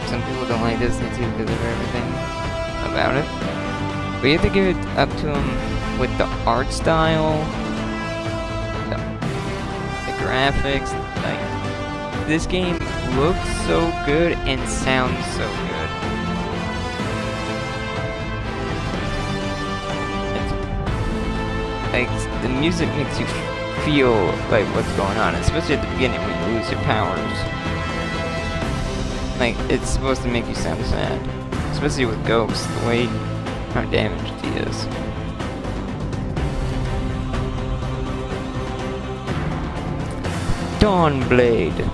some people don't like Destiny 2 because of everything, about it. But you have to give it up to him with the art style, the graphics. Like, this game looks so good and sounds so good. Like, the music makes you feel like what's going on, especially at the beginning when you lose your powers. Like, it's supposed to make you sound sad, especially with Ghost, the way how damaged he is. Dawnblade.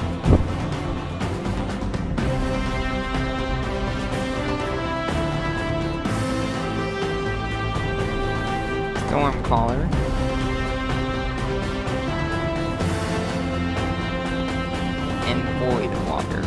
Stormcaller. And Voidwalker.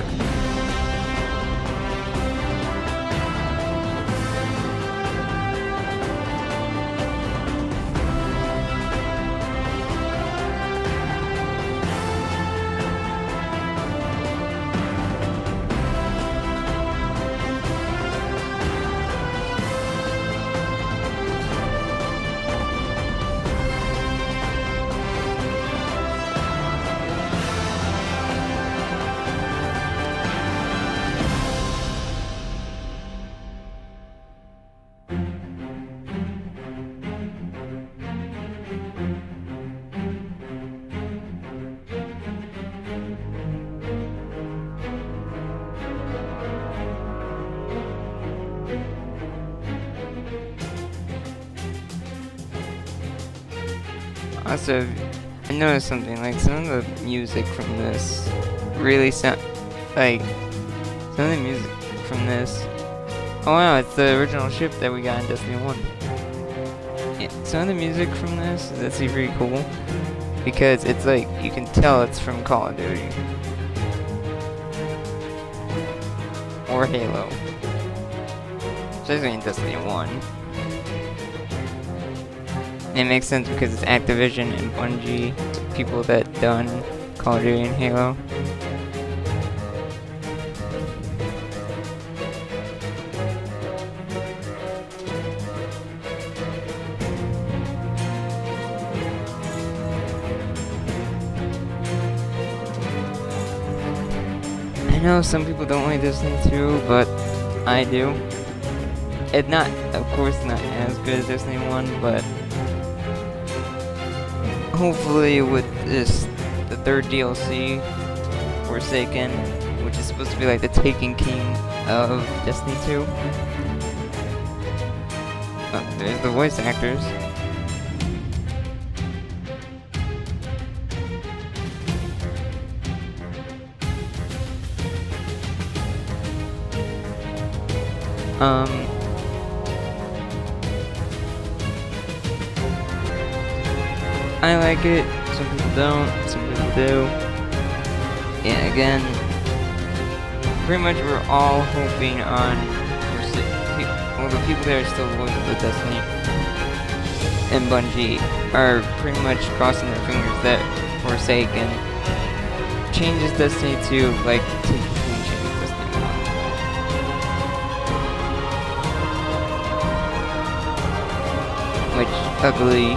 Also, I noticed something, like some of the music from this really sound like some of the music from this. Oh wow, it's the original ship that we got in Destiny 1. Yeah, some of the music from this is actually pretty cool because it's like you can tell it's from Call of Duty or Halo, especially in Destiny 1. It makes sense because it's Activision and Bungie, people that done Call of Duty and Halo. I know some people don't like Destiny 2, but I do. It's not, of course, not as good as Destiny 1, but hopefully with this, the third DLC, Forsaken, which is supposed to be like the Taken King of Destiny 2. Oh, there's the voice actors. I like it, some people don't, some people do. Yeah, again, pretty much we're all hoping on, well, the people that are still loyal to Destiny and Bungie are pretty much crossing their fingers that Forsaken changes Destiny 2 like Taken King changed Destiny 1. Which, luckily,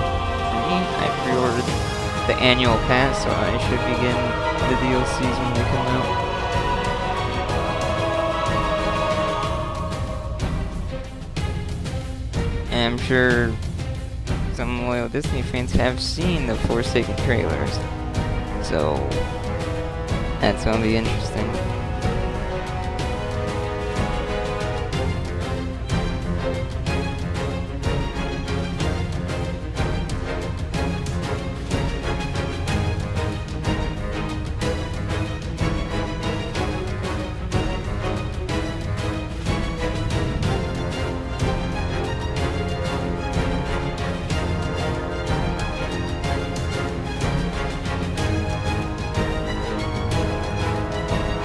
I pre-ordered the annual pass, so I should be getting the DLCs when they come out. And I'm sure some loyal Disney fans have seen the Forsaken trailers, so that's gonna be interesting.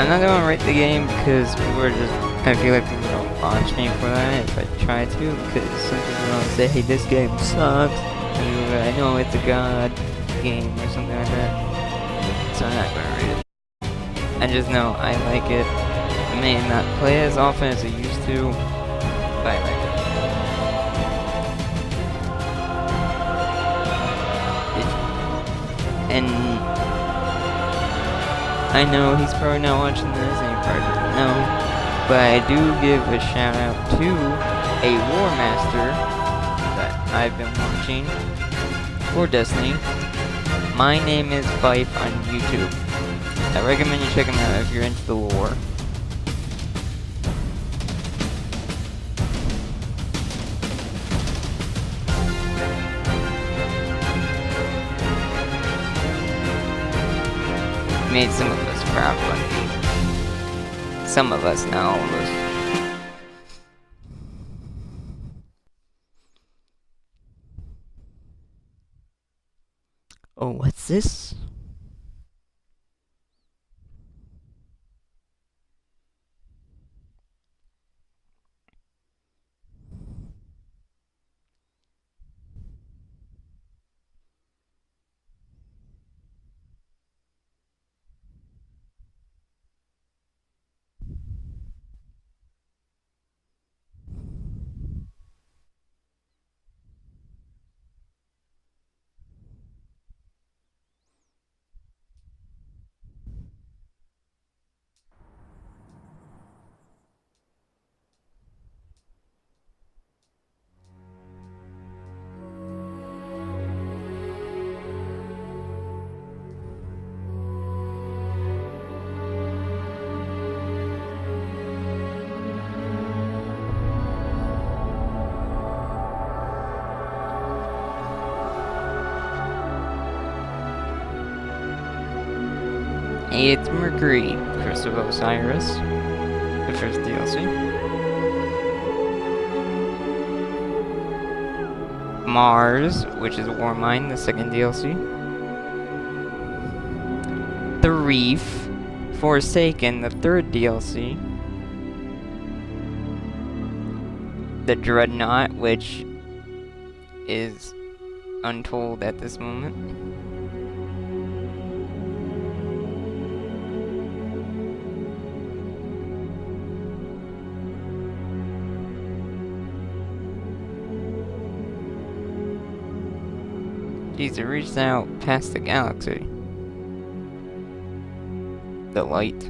I'm not gonna rate the game because people are just, I feel like people don't watch me for that if I try to, because some people don't say, hey, this game sucks, and I know it's a god game or something like that, so I'm not gonna rate it. I just know I like it. I may not play as often as I used to, but I like it. And I know he's probably not watching this, and he probably doesn't know, but I do give a shout out to a War Master that I've been watching for Destiny. My name is Fife on YouTube. I recommend you check him out if you're into the lore. Made some of us proud one day. Some of us, not all of us. Oh, what's this? It's Mercury, Curse of Osiris, the first DLC. Mars, which is Warmind, the second DLC. The Reef, Forsaken, the third DLC. The Dreadnought, which is untold at this moment. Jeez, it reached out past the galaxy. The light.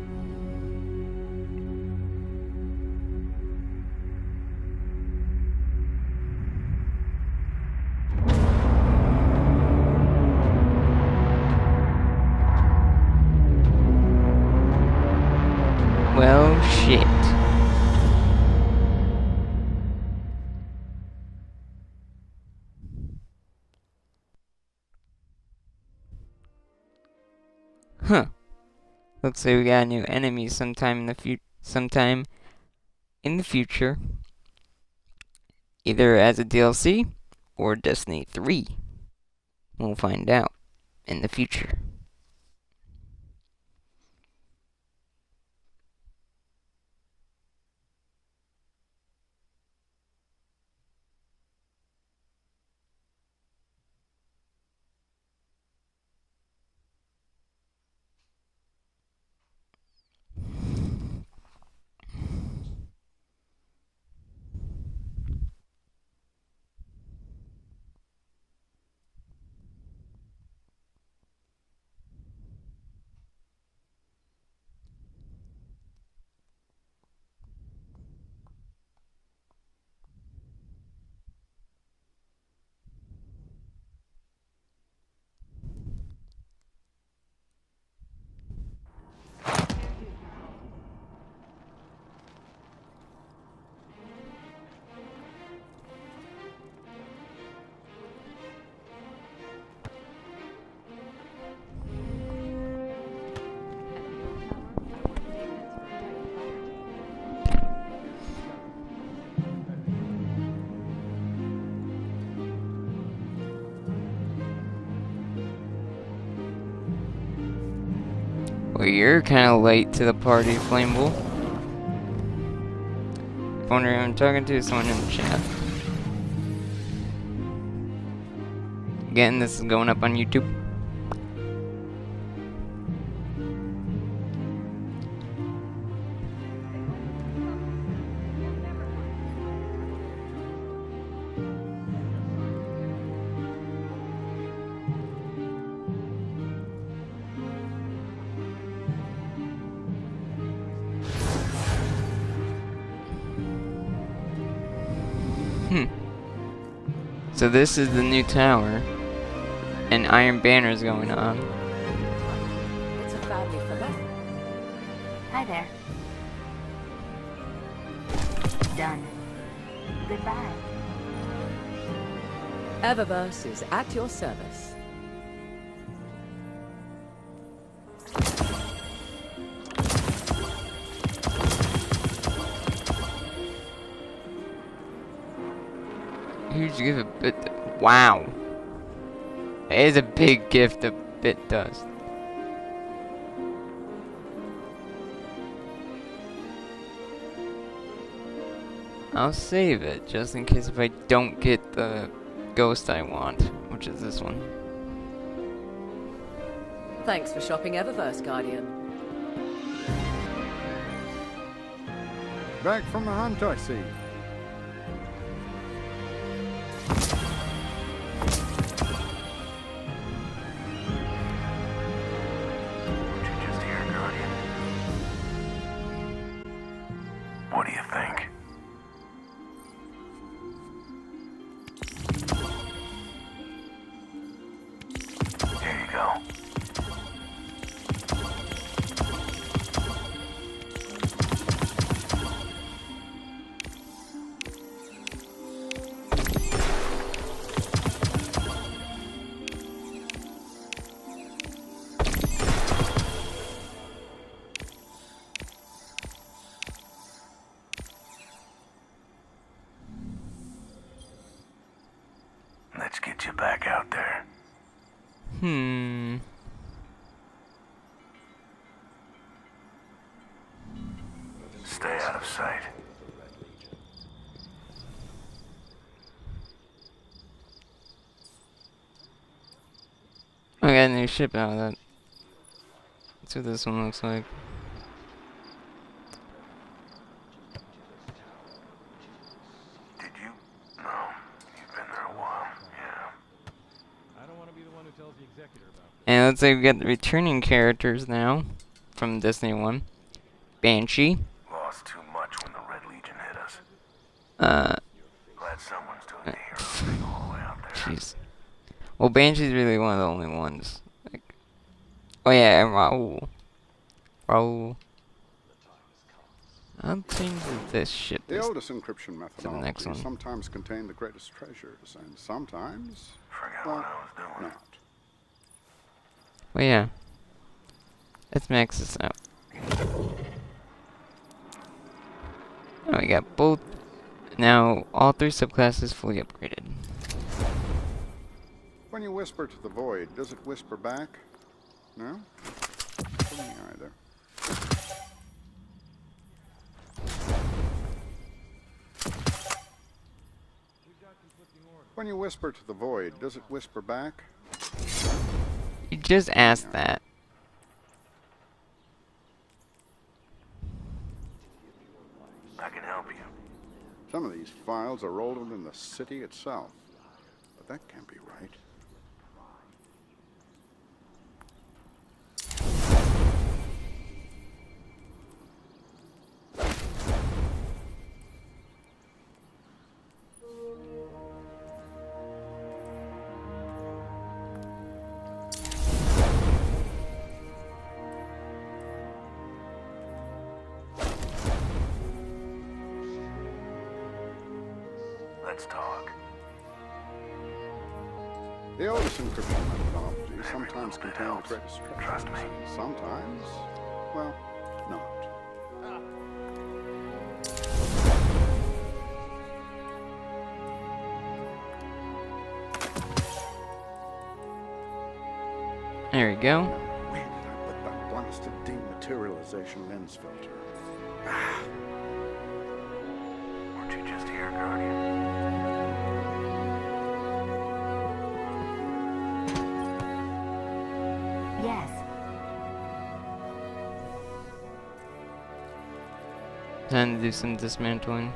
Well, shit. Huh. Looks like we got a new enemy sometime in the future. Either as a DLC or Destiny 3. We'll find out in the future. Well, you're kind of late to the party, Flamebull. If wondering who I'm talking to, someone in the chat. Again, this is going up on YouTube. So this is the new tower, and Iron Banner's going on. It's a family for life. Hi there. Done. Goodbye. Eververse is at your service. Huge gift of bit. Wow. It is a big gift of bit dust. I'll save it just in case if I don't get the ghost I want, which is this one. Thanks for shopping Eververse, Guardian. Back from the hunt, I see. Just here, Guardian. What do you think? Here you go. Let's get you back out there. Stay out of sight. I got a new ship out of that. That's what this one looks like. Did you? No. You've been there a while. Yeah. I don't want to be the one who tells the executor about this. And let's say we got the returning characters now from Destiny 1. Banshee. Lost too much when the Red Legion hit us. Glad someone's doing the hero thing all the way out there. Jeez. Well, Banshee's really one of the only ones. Like, oh yeah, and Raoul. Raoul. I'll change this shit. The oldest encryption the next methodologies one. sometimes contain the greatest treasures, and sometimes, Forgot well, what I was doing. not. Well, yeah. Let's max this out. Now we got both. Now all 3 subclasses fully upgraded. When you whisper to the void, does it whisper back? No? For me either. When you whisper to the void, does it whisper back? You just asked that. I can help you. Some of these files are older than the city itself. But that can't be right. Let's talk. The oldest encryption methodology sometimes contain the greatest treasures. Trust me. Sometimes, well, not. There we go. Where did I put that blasted dematerialization lens filter? Weren't you just here, Guardian? Yes. Time to do some dismantling.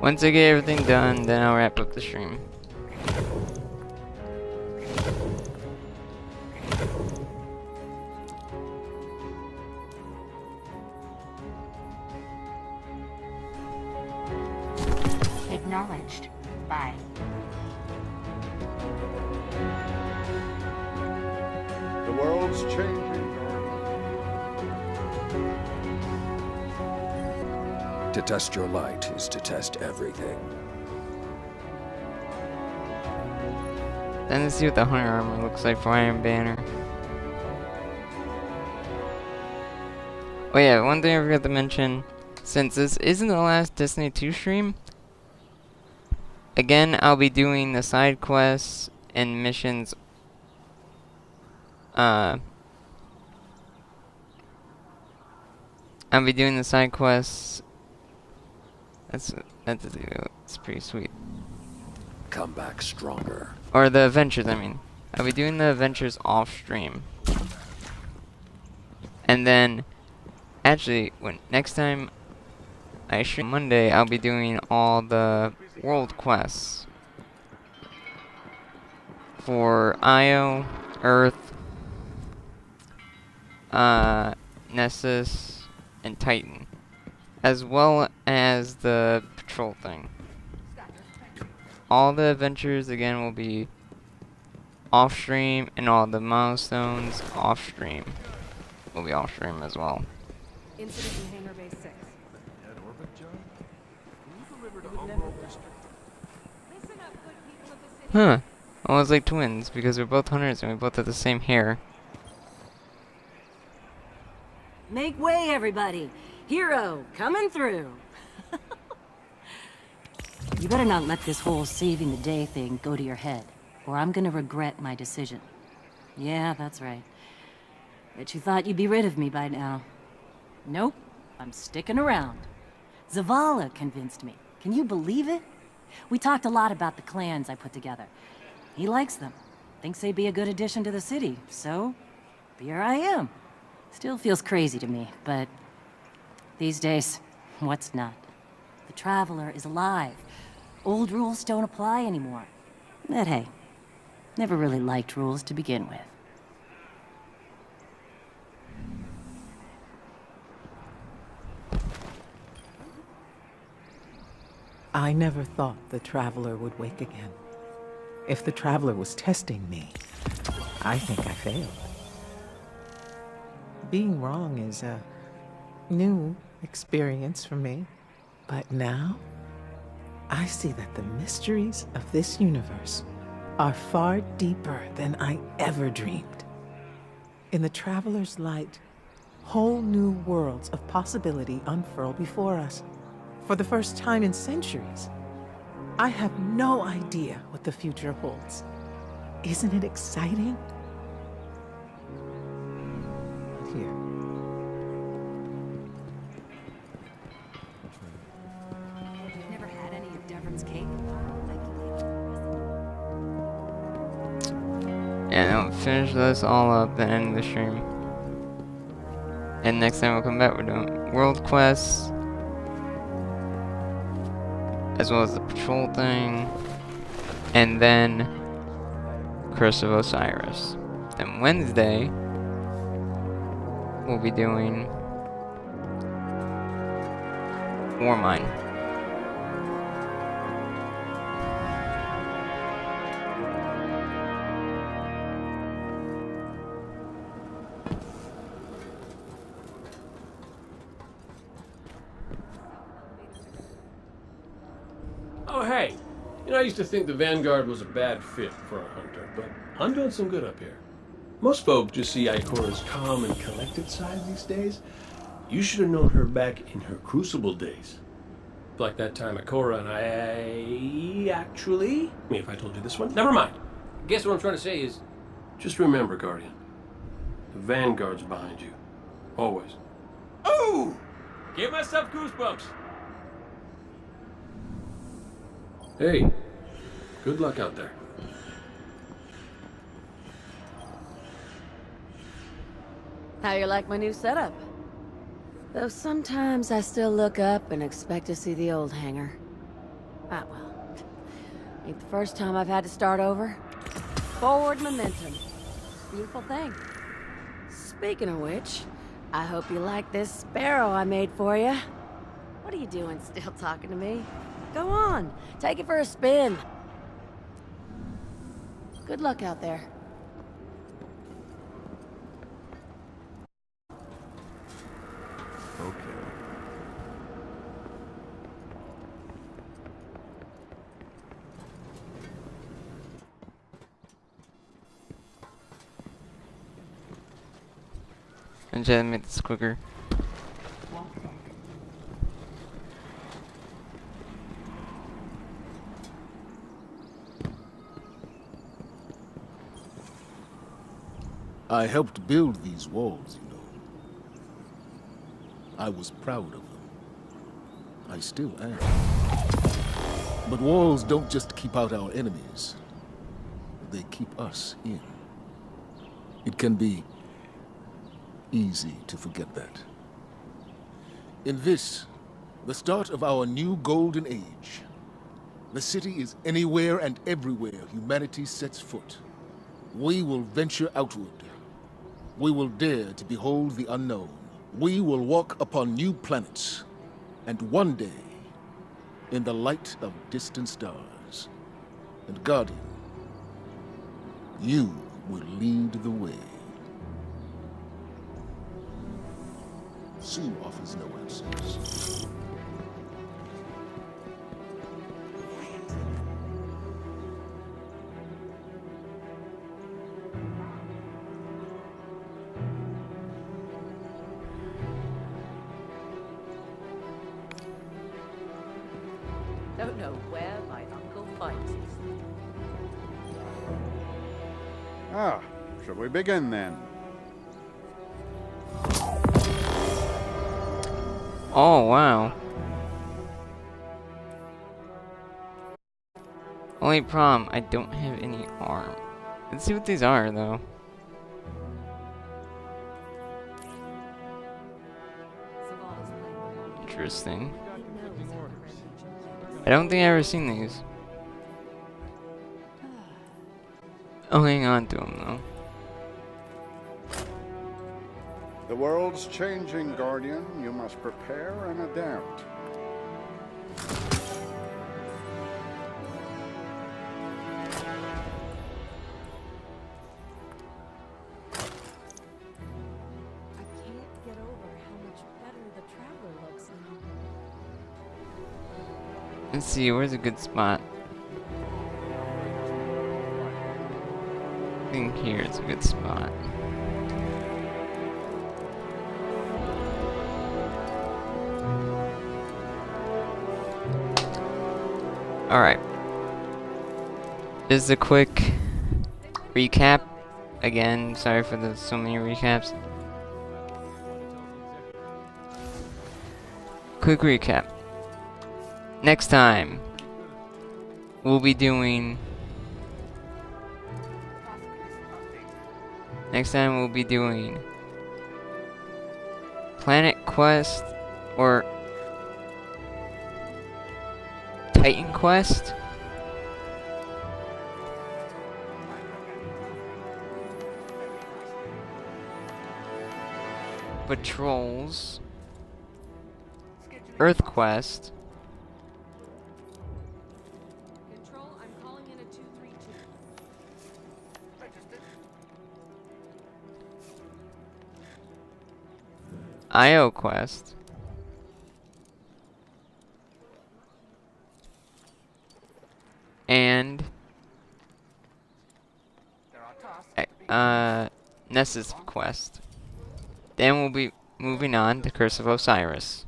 Once I get everything done, then I'll wrap up the stream. Acknowledged. Bye. The world's changing. To test your light is to test everything. Then let's see what the hunter armor looks like for Iron Banner. Oh yeah, one thing I forgot to mention, since this isn't the last Destiny 2 stream, again, I'll be doing the side quests and missions. I'll be doing the side quests. That's pretty sweet. Come back stronger. Or the adventures, I mean. I'll be doing the adventures off stream. And then, actually, next time I stream Monday, I'll be doing all the world quests for Io, Earth, Nessus, and Titan, as well as the patrol thing. All the adventures again will be off stream, and all the milestones off stream will be off stream as well. Incident in Hangar Bay 6. At orbit, John? Can you deliver to Homeworld District? Listen up, good people of the city. Huh. Almost like twins, because we're both hunters and we both have the same hair. Make way, everybody. Hero, coming through. You better not let this whole saving the day thing go to your head, or I'm gonna regret my decision. Yeah, that's right. Bet you thought you'd be rid of me by now. Nope, I'm sticking around. Zavala convinced me. Can you believe it? We talked a lot about the clans I put together. He likes them. Thinks they'd be a good addition to the city, so here I am. Still feels crazy to me, but these days, what's not? The Traveler is alive. Old rules don't apply anymore. But hey, never really liked rules to begin with. I never thought the Traveler would wake again. If the Traveler was testing me, I think I failed. Being wrong is a new experience for me. But now, I see that the mysteries of this universe are far deeper than I ever dreamed. In the Traveler's light, whole new worlds of possibility unfurl before us. For the first time in centuries, I have no idea what the future holds. Isn't it exciting? Here. You've never had any of Devron's cake? And I'll finish this all up and end the stream. And next time we'll come back, we're doing world quests, as well as the patrol thing, and then Curse of Osiris. Then Wednesday, we'll be doing Warmind. Oh, hey. You know, I used to think the Vanguard was a bad fit for a hunter, but I'm doing some good up here. Most folk just see Ikora's calm and collected side these days. You should have known her back in her Crucible days. Like that time Ikora and I actually... I mean, if I told you this one, never mind. Guess what I'm trying to say is, just remember, Guardian, the Vanguard's behind you. Always. Ooh! Gave myself goosebumps. Hey, good luck out there. How you like my new setup? Though sometimes I still look up and expect to see the old hangar. Ah, well. Ain't the first time I've had to start over. Forward momentum. Beautiful thing. Speaking of which, I hope you like this sparrow I made for you. What are you doing still talking to me? Go on, take it for a spin. Good luck out there. Okay. And try to make this quicker. I helped build these walls, you know. I was proud of them. I still am. But walls don't just keep out our enemies. They keep us in. It can be easy to forget that. In this, the start of our new golden age, the city is anywhere and everywhere humanity sets foot. We will venture outward. We will dare to behold the unknown. We will walk upon new planets. And one day, in the light of distant stars, and Guardian, you will lead the way. Sue offers no answers. Don't know where my uncle finds these things. Ah, shall we begin then? Oh, wow. Only problem, I don't have any arm. Let's see what these are, though. Interesting. I don't think I've ever seen these. I'll hang on to them, though. The world's changing, Guardian. You must prepare and adapt. I can't get over how much better the Traveler looks now. Let's see, where's a good spot? I think here is a good spot. Alright. Just a quick recap. Again, sorry for the so many recaps. Quick recap. Next time, we'll be doing... Planet Quest or Titan Quest. Patrols. Earth Quest. Control, I'm calling in a 232. IO Quest. And Nessus Quest. Then we'll be moving on to Curse of Osiris,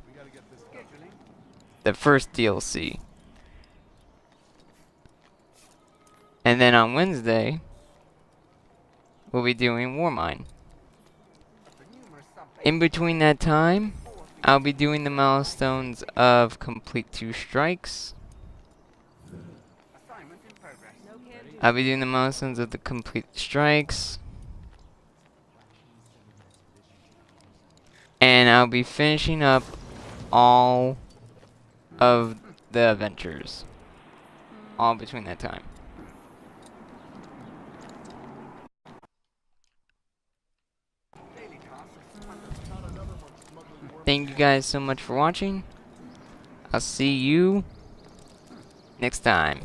the first DLC. And then on Wednesday, we'll be doing Warmind. In between that time, I'll be doing the milestones of Complete 2 Strikes. I'll be doing the milestones of the Complete Strikes. And I'll be finishing up all of the adventures. all between that time. Thank you guys so much for watching. I'll see you next time.